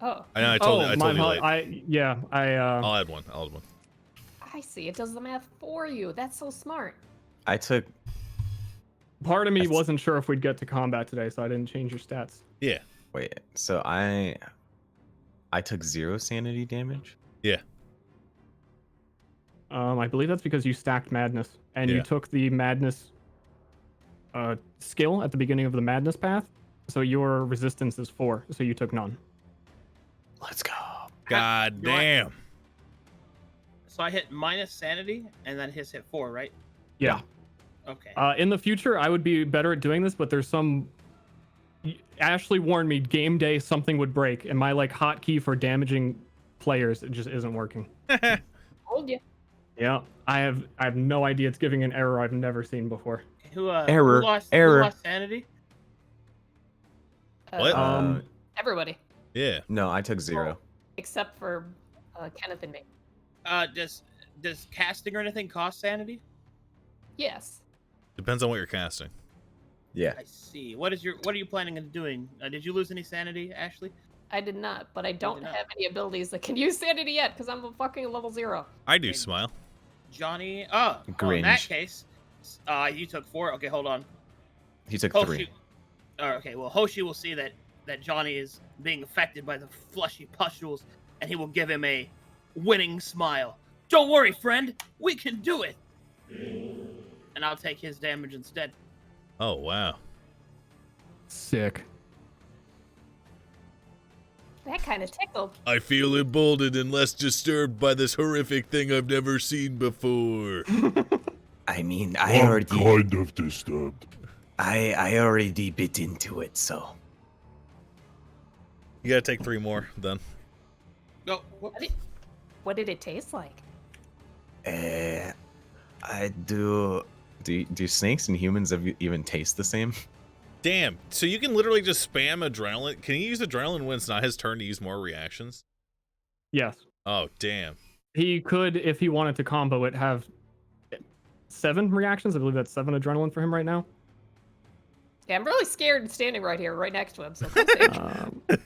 Oh. I know I told you late. I'll add one. I see. It does the math for you. That's so smart. I took. Part of me wasn't sure if we'd get to combat today, so I didn't change your stats. Yeah. Wait. So I took 0 sanity damage. Yeah. I believe that's because you stacked madness and you took the madness skill at the beginning of the madness path. So your resistance is 4, so you took none. Let's go. God damn. So I hit minus sanity, and then his hit 4, right? Yeah. Okay. In the future, I would be better at doing this, but there's some. Ashley warned me game day something would break, and my hotkey for damaging players it just isn't working. Told you. Yeah, I have no idea. It's giving an error I've never seen before. Error. Who lost sanity? What? Everybody. Yeah. No, I took 0. Except for Kenneth and me. Does casting or anything cost sanity? Yes. Depends on what you're casting. Yeah. I see. What are you planning on doing? Did you lose any sanity, Ashley? I did not, but I don't have any abilities that can use sanity yet because I'm a fucking level 0. I do smile. Johnny. Oh, in that case, you took 4. Okay, hold on. He took Hoshi, 3. okay, well, Hoshi will see that Johnny is being affected by the fleshy pustules, and he will give him a winning smile. Don't worry, friend. We can do it. And I'll take his damage instead. Oh, wow. Sick. That kind of tickled. I feel emboldened and less disturbed by this horrific thing I've never seen before. I mean, I'm kind of disturbed. I already bit into it, so. You gotta take 3 more, then. No. What did it taste like? I do. Do snakes and humans even taste the same? Damn. So you can literally just spam adrenaline. Can he use adrenaline when it's not his turn to use more reactions? Yes. Oh, damn. He could, if he wanted to combo it, have 7 reactions. I believe that's 7 adrenaline for him right now. Yeah, I'm really scared standing right here, right next to him. So come save me.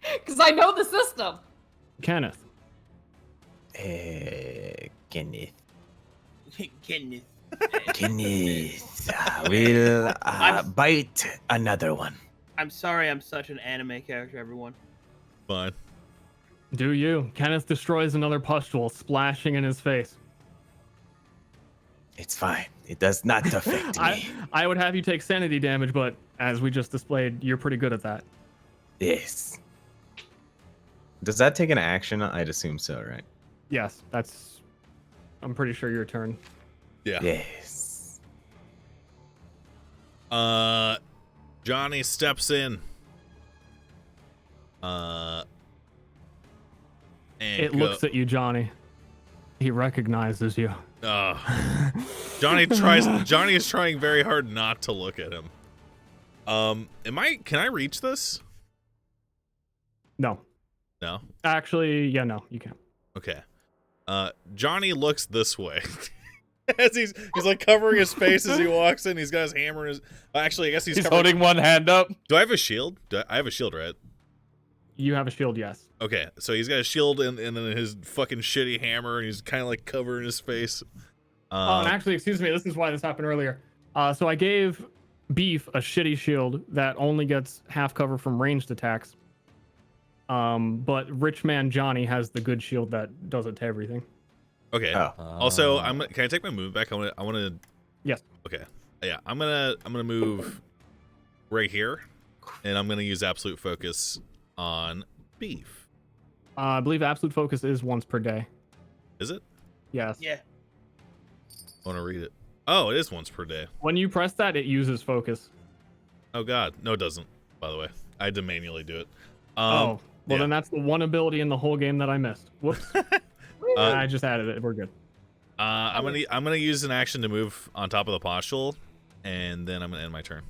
Because I know the system. Kenneth. Kenneth. Kenneth. Kenneth. We'll bite another one. I'm sorry I'm such an anime character, everyone. Fine. Do you? Kenneth destroys another pustule, splashing in his face. It's fine. It does not affect me. I would have you take sanity damage, but as we just displayed, you're pretty good at that. Yes. Does that take an action? I'd assume so, right? Yes, that's. I'm pretty sure your turn. Yeah. Yes. Johnny steps in. And It looks at you, Johnny. He recognizes you. Johnny is trying very hard not to look at him. Can I reach this? No. No? Actually, yeah, no, you can't. Okay. Johnny looks this way. As he's like covering his face as he walks in. He's got his hammer in his... Actually, I guess he's holding one hand up. Do I have a shield? I have a shield, right? You have a shield, yes. Okay, so he's got a shield and then his fucking shitty hammer, and he's kind of like covering his face. And actually, excuse me, this is why this happened earlier. So I gave Beef a shitty shield that only gets half cover from ranged attacks. But Rich Man Johnny has the good shield that does it to everything. Okay. Also, can I take my move back? I want to. Yes. Okay. Yeah, I'm gonna move right here, and I'm gonna use absolute focus on Beef. I believe absolute focus is once per day. Is it? Yes. Yeah. I want to read it. Oh, it is once per day. When you press that, it uses focus. Oh God, no, it doesn't. By the way, I had to manually do it. Well, then that's the one ability in the whole game that I missed. Whoops. I just added it. We're good. I'm gonna use an action to move on top of the postule, and then I'm gonna end my turn.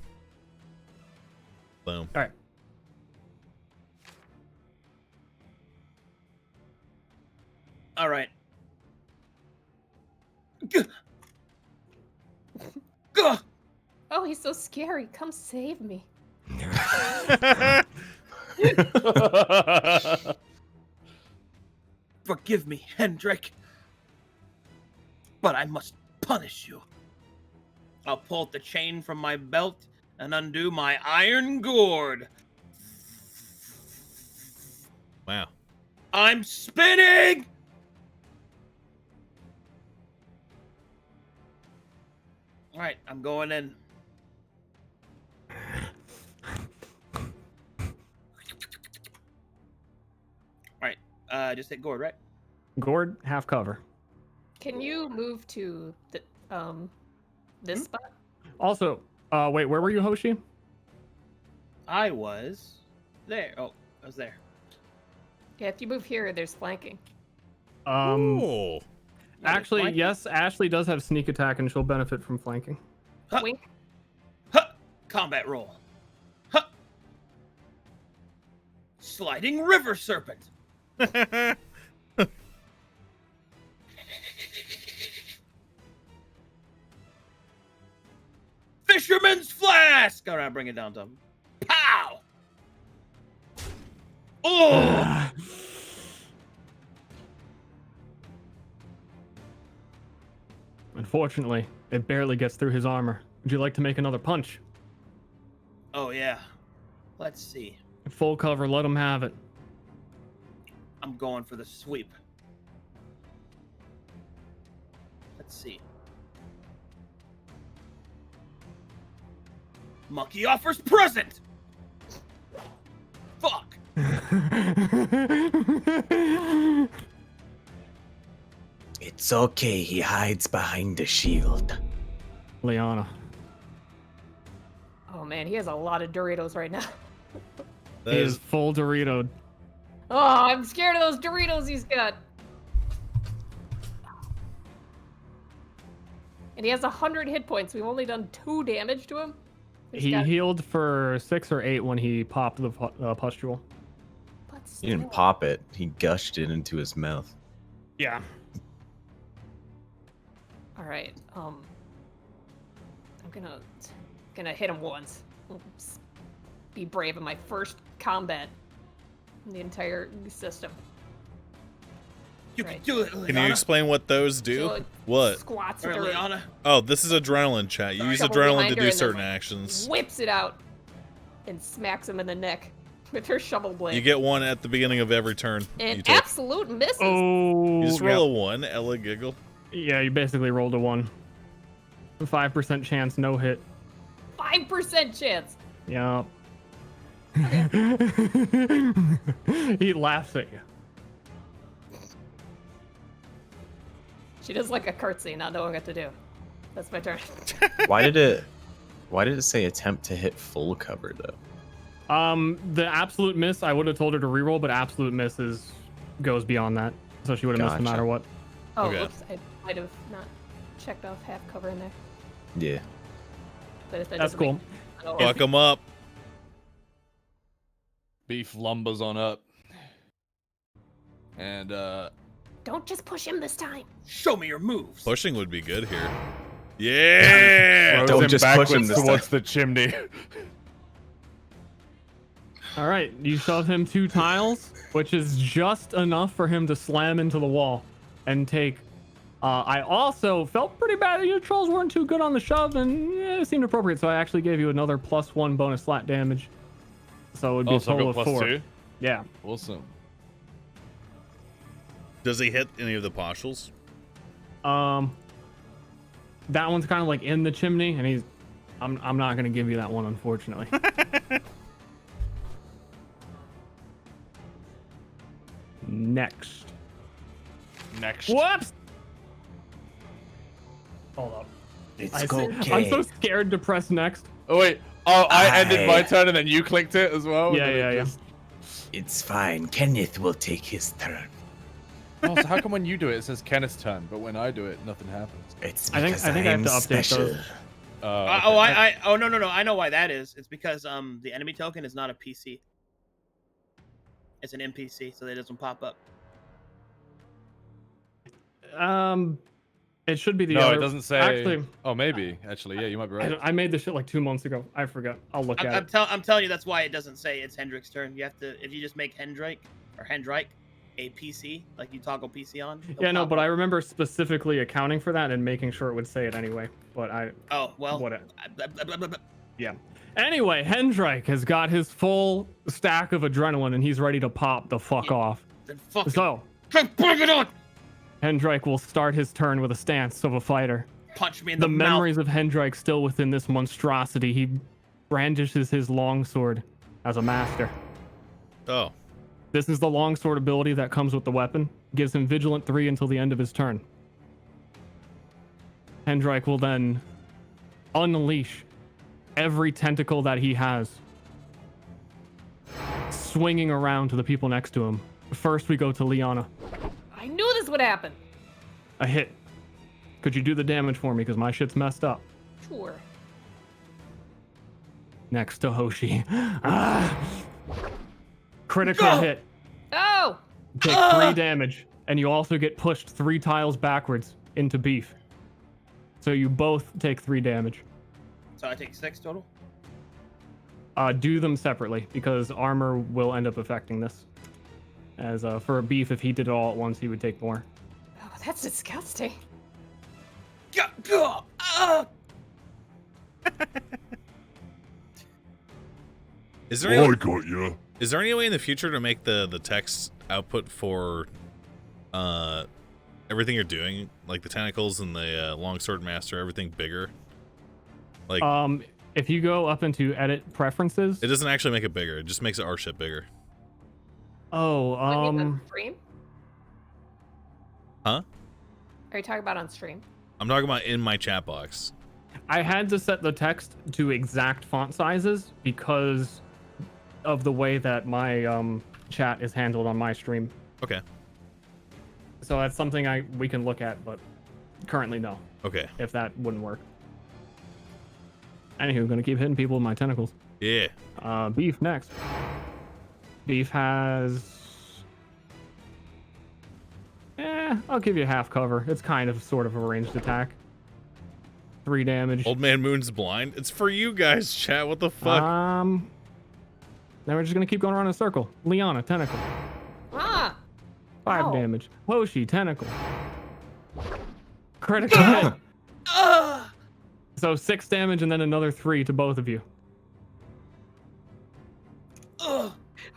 Boom. All right. All right. Oh, he's so scary. Come save me. Forgive me, Hendrik. But I must punish you. I'll pull the chain from my belt and undo my iron gourd. Wow. I'm spinning! Alright, I'm going in. Alright, just hit gourd, right? Gourd, half cover. Can you move to the this spot? Also, wait, where were you, Hoshi? I was there. Oh, I was there. Yeah, if you move here, there's flanking. Oh. Actually, flanking? yes, Ashley does have sneak attack and she'll benefit from flanking. Huh. Wink. Huh. Combat roll. Huh. Sliding river serpent. Fisherman's flask. All right, bring it down to him. Pow. Oh. Unfortunately, it barely gets through his armor. Would you like to make another punch? Oh yeah. Let's see. Full cover, let him have it. I'm going for the sweep. Let's see. Monkey offers present. Fuck. It's okay. He hides behind the shield. Liana. Oh man, he has a lot of Doritos right now. He is full Doritoed. Oh, I'm scared of those Doritos he's got. And he has 100 hit points. We've only done 2 damage to him. He healed for 6 or 8 when he popped the pustule. But He didn't pop it. He gushed it into his mouth. Yeah. All right. I'm gonna hit him once. Be brave in my first combat in the entire system. You Right. can do it, Liliana. Can you explain what those do? So it What? Squats Or with her, Liliana. Oh, this is adrenaline, chat. You Sorry. use Shovel adrenaline behind to her do and then, certain like, actions. whips it out and smacks him in the neck with her shovel blade. You get one at the beginning of every turn. you and take. absolute misses. Oh, You just roll a 1, Ella giggle. Yeah, you basically rolled a 1. 5% chance, no hit. 5% chance. Yeah. He laughs at you. She does like a curtsy, not knowing what to do. That's my turn. Why did it say attempt to hit full cover though? The absolute miss, I would have told her to reroll, but absolute miss goes beyond that, so she would have missed no Gotcha. matter what. Oh, Okay. whoops. I might have not checked off half cover in there. Yeah. But if that That's doesn't cool. make- I don't- Fuck them up. Beef lumbers on up. And Don't just push him this time. Show me your moves. Pushing would be good here. Yeah. throws Don't him just push him backwards this towards the chimney. All right, you shove him 2 tiles, which is just enough for him to slam into the wall and take. I also felt pretty bad that your trolls weren't too good on the shove, and it seemed appropriate, so I actually gave you another +1 bonus slat damage. So it would be a So I've total got of 4. +2. Yeah. Awesome. Does he hit any of the postules? That one's kind of like in the chimney, and I'm not gonna give you that one, unfortunately. Next. Whoops! Hold up. It's I'm so scared to press next. Oh wait. Oh, I ended my turn and then you clicked it as well. Yeah. It's fine. Kenneth will take his turn. Oh, so how come when you do it, it says Kenneth's turn, but when I do it, nothing happens? It's I think because I have am to update special. those. Okay. Oh no, I know why that is. It's because the enemy token is not a PC. It's an NPC, so it doesn't pop up. It should be the No, other. it doesn't say. Actually, Oh, maybe. Actually, yeah, you might be right. I made this shit like 2 months ago. I forgot. I'll look at it. I'm telling you, that's why it doesn't say it's Hendrik's turn. You have to, if you just make Hendrik a PC, like you toggle PC on. Yeah, no, but I remember specifically accounting for that and making sure it would say it anyway. But what? Yeah. Anyway, Hendrik has got his full stack of adrenaline and he's ready to pop the fuck off. Then fuck So, bring it on! Hendrik will start his turn with a stance of a fighter. Punch me in The the mouth. memories of Hendrik still within this monstrosity. He brandishes his longsword as a master. Oh. This is the longsword ability that comes with the weapon. Gives him Vigilant 3 until the end of his turn. Hendrik will then unleash every tentacle that he has, swinging around to the people next to him. First, we go to Liana. I knew this would happen. A hit. Could you do the damage for me? Because my shit's messed up. Sure. Next to Hoshi. Critical hit. Oh! Take 3 damage. And you also get pushed 3 tiles backwards into Beef. So you both take 3 damage. So I take 6 total? Do them separately, because armor will end up affecting this. As for a Beef, if he did it all at once, he would take more. Oh, that's disgusting. Is there any, I got you. is there any way in the future to make the text output for everything you're doing, like the tentacles and the longsword master, everything bigger? Like, if you go up into edit preferences, it doesn't actually make it bigger. It just makes our shit bigger. Oh, On stream? Huh? Are you talking about on stream? I'm talking about in my chat box. I had to set the text to exact font sizes because of the way that my chat is handled on my stream. Okay. So that's something we can look at, but currently no. Okay. If that wouldn't work. Anywho, gonna keep hitting people with my tentacles. Yeah. Beef next. Beef has... I'll give you half cover. It's kind of sort of a ranged attack. 3 damage. Old Man Moon's blind. It's for you guys, chat. What the fuck? Now we're just gonna keep going around in a circle. Liana, tentacle. Ah! 5 Ow. damage. Hoshi, tentacle. Critical hit. So 6 damage and then another 3 to both of you.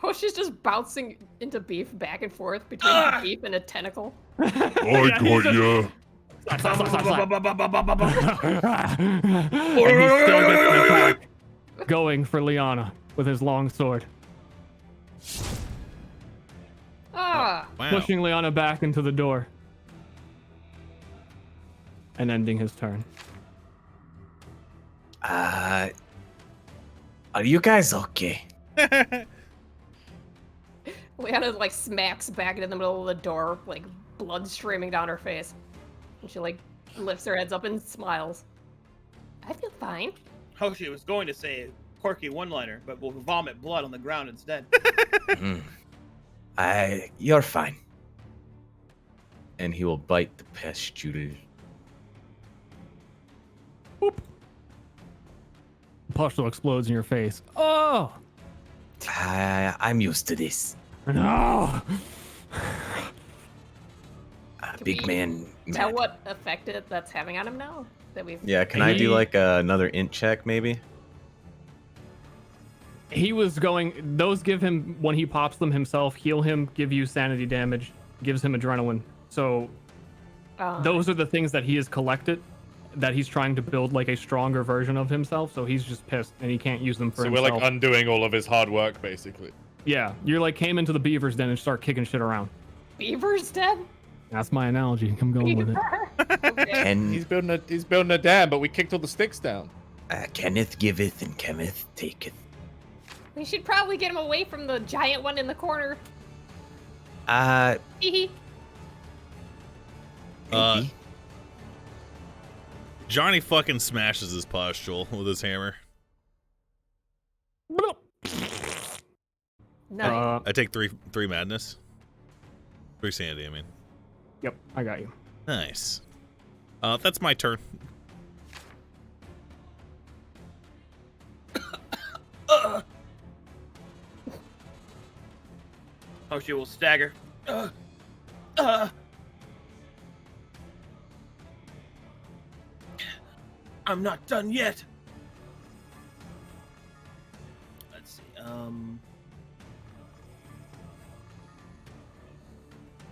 Oh, she's just bouncing into beef back and forth between beef and a tentacle. I got ya. And he still gets an attack going for Liana with his long sword. Ah! Wow. Pushing Liana back into the door. And ending his turn. Are you guys okay? Leanna like smacks back into the middle of the door, like blood streaming down her face. And she like lifts her heads up and smiles. I feel fine. Hoshi was going to say a quirky one-liner, but will vomit blood on the ground instead. You're fine. And he will bite the pustule. Pustule explodes in your face. Oh! I'm used to this. No! Big man. Tell mad. what effect that's having on him now? That we've Yeah, can I do like another int check maybe? He was going. Those give him, when he pops them himself, heal him, give you sanity damage, gives him adrenaline. So those are the things that he has collected, that he's trying to build like a stronger version of himself. So he's just pissed and he can't use them for So himself. we're like undoing all of his hard work, basically. Yeah, you're like came into the beaver's den and start kicking shit around. Beaver's dead? That's my analogy. I'm going with it. Okay. He's building a dam, but we kicked all the sticks down. Kenneth giveth and Kenneth taketh. We should probably get him away from the giant one in the corner. Maybe. Johnny fucking smashes his pustule with his hammer. Nice. I take three madness. 3 sanity, I mean. Yep, I got you. Nice. That's my turn. Hoshi will stagger. I'm not done yet. Let's see.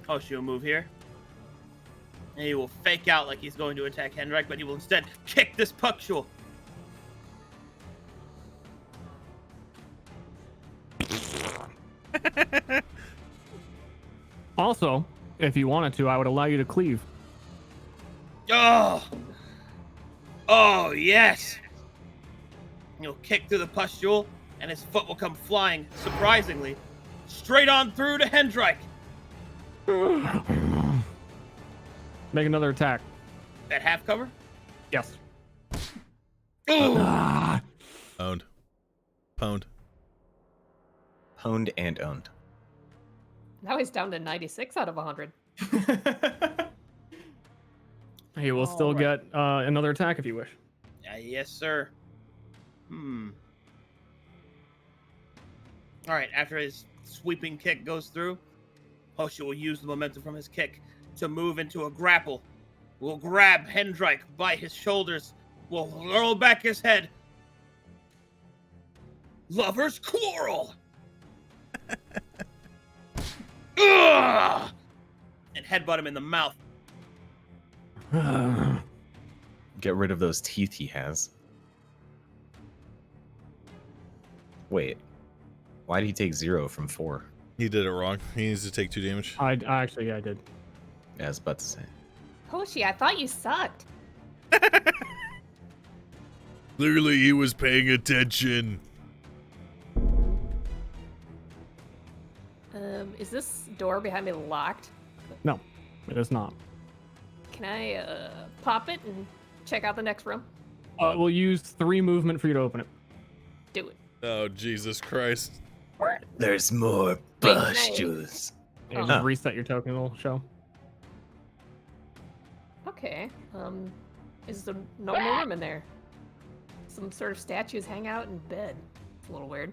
Hoshi will move here. And he will fake out like he's going to attack Hendrik, but he will instead kick this pustule. Also, if you wanted to, I would allow you to cleave. Oh, yes! He'll kick through the pustule, and his foot will come flying, surprisingly, straight on through to Hendrik. Make another attack. That half cover? Yes. Owned. Pwned. Pwned and owned. Now he's down to 96 out of 100. He will still get another attack if you wish. Yes, sir. Alright, after his sweeping kick goes through, Hoshi will use the momentum from his kick to move into a grapple. Will grab Hendrik by his shoulders. Will roll back his head. Lover's quarrel! Ugh! And headbutt him in the mouth. Get rid of those teeth he has. Wait. Why did he take 0 from 4? He did it wrong. He needs to take 2 damage. I actually, I did. Yeah, I was about to say. Hoshi, I thought you sucked. Clearly he was paying attention. Is this door behind me locked? No, it is not. Can I pop it and check out the next room? We'll use 3 movement for you to open it. Do it. Oh, Jesus Christ. There's more pustules. Yeah, just reset your token, it'll show. Okay. Is there no room in there? Some sort of statues hang out in bed. It's a little weird.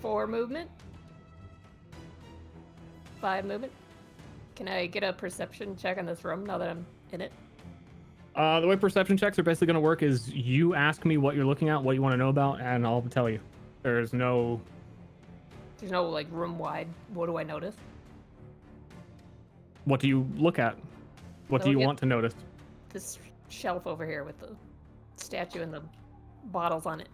4 movement. 5 movement. Can I get a perception check on this room now that I'm in it? The way perception checks are basically going to work is you ask me what you're looking at, what you want to know about, and I'll tell you. There's no like room wide. What do I notice? What do you look at? What do you want to notice? This shelf over here with the statue and the bottles on it.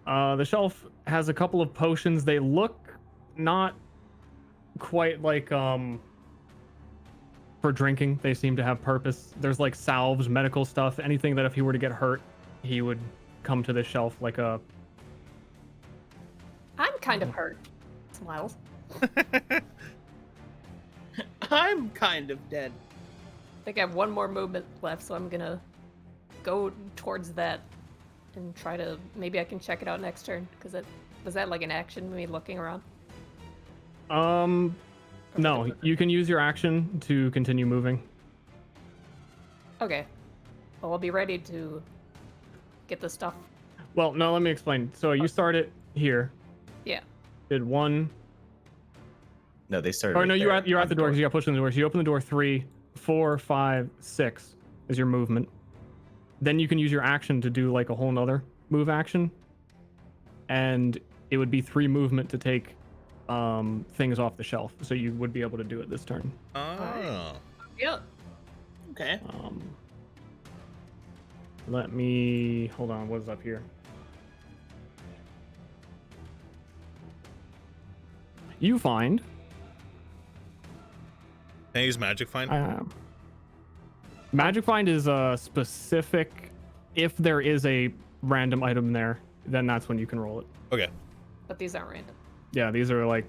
The shelf has a couple of potions. They look not quite like for drinking. They seem to have purpose. There's like salves, medical stuff, anything that if he were to get hurt, he would come to this shelf like a... I'm kind of hurt. Smiles. I'm kind of dead. I think I have 1 more movement left, so I'm gonna go towards that and try to... Maybe I can check it out next turn, because was that like an action, me looking around? No, you can use your action to continue moving. Okay. Well, I'll be ready to get the stuff. Well, no, let me explain. So you started here. Yeah. Did 1... No, they started. Or no, right you're there. at the door because you got pushed in the door. So you open the door 3, 4, 5, 6 is your movement. Then you can use your action to do like a whole nother move action. And it would be 3 movement to take things off the shelf. So you would be able to do it this turn. Oh. Yeah. Okay. Let me hold on. What is up here? You find. Can I use Magic Find? Magic Find is a specific. If there is a random item there, then that's when you can roll it. Okay. But these aren't random. Yeah, these are like.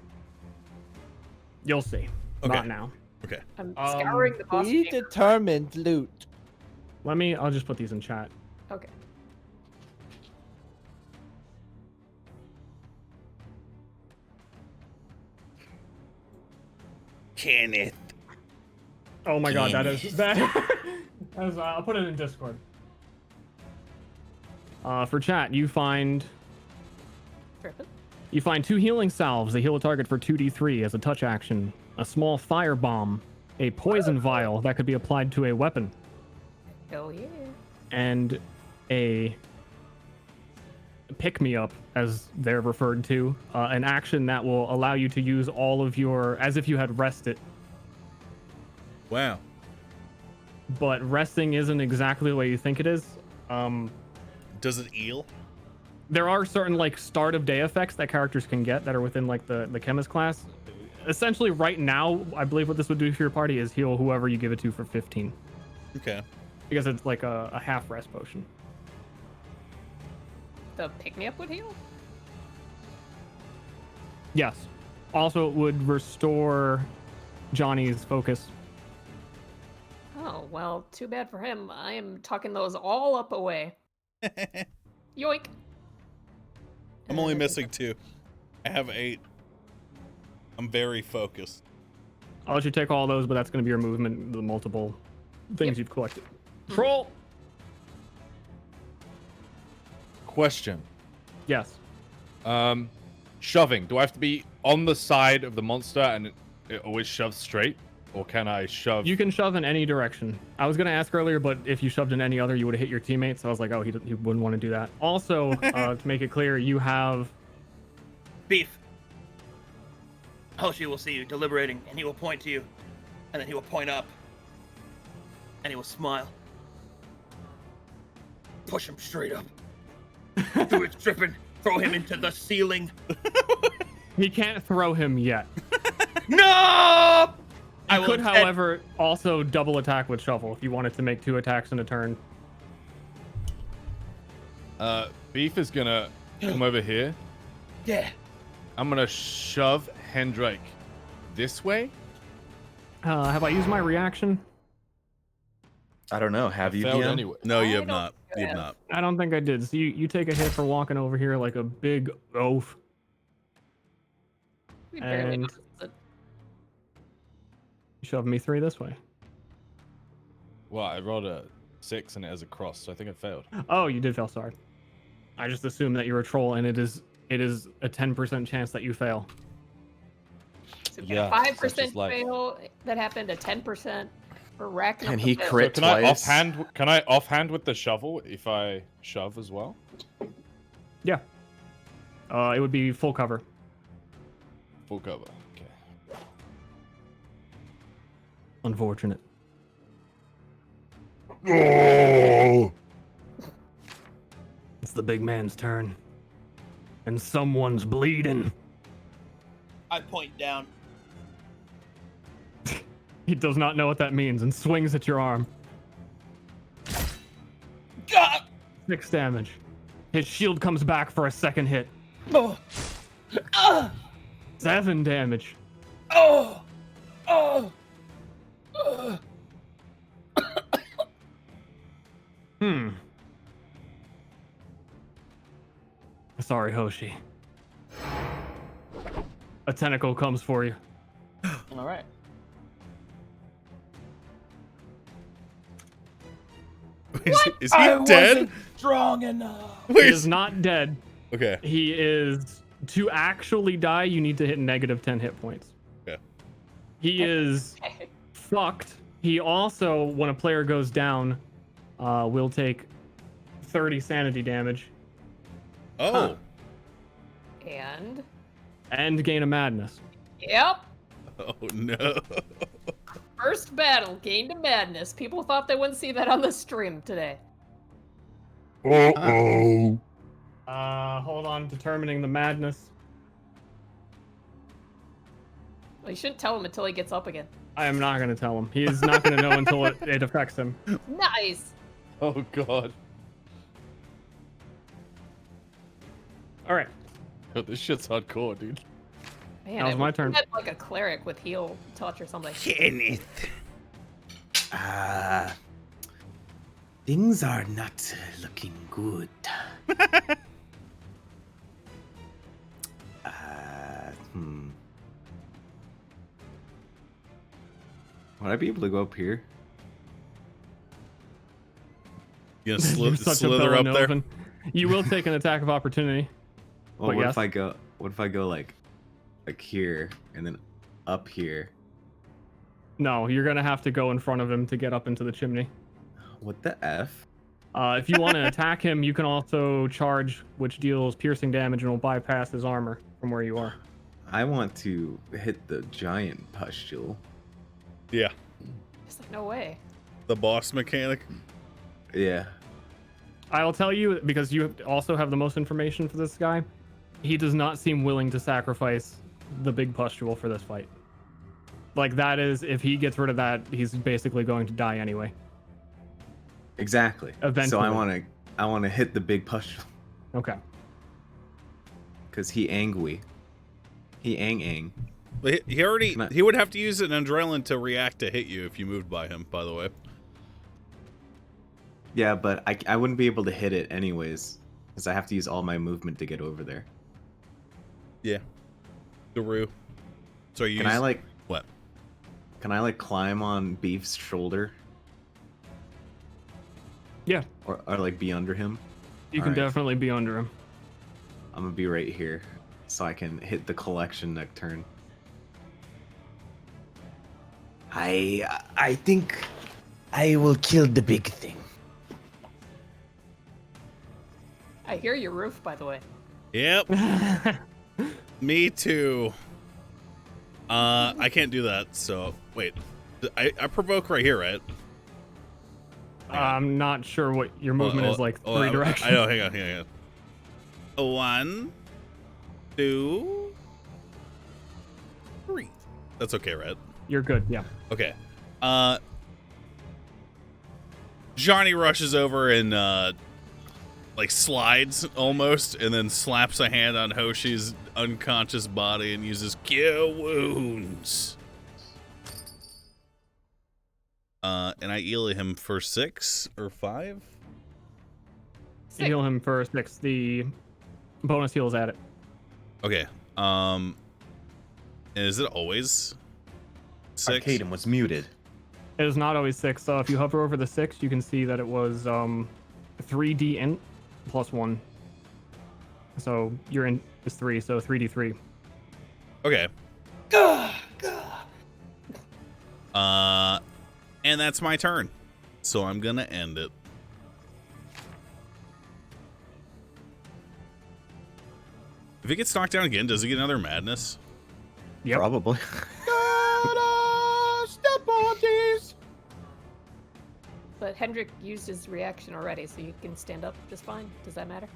You'll see. Okay. Not now. Okay. I'm scouring the boss chamber. Predetermined loot. I'll just put these in chat. Okay. Kenneth. Oh my god, that is that. I'll put it in Discord. For chat, you find Trippin'. You find 2 healing salves. They heal a target for 2d3 as a touch action. A small fire bomb. A poison vial that could be applied to a weapon. Hell yeah. And a pick-me-up, as they're referred to. An action that will allow you to use all of your... as if you had rested. Wow. But resting isn't exactly the way you think it is. Does it heal? There are certain like start of day effects that characters can get that are within like the chemist class. Essentially right now, I believe what this would do for your party is heal whoever you give it to for 15. Okay. Because it's like a half rest potion. The pick-me-up would heal? Yes. Also, it would restore Johnny's focus. Oh, well, too bad for him. I am tucking those all up away. Yoink. I'm only missing 2. I have 8. I'm very focused. I'll let you take all those, but that's going to be your movement, the multiple things you've collected. Troll! Question. Yes. Shoving. Do I have to be on the side of the monster and it always shoves straight? Or can I shove? You can shove in any direction. I was going to ask earlier, but if you shoved in any other, you would have hit your teammates. So I was like, oh, he wouldn't want to do that. Also, to make it clear, you have... Beef. Hoshi will see you deliberating, and he will point to you, and then he will point up, and he will smile. Push him straight up. Do it tripping. Throw him into the ceiling. He can't throw him yet. No! You could, however, also double attack with shovel if you wanted to make 2 attacks in a turn. Beef is gonna come over here. Yeah. I'm gonna shove Hendrake this way. Have I used my reaction? I don't know. Have you, Failed DM? anyway. No, you have not. You have not. I don't think I did. So you take a hit for walking over here like a big oaf. We barely And- noticed it. Shove me 3 this way. Well, I rolled a 6 and it has a cross, so I think I failed. Oh, you did fail. Sorry. I just assumed that you're a troll, and it is a 10% chance that you fail. So Yeah, a such 5% is life. fail that happened, a 10% for racking Can up he the fail. crit Can I twice? offhand? Can I offhand with the shovel if I shove as well? Yeah. It would be full cover. Full cover. Okay. Unfortunate. Oh! It's the big man's turn. And someone's bleeding. I point down. He does not know what that means and swings at your arm. God! 6 damage. His shield comes back for a second hit. Oh! 7 damage. Oh! Oh! Oh! Sorry, Hoshi. A tentacle comes for you. All right. Is he dead? Wasn't strong enough. He is not dead. Okay. He is... To actually die, you need to hit -10 hit points. Okay. He is fucked. He also, when a player goes down, will take 30 sanity damage Oh. And gain a madness. yep, Oh no. first battle gained a madness. People thought they wouldn't see that on the stream today. Uh-oh. Hold on, determining the madness. Well, you shouldn't tell him until he gets up again. I am not going to tell him. He is not going to know until it affects him. Nice. Oh god. All right. Yo, this shit's hardcore, dude. Man, That was my turn. Had like a cleric with heal touch or something. Kenneth. Things are not looking good. Would I be able to go up here? You gonna You're such a slither up there? Villanova. You will take an attack of opportunity. Well, But what yes. if I go? What if I go like here and then up here? No, you're going to have to go in front of him to get up into the chimney. What the f? If you want to attack him, you can also charge, which deals piercing damage and will bypass his armor from where you are. I want to hit the giant pustule. Yeah. It's like, no way. The boss mechanic. Yeah. I'll tell you, because you also have the most information for this guy, he does not seem willing to sacrifice the big pustule for this fight. Like, that is, if he gets rid of that, he's basically going to die anyway. Exactly. Eventually. So I want to hit the big pustule Okay. because he angry. He ang. But he already Can I- he would have to use an adrenaline to react to hit you if you moved by him, by the way. Yeah, but I wouldn't be able to hit it anyways because I have to use all my movement to get over there. Yeah. Guru. So you Can I like what? Can I like climb on Beef's shoulder Yeah, or like be under him? you can Alright. definitely be under him. I'm gonna be right here so I can hit the collection next turn. I think I will kill the big thing. I hear your roof, by the way. Yep. Me too. I can't do that, so wait. I provoke right here, right? I'm not sure what your movement is, like three directions. I know, hang on. 1, 2, 3. That's okay, right? You're good, yeah. Okay. Johnny rushes over and like slides almost, and then slaps a hand on Hoshi's unconscious body and uses Cure Wounds. And I heal him for 6 or 5. You heal him for 6. The bonus heal is at it. Okay. And is it always 6? Arcadum was muted. It is not always 6. So if you hover over the 6, you can see that it was 3D int plus 1. So your int is 3, so 3d3. Okay. And that's my turn. So I'm gonna end it. If he gets knocked down again, does he get another madness? Yep. Probably. Step on these. But Hendrik used his reaction already, so you can stand up just fine. Does that matter?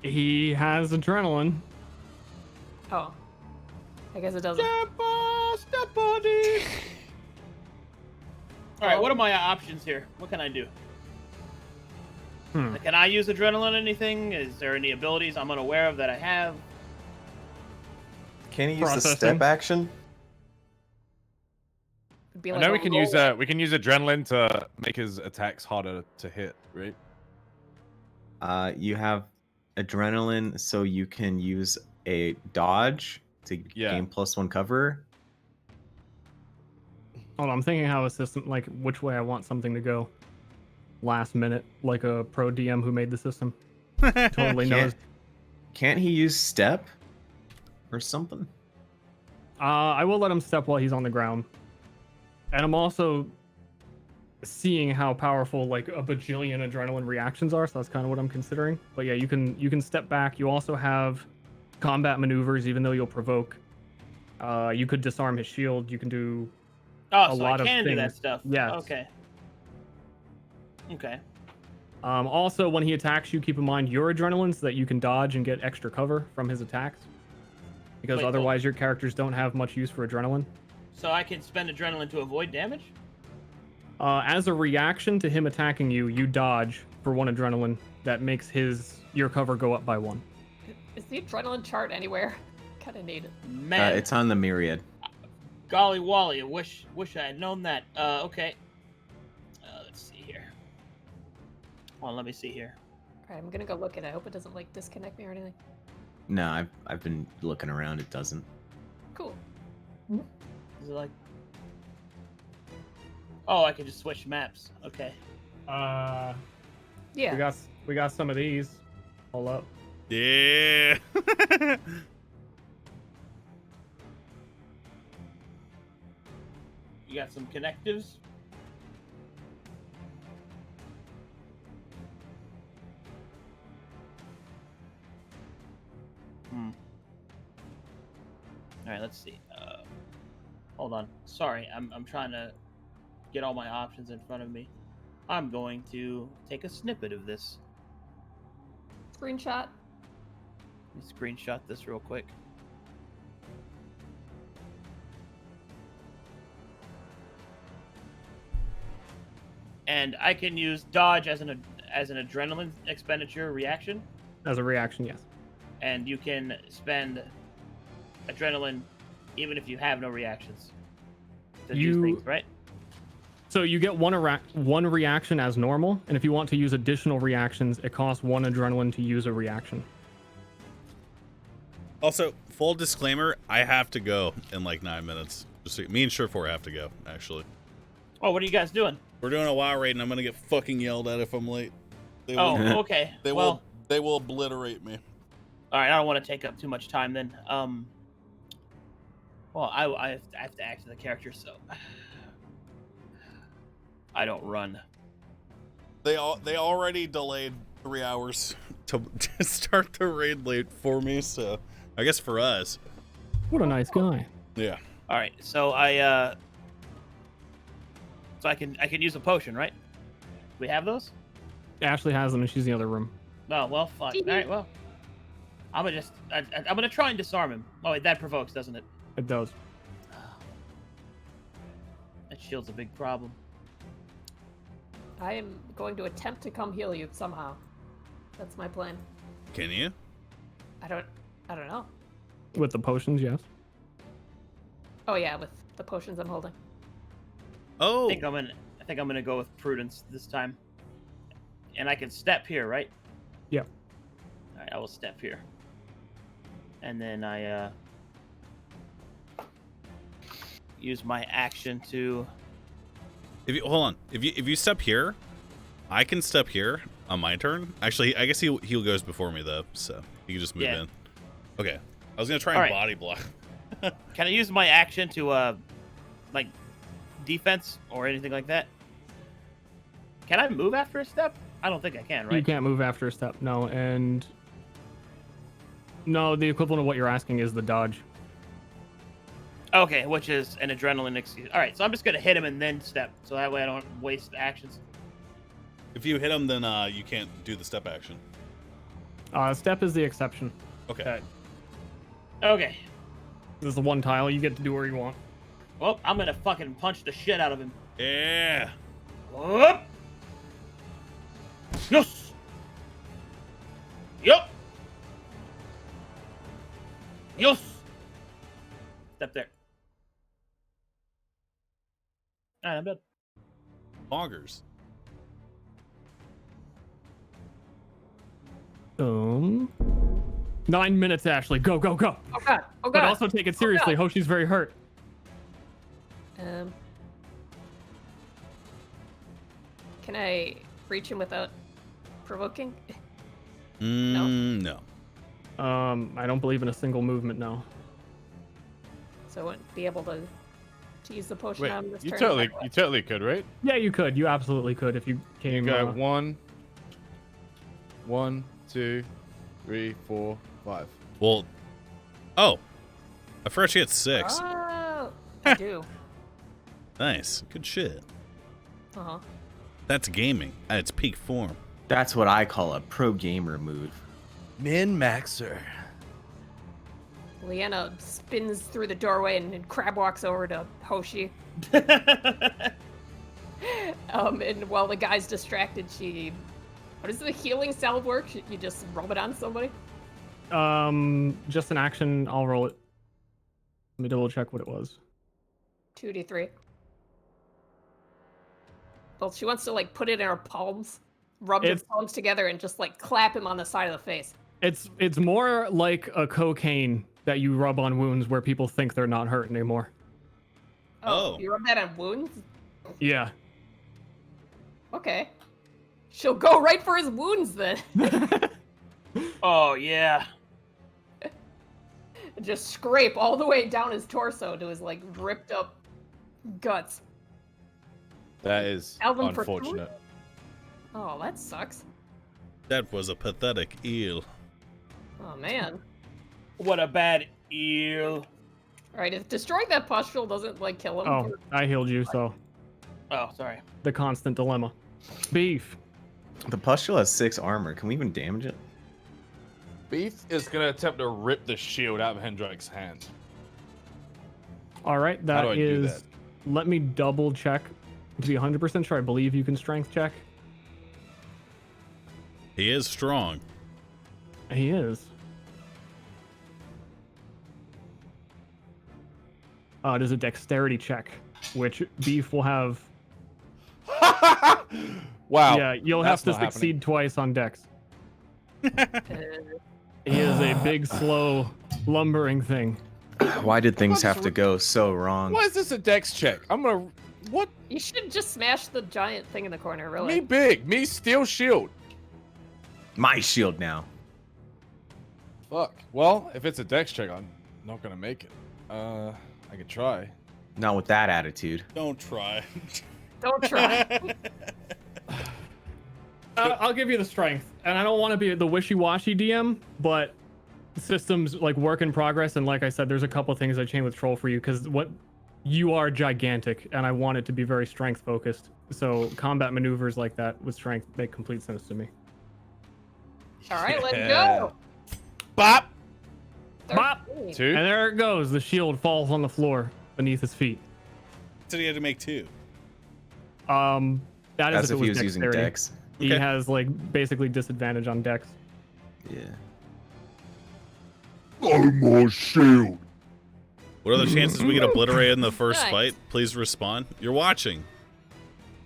He has adrenaline. Oh. I guess it doesn't. Step on these. All right, what are my options here? What can I do? Can I use adrenaline? Anything? Is there any abilities I'm unaware of that I have? Can he use the Processing. step action? It'd be I like know a we can use roll. we can use adrenaline to make his attacks harder to hit, right? You have adrenaline, so you can use a dodge to gain +1 cover. Hold on, I'm thinking how a system, like which way I want something to go. Last minute, like a pro DM who made the system. Totally knows. Can't he use step or something? I will let him step while he's on the ground. And I'm also seeing how powerful like a bajillion adrenaline reactions are, so that's kind of what I'm considering. But yeah, you can step back. You also have combat maneuvers, even though you'll provoke. You could disarm his shield. You can do Oh, a so lot I can of things. do that stuff. Yes. Okay. Okay. Also, when he attacks you, keep in mind your adrenaline so that you can dodge and get extra cover from his attacks. Because Wait, hold otherwise, your characters don't have much use for adrenaline. So I can spend adrenaline to avoid damage? As a reaction to him attacking you, you dodge for 1 adrenaline. That makes your cover go up by 1. Is the adrenaline chart anywhere? Kind of need it. Man, It's on the Myriad. golly wally, I wish I had known that. Okay. Let's see here. Hold on, let me see here. All right, I'm gonna go look at it. I hope it doesn't like disconnect me or anything. No, I've been looking around. It doesn't. Cool. Is it like? Oh, I can just switch maps. Okay. Yeah. We got some of these. Hold up. Yeah. You got some connectives. All right, let's see. Hold on. Sorry, I'm trying to get all my options in front of me. I'm going to take a snippet of this. Screenshot. Let me screenshot this real quick. And I can use dodge as an adrenaline expenditure reaction. As a reaction, yes. And you can spend adrenaline even if you have no reactions to do things, right? So you get one reaction as normal, and if you want to use additional reactions, it costs 1 adrenaline to use a reaction. Also, full disclaimer, I have to go in like 9 minutes. Just me and Surefour have to go, actually. Oh, what are you guys doing? We're doing a WoW raid, and I'm gonna get fucking yelled at if I'm late. They will, Okay. They will obliterate me. All right, I don't want to take up too much time then. Well, I have to act as the character, so I don't run. They already delayed 3 hours to start the raid late for me, so I guess for us. What a nice guy. Yeah. All right, so I can use a potion, right? We have those? Ashley has them, and she's in the other room. Oh well, fuck. All right, well, I'm gonna try and disarm him. Oh wait, that provokes, doesn't it? It does. That shield's a big problem. I am going to attempt to come heal you somehow. That's my plan. Can you? I don't know. With the potions, yes. Oh yeah, with the potions I'm holding. Oh. I think I'm gonna go with prudence this time. And I can step here, right? Yeah. All right, I will step here. And then I use my action to If you hold on, if you step here, I can step here on my turn. Actually, I guess he goes before me though, so he can just move in. Okay, I was gonna try and body block. Can I use my action to like defense or anything like that? Can I move after a step? I don't think I can, right? You can't move after a step, no. And no, the equivalent of what you're asking is the dodge. Okay, which is an adrenaline excuse. All right, so I'm just gonna hit him and then step, so that way I don't waste actions. If you hit him, then you can't do the step action. Step is the exception. Okay. Okay. This is the one tile you get to do where you want. Well, I'm gonna fucking punch the shit out of him. Yeah. Whoop. Yes. Yup. Yes. Step there. All right, I'm done. Boggers. 9 minutes, Ashley. Go, go, go. Oh god. Oh god. But also take it seriously. Hoshi's very hurt. Can I reach him without provoking? No. I don't believe in a single movement, no. So I wouldn't be able to use the potion Wait, on this you turn. totally could, right? Yeah, you could. You absolutely could if you came. You go 1, 2, 3, 4, 5. Well, oh, I forgot she had 6. Oh, I do. Nice, good shit. Uh-huh. That's gaming at its peak form. That's what I call a pro gamer move. Min-maxer. Leanna spins through the doorway and Crab walks over to Hoshi. And while the guy's distracted, how does the healing salve work? You just rub it on somebody? Just an action. I'll roll it. Let me double check what it was. 2d3. Well, she wants to like put it in her palms, rub her palms together, and just like clap him on the side of the face. It's more like a cocaine that you rub on wounds where people think they're not hurt anymore. Oh. You rub that on wounds? Yeah. Okay. She'll go right for his wounds then. Oh, yeah. Just scrape all the way down his torso to his like ripped up guts. That is Alvin unfortunate. Oh, that sucks. That was a pathetic eel. Oh man. What a bad eel. Alright, if destroying that pustule doesn't like kill him. Oh, I healed you, so. Oh, sorry. The constant dilemma. Beef. The pustule has 6 armor. Can we even damage it? Beef is gonna attempt to rip the shield out of Hendrik's hand. All right, How do I do is. that? Let me double check to be 100% sure. I believe you can strength check. He is strong. He is. It is a dexterity check, which Beef will have. Wow. Yeah, you'll that's have to not succeed happening. twice on dex. He is a big, slow, lumbering thing. Why did things have to go so wrong? Why is this a dex check? I'm gonna. What? You should just smash the giant thing in the corner, really. Me big. Me steel shield. My shield now. Fuck. Well, if it's a dex check, I'm not gonna make it. I could try. Not with that attitude. Don't try. Don't try. I'll give you the strength, and I don't want to be the wishy-washy DM, but systems like work in progress, and like I said, there's a couple things I chain with Troll for you because you are gigantic, and I want it to be very strength focused. So combat maneuvers like that with strength make complete sense to me. All right, let's go. Bop. Bop. 13. 2. And there it goes. The shield falls on the floor beneath his feet. Said he had to make 2. That is As if if it he was was using dexterity. dex. He Okay. has like basically disadvantage on dex. Yeah. Almost shield. What are the chances we get obliterated in the first Nice. fight? Please respond. You're watching.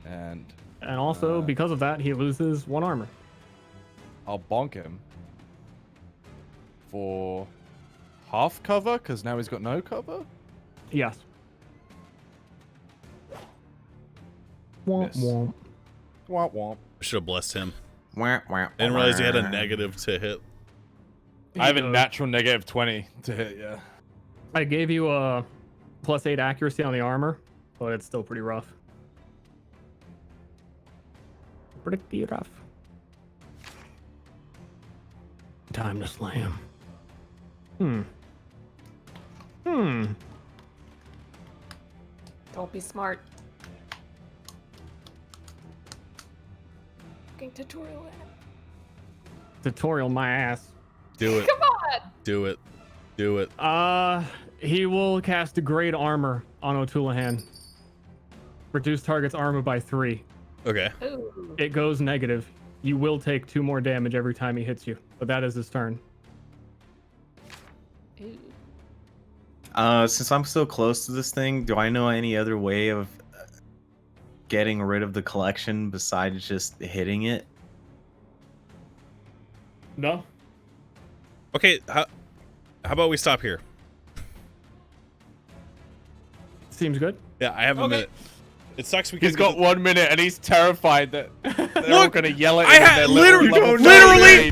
And And also, because of that, he loses 1 armor. I'll bonk him for half cover because now he's got no cover. Yes. Womp Miss. womp. Womp womp. Should have blessed him. Wah, wah, I didn't realize he had a wah. negative to hit. I have a natural negative 20 to hit, yeah. I gave you a +8 accuracy on the armor, but it's still pretty rough. Pretty rough. Time to slay him. Don't be smart. Fucking tutorial. Tutorial my ass. Do it. Come on. Do it. Do it. He will cast Great Armor on O'Toolahan. Reduce target's armor by 3. Okay. Ooh. It goes negative. You will take 2 more damage every time he hits you, but that is his turn. Ooh. Since I'm so close to this thing, do I know any other way of getting rid of the collection besides just hitting it? No. Okay. How about we stop here? Seems good. Yeah, I have a minute. It sucks because He's got 1 minute and he's terrified that they're all gonna yell at him. I with had their little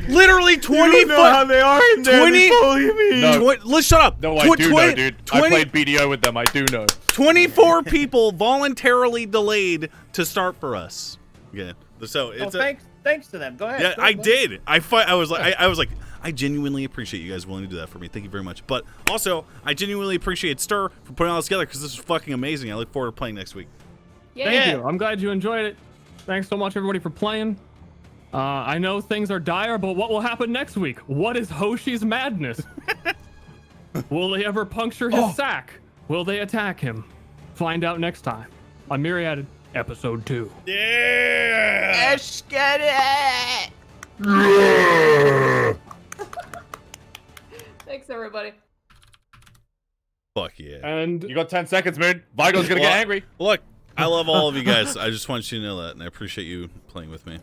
literally 20 how they are in there 20 before you mean. No. Let's shut up. No, I do know, dude. I played BDO with them. I do know. 24 people voluntarily delayed to start for us. Yeah. So it's thanks to them. Go ahead. yeah, Go I ahead. did. I was like, I genuinely appreciate you guys willing to do that for me. Thank you very much. But also, I genuinely appreciate Stir for putting all this together because this is fucking amazing. I look forward to playing next week. Yeah. Thank you. I'm glad you enjoyed it. Thanks so much, everybody, for playing. I know things are dire, but what will happen next week? What is Hoshi's madness? Will they ever puncture his sack? Will they attack him? Find out next time on Myriad Episode 2. Yeah. Let's get it. Thanks, everybody. Fuck yeah. And You got 10 seconds, man. Vigo's gonna get angry. Look, I love all of you guys. I just want you to know that, and I appreciate you playing with me.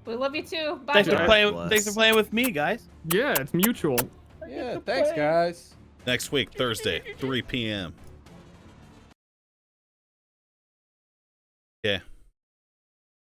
We love you too. Bye. Thanks for God playing. bless. Thanks for playing with me, guys. yeah, it's mutual. Yeah, thanks, guys. Next week, Thursday, 3 p.m. Yeah.